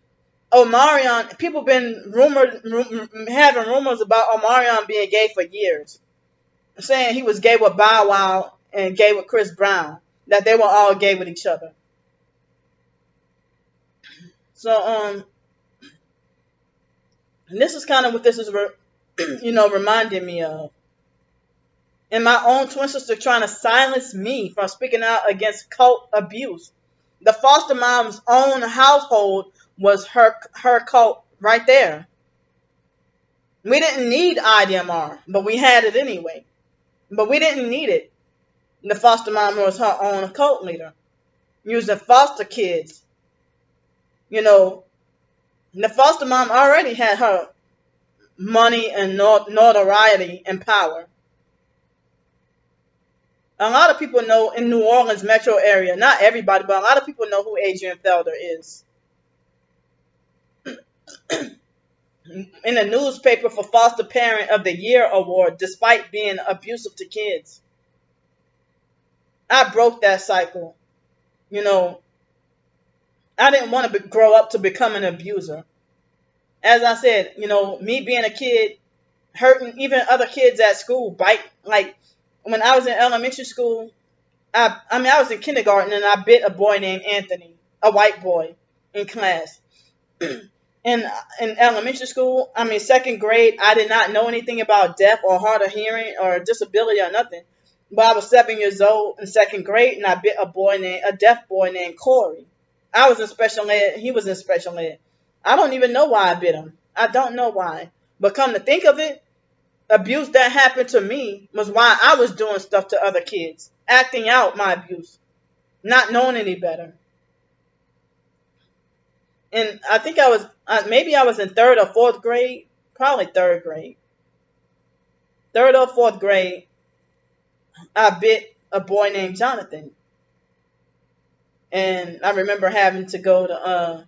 Omarion, people been having rumors about Omarion being gay for years, saying he was gay with Bow Wow and gay with Chris Brown, that they were all gay with each other. So this is kind of what this is reminding me of. And my own twin sister trying to silence me from speaking out against cult abuse. The foster mom's own household was her cult right there. We didn't need IDMR, but we had it anyway. But we didn't need it. The foster mom was her own cult leader, using foster kids, The foster mom already had her money and notoriety and power. A lot of people know in New Orleans metro area, not everybody, but a lot of people know who Adrian Felder is. In the newspaper for Foster Parent of the Year award, despite being abusive to kids. I broke that cycle. You know, I didn't want to grow up to become an abuser. As I said, you know, me being a kid, hurting even other kids at school, like when I was in elementary school, I was in kindergarten and I bit a boy named Anthony, a white boy in class. In elementary school, second grade, I did not know anything about deaf or hard of hearing or disability or nothing. But I was 7 years old in second grade and I bit a deaf boy named Corey. I was in special ed, he was in special ed. I don't even know why I bit him. I don't know why. But come to think of it, abuse that happened to me was why I was doing stuff to other kids, acting out my abuse, not knowing any better. And I think maybe I was in third or fourth grade, probably third grade. Third or fourth grade, I bit a boy named Jonathan. And I remember having to go to,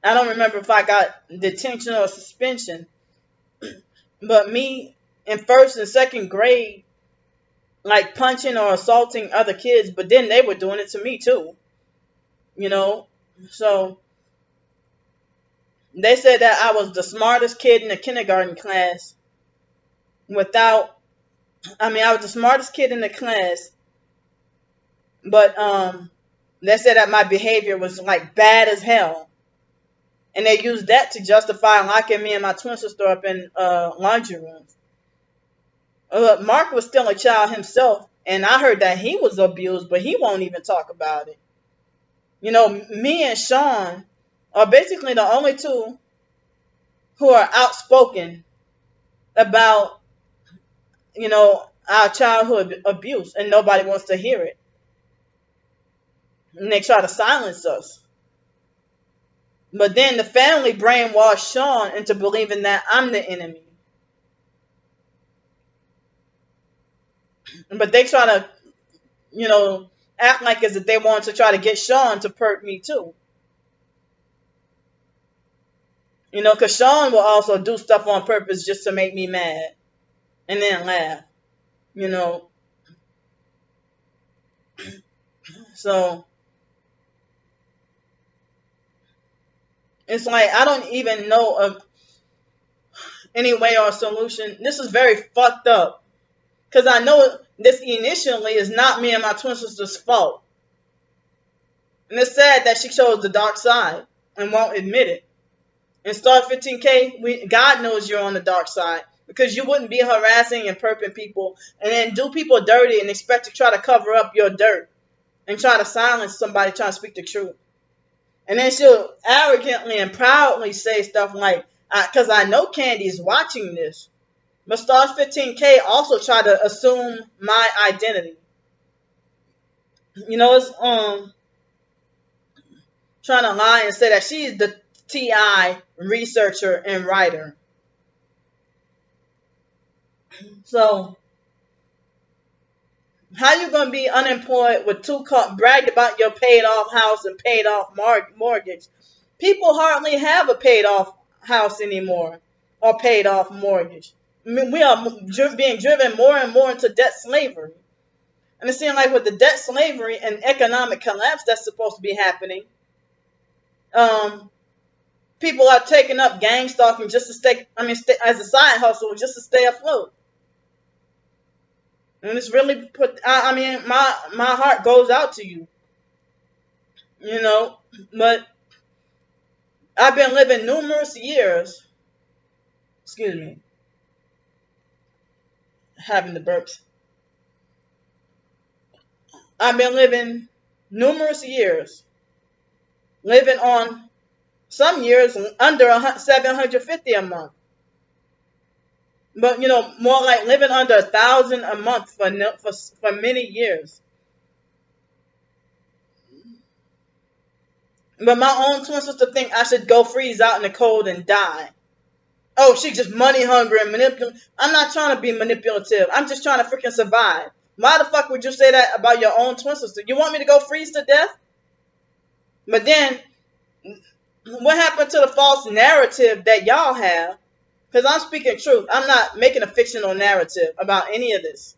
I don't remember if I got detention or suspension, but me in first and second grade, like punching or assaulting other kids, but then they were doing it to me too, so they said that I was the smartest kid in the kindergarten class I was the smartest kid in the class, but they said that my behavior was like bad as hell. And they used that to justify locking me and my twin sister up in laundry rooms. Mark was still a child himself, and I heard that he was abused, but he won't even talk about it. Me and Sean are basically the only two who are outspoken about, our childhood abuse, and nobody wants to hear it. And they try to silence us. But then the family brainwashed Sean into believing that I'm the enemy. But they try to, act like as if they want to try to get Sean to hurt me too. Because Sean will also do stuff on purpose just to make me mad. And then laugh. So it's like I don't even know of any way or solution. This is very fucked up. Because I know this initially is not me and my twin sister's fault. And it's sad that she chose the dark side and won't admit it. And Star 15K, God knows you're on the dark side. Because you wouldn't be harassing and perping people and then do people dirty and expect to try to cover up your dirt. And try to silence somebody trying to speak the truth. And then she'll arrogantly and proudly say stuff like, because I know Candy is watching this. But Stars 15K also tried to assume my identity. It's trying to lie and say that she's the TI researcher and writer. So, how you gonna be unemployed with bragged about your paid off house and paid off mortgage? People hardly have a paid off house anymore or paid off mortgage. We are being driven more and more into debt slavery. And it seems like with the debt slavery and economic collapse that's supposed to be happening, people are taking up gang stalking just to stay as a side hustle just to stay afloat. And it's really my heart goes out to you. But I've been living numerous years. Excuse me. Having the burps. I've been living numerous years. Living on some years under $750 a month. But more like living under $1,000 a month for many years. But my own twin sister think I should go freeze out in the cold and die. Oh, she just money hungry and manipulative. I'm not trying to be manipulative. I'm just trying to freaking survive. Why the fuck would you say that about your own twin sister? You want me to go freeze to death? But then, what happened to the false narrative that y'all have? Because I'm speaking truth. I'm not making a fictional narrative about any of this.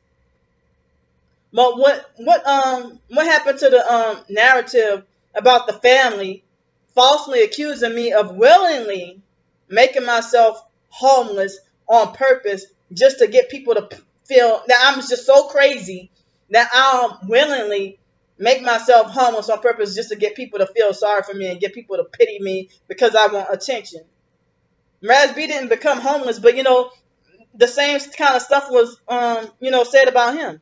But what happened to the narrative about the family falsely accusing me of willingly making myself homeless on purpose just to get people to feel that I'm just so crazy that I'll willingly make myself homeless on purpose just to get people to feel sorry for me and get people to pity me because I want attention. Raz B didn't become homeless, but the same kind of stuff was said about him.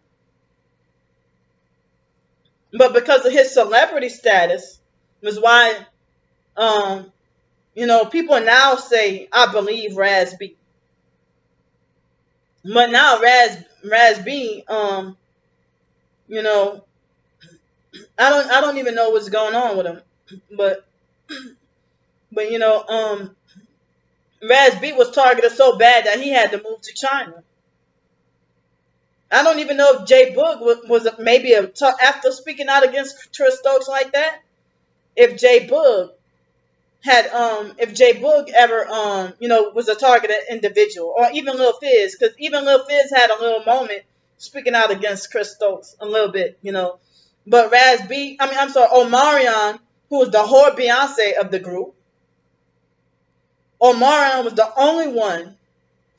But because of his celebrity status was why people now say I believe Raz B. But now Raz B, I don't even know what's going on with him. But Raz B was targeted so bad that he had to move to China. I don't even know if J Boog was maybe after speaking out against Trish Stokes like that. If J Boog ever was a targeted individual, or even Lil Fizz, because even Lil Fizz had a little moment speaking out against Chris Stokes a little bit, But Omarion, who was the whore Beyonce of the group, Omarion was the only one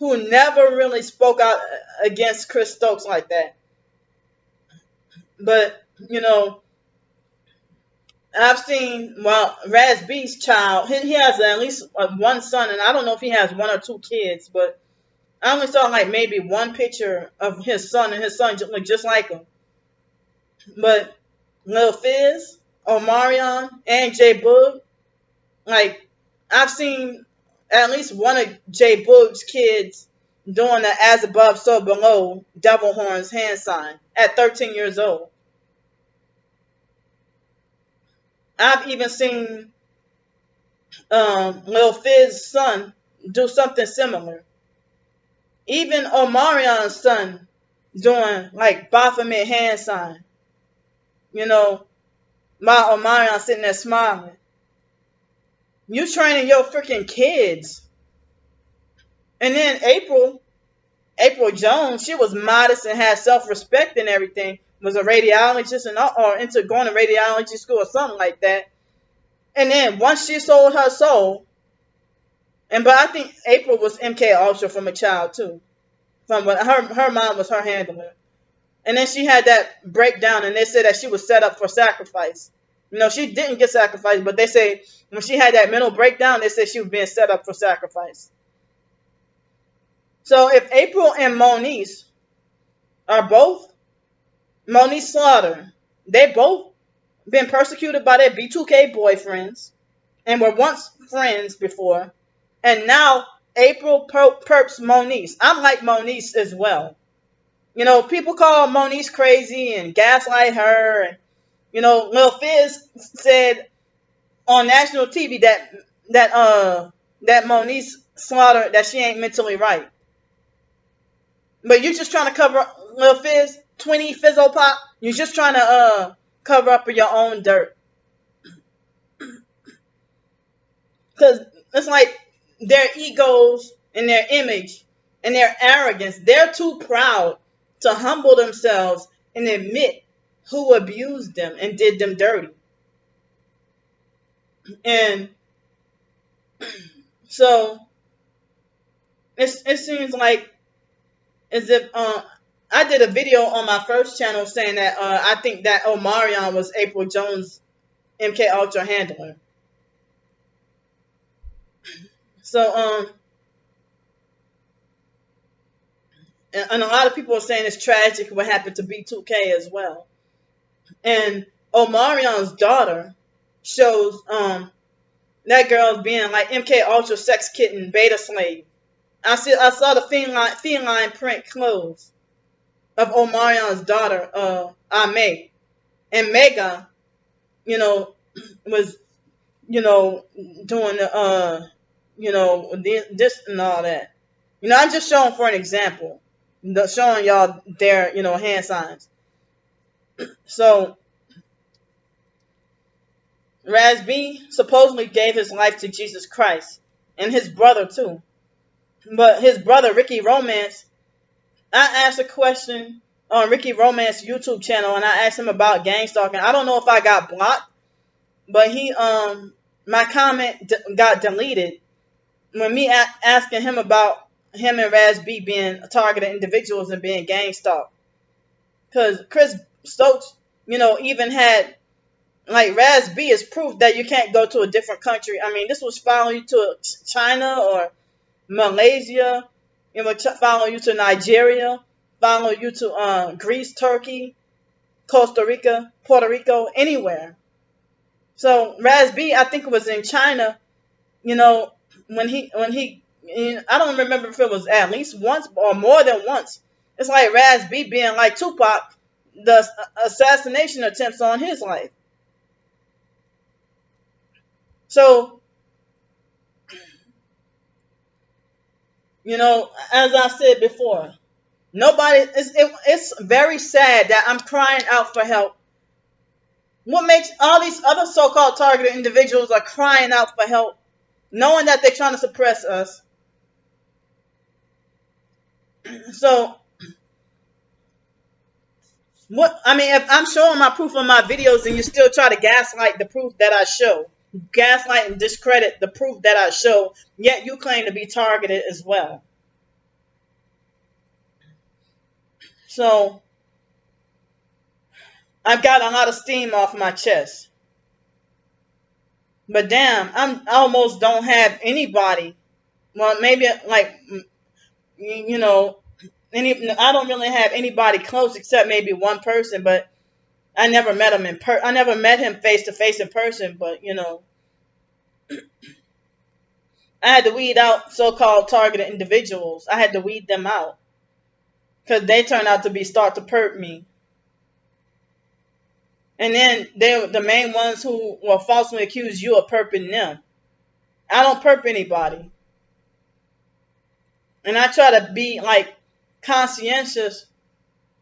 who never really spoke out against Chris Stokes like that. But, I've seen, Raz B's child, he has at least one son, and I don't know if he has one or two kids, but I only saw like maybe one picture of his son, and his son looked just like him. But Lil Fizz, Omarion, and J Boog, like, I've seen at least one of J Boog's kids doing the as above, so below devil horns hand sign at 13 years old. I've even seen Lil Fizz's son do something similar. Even Omarion's son doing like Baphomet hand sign. My Omarion sitting there smiling. You training your freaking kids. And then April Jones, she was modest and had self-respect and everything. Was a radiologist or into going to radiology school or something like that. And then once she sold her soul, but I think April was MK Ultra from a child too. From what her mom was her handler. And then she had that breakdown, and they said that she was set up for sacrifice. She didn't get sacrificed, but they say when she had that mental breakdown, they said she was being set up for sacrifice. So if April and Moniece are both, Moniece Slaughter, they both been persecuted by their B2K boyfriends and were once friends before, and now April perps Moniece. I'm like Moniece as well. People call Moniece crazy and gaslight her. And, Lil Fizz said on national TV that Moniece Slaughter, that she ain't mentally right. But you just trying to cover Lil Fizz, 20 Fizzo Pop. You're just trying to cover up your own dirt. Because it's like their egos and their image and their arrogance, they're too proud to humble themselves and admit who abused them and did them dirty. And so it seems like as if I did a video on my first channel saying that I think that Omarion was April Jones' MK Ultra handler. So and a lot of people are saying it's tragic what happened to B2K as well. And Omarion's daughter shows that girl being like MK Ultra sex kitten beta slave. I saw the feline print clothes of Omarion's daughter, Ame. And Mega, was you know, doing the, you know, this and all that. You know, I'm just showing for an example, showing y'all their, you know, hand signs. So, Raz B supposedly gave his life to Jesus Christ, and his brother too. But his brother, Ricky Romance, I asked a question on Ricky Romance YouTube channel, and I asked him about gang stalking. I don't know if I got blocked, but my comment got deleted when me asking him about him and Raz B being targeted individuals and being gang stalked. Because Chris Stokes, you know, even had, like, Raz B is proof that you can't go to a different country. I mean, this was following you to China or Malaysia. It would follow you to Nigeria, follow you to Greece, Turkey, Costa Rica, Puerto Rico, anywhere. So Raz B, I think it was in China, you know, when he, I don't remember if it was at least once or more than once. It's like Raz B being like Tupac, the assassination attempts on his life. So, you know, as I said before, it's very sad that I'm crying out for help. What makes all these other so-called targeted individuals are crying out for help, knowing that they're trying to suppress us? So, what, I mean, if I'm showing my proof on my videos and you still try to gaslight the proof that I show, gaslight and discredit the proof that I show, yet you claim to be targeted as well. So, I've got a lot of steam off my chest. But damn, I almost don't have anybody. Well, maybe like, you know, I don't really have anybody close except maybe one person, but I never met him I never met him face to face in person, but you know, I had to weed out so-called targeted individuals. I had to weed them out because they turned out to start to perp me. And then they were the main ones who will falsely accuse you of perping them. I don't perp anybody. And I try to be like conscientious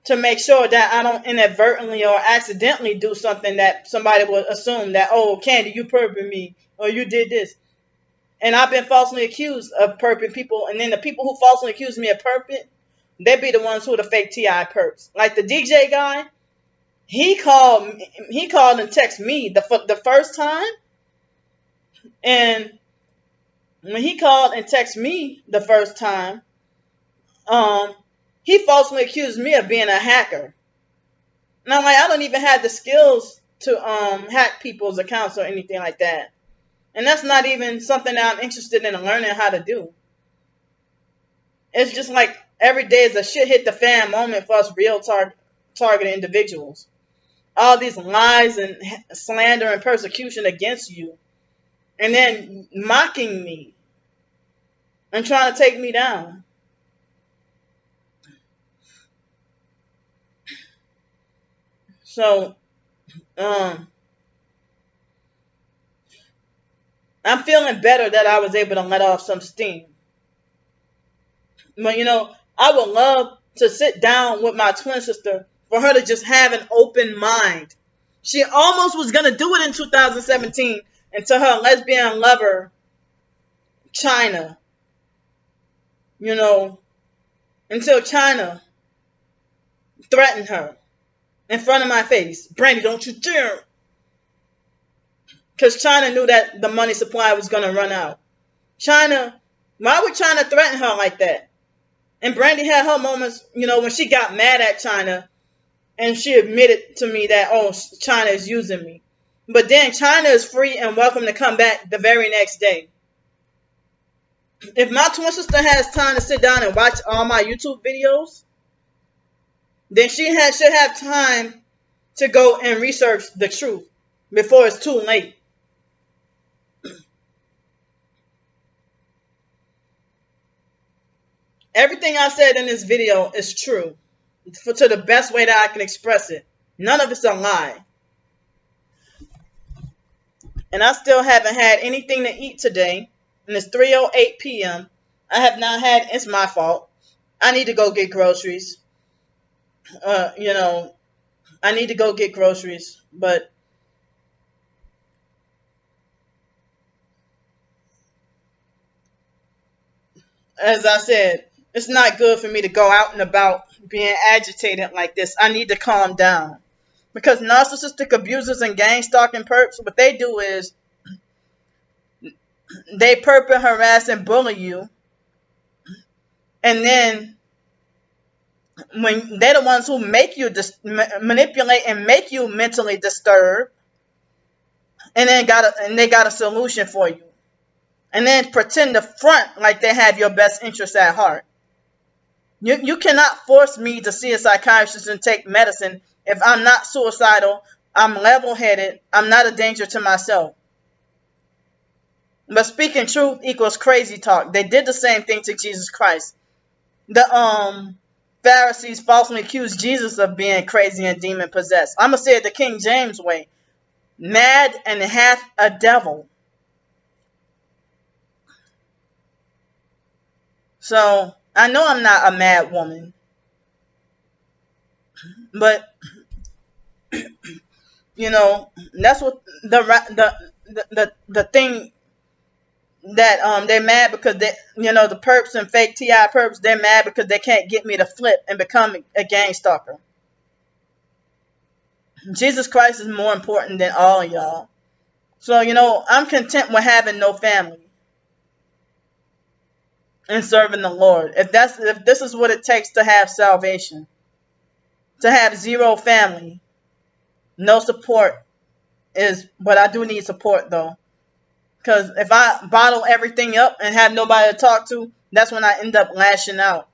to make sure that I don't inadvertently or accidentally do something that somebody would assume that, oh, Candy, you perping me, or you did this. And I've been falsely accused of perping people, and then the people who falsely accuse me of perping, they be the ones who are the fake TI perps. Like the DJ guy, he called and texted me the first time, and when he called and texted me the first time, he falsely accused me of being a hacker. And I'm like, I don't even have the skills to hack people's accounts or anything like that. And that's not even something that I'm interested in learning how to do. It's just like every day is a shit hit the fan moment for us real targeted individuals. All these lies and slander and persecution against you. And then mocking me. And trying to take me down. So, I'm feeling better that I was able to let off some steam. But, you know, I would love to sit down with my twin sister for her to just have an open mind. She almost was going to do it in 2017 until her lesbian lover, China, you know, until China threatened her in front of my face. Brandy, don't you dare. Because China knew that the money supply was going to run out. China, why would China threaten her like that? And Brandy had her moments, you know, when she got mad at China and she admitted to me that, oh, China is using me. But then China is free and welcome to come back the very next day. If my twin sister has time to sit down and watch all my YouTube videos, then she should have time to go and research the truth before it's too late. Everything I said in this video is true, to the best way that I can express it. None of it's a lie. And I still haven't had anything to eat today. And it's 3:08 p.m. I have not had, it's my fault. I need to go get groceries. You know, I need to go get groceries. But as I said, it's not good for me to go out and about being agitated like this. I need to calm down. Because narcissistic abusers and gang stalking perps, what they do is they perp and harass and bully you. And then when they're the ones who make you manipulate and make you mentally disturbed, and then they got a solution for you, and then pretend to front like they have your best interest at heart. You cannot force me to see a psychiatrist and take medicine if I'm not suicidal, I'm level-headed, I'm not a danger to myself. But speaking truth equals crazy talk. They did the same thing to Jesus Christ. The Pharisees falsely accused Jesus of being crazy and demon possessed. I'm gonna say it the King James way: mad and half a devil. So I know I'm not a mad woman, but you know that's what the thing that they're mad because they, you know, the perps and fake TI perps, they're mad because they can't get me to flip and become a gang stalker. Jesus Christ is more important than all of y'all. So, you know, I'm content with having no family and serving the Lord. If this is what it takes to have salvation, to have zero family, no support is, but I do need support though. Because if I bottle everything up and have nobody to talk to, that's when I end up lashing out.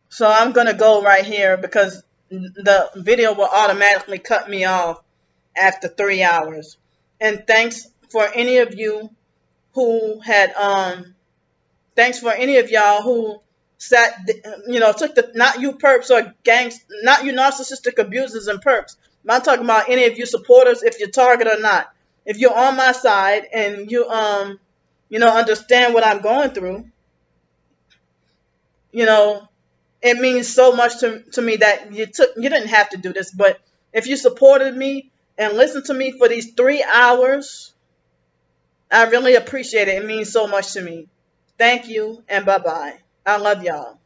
So I'm going to go right here because the video will automatically cut me off after 3 hours. And thanks for any of you who had, thanks for any of y'all who took the, not you perps or gangs, not you narcissistic abusers and perps. I'm talking about any of you supporters, if you're target or not. If you're on my side and you, understand what I'm going through, you know, it means so much to me that you didn't have to do this, but if you supported me and listened to me for these 3 hours, I really appreciate it. It means so much to me. Thank you and bye-bye. I love y'all.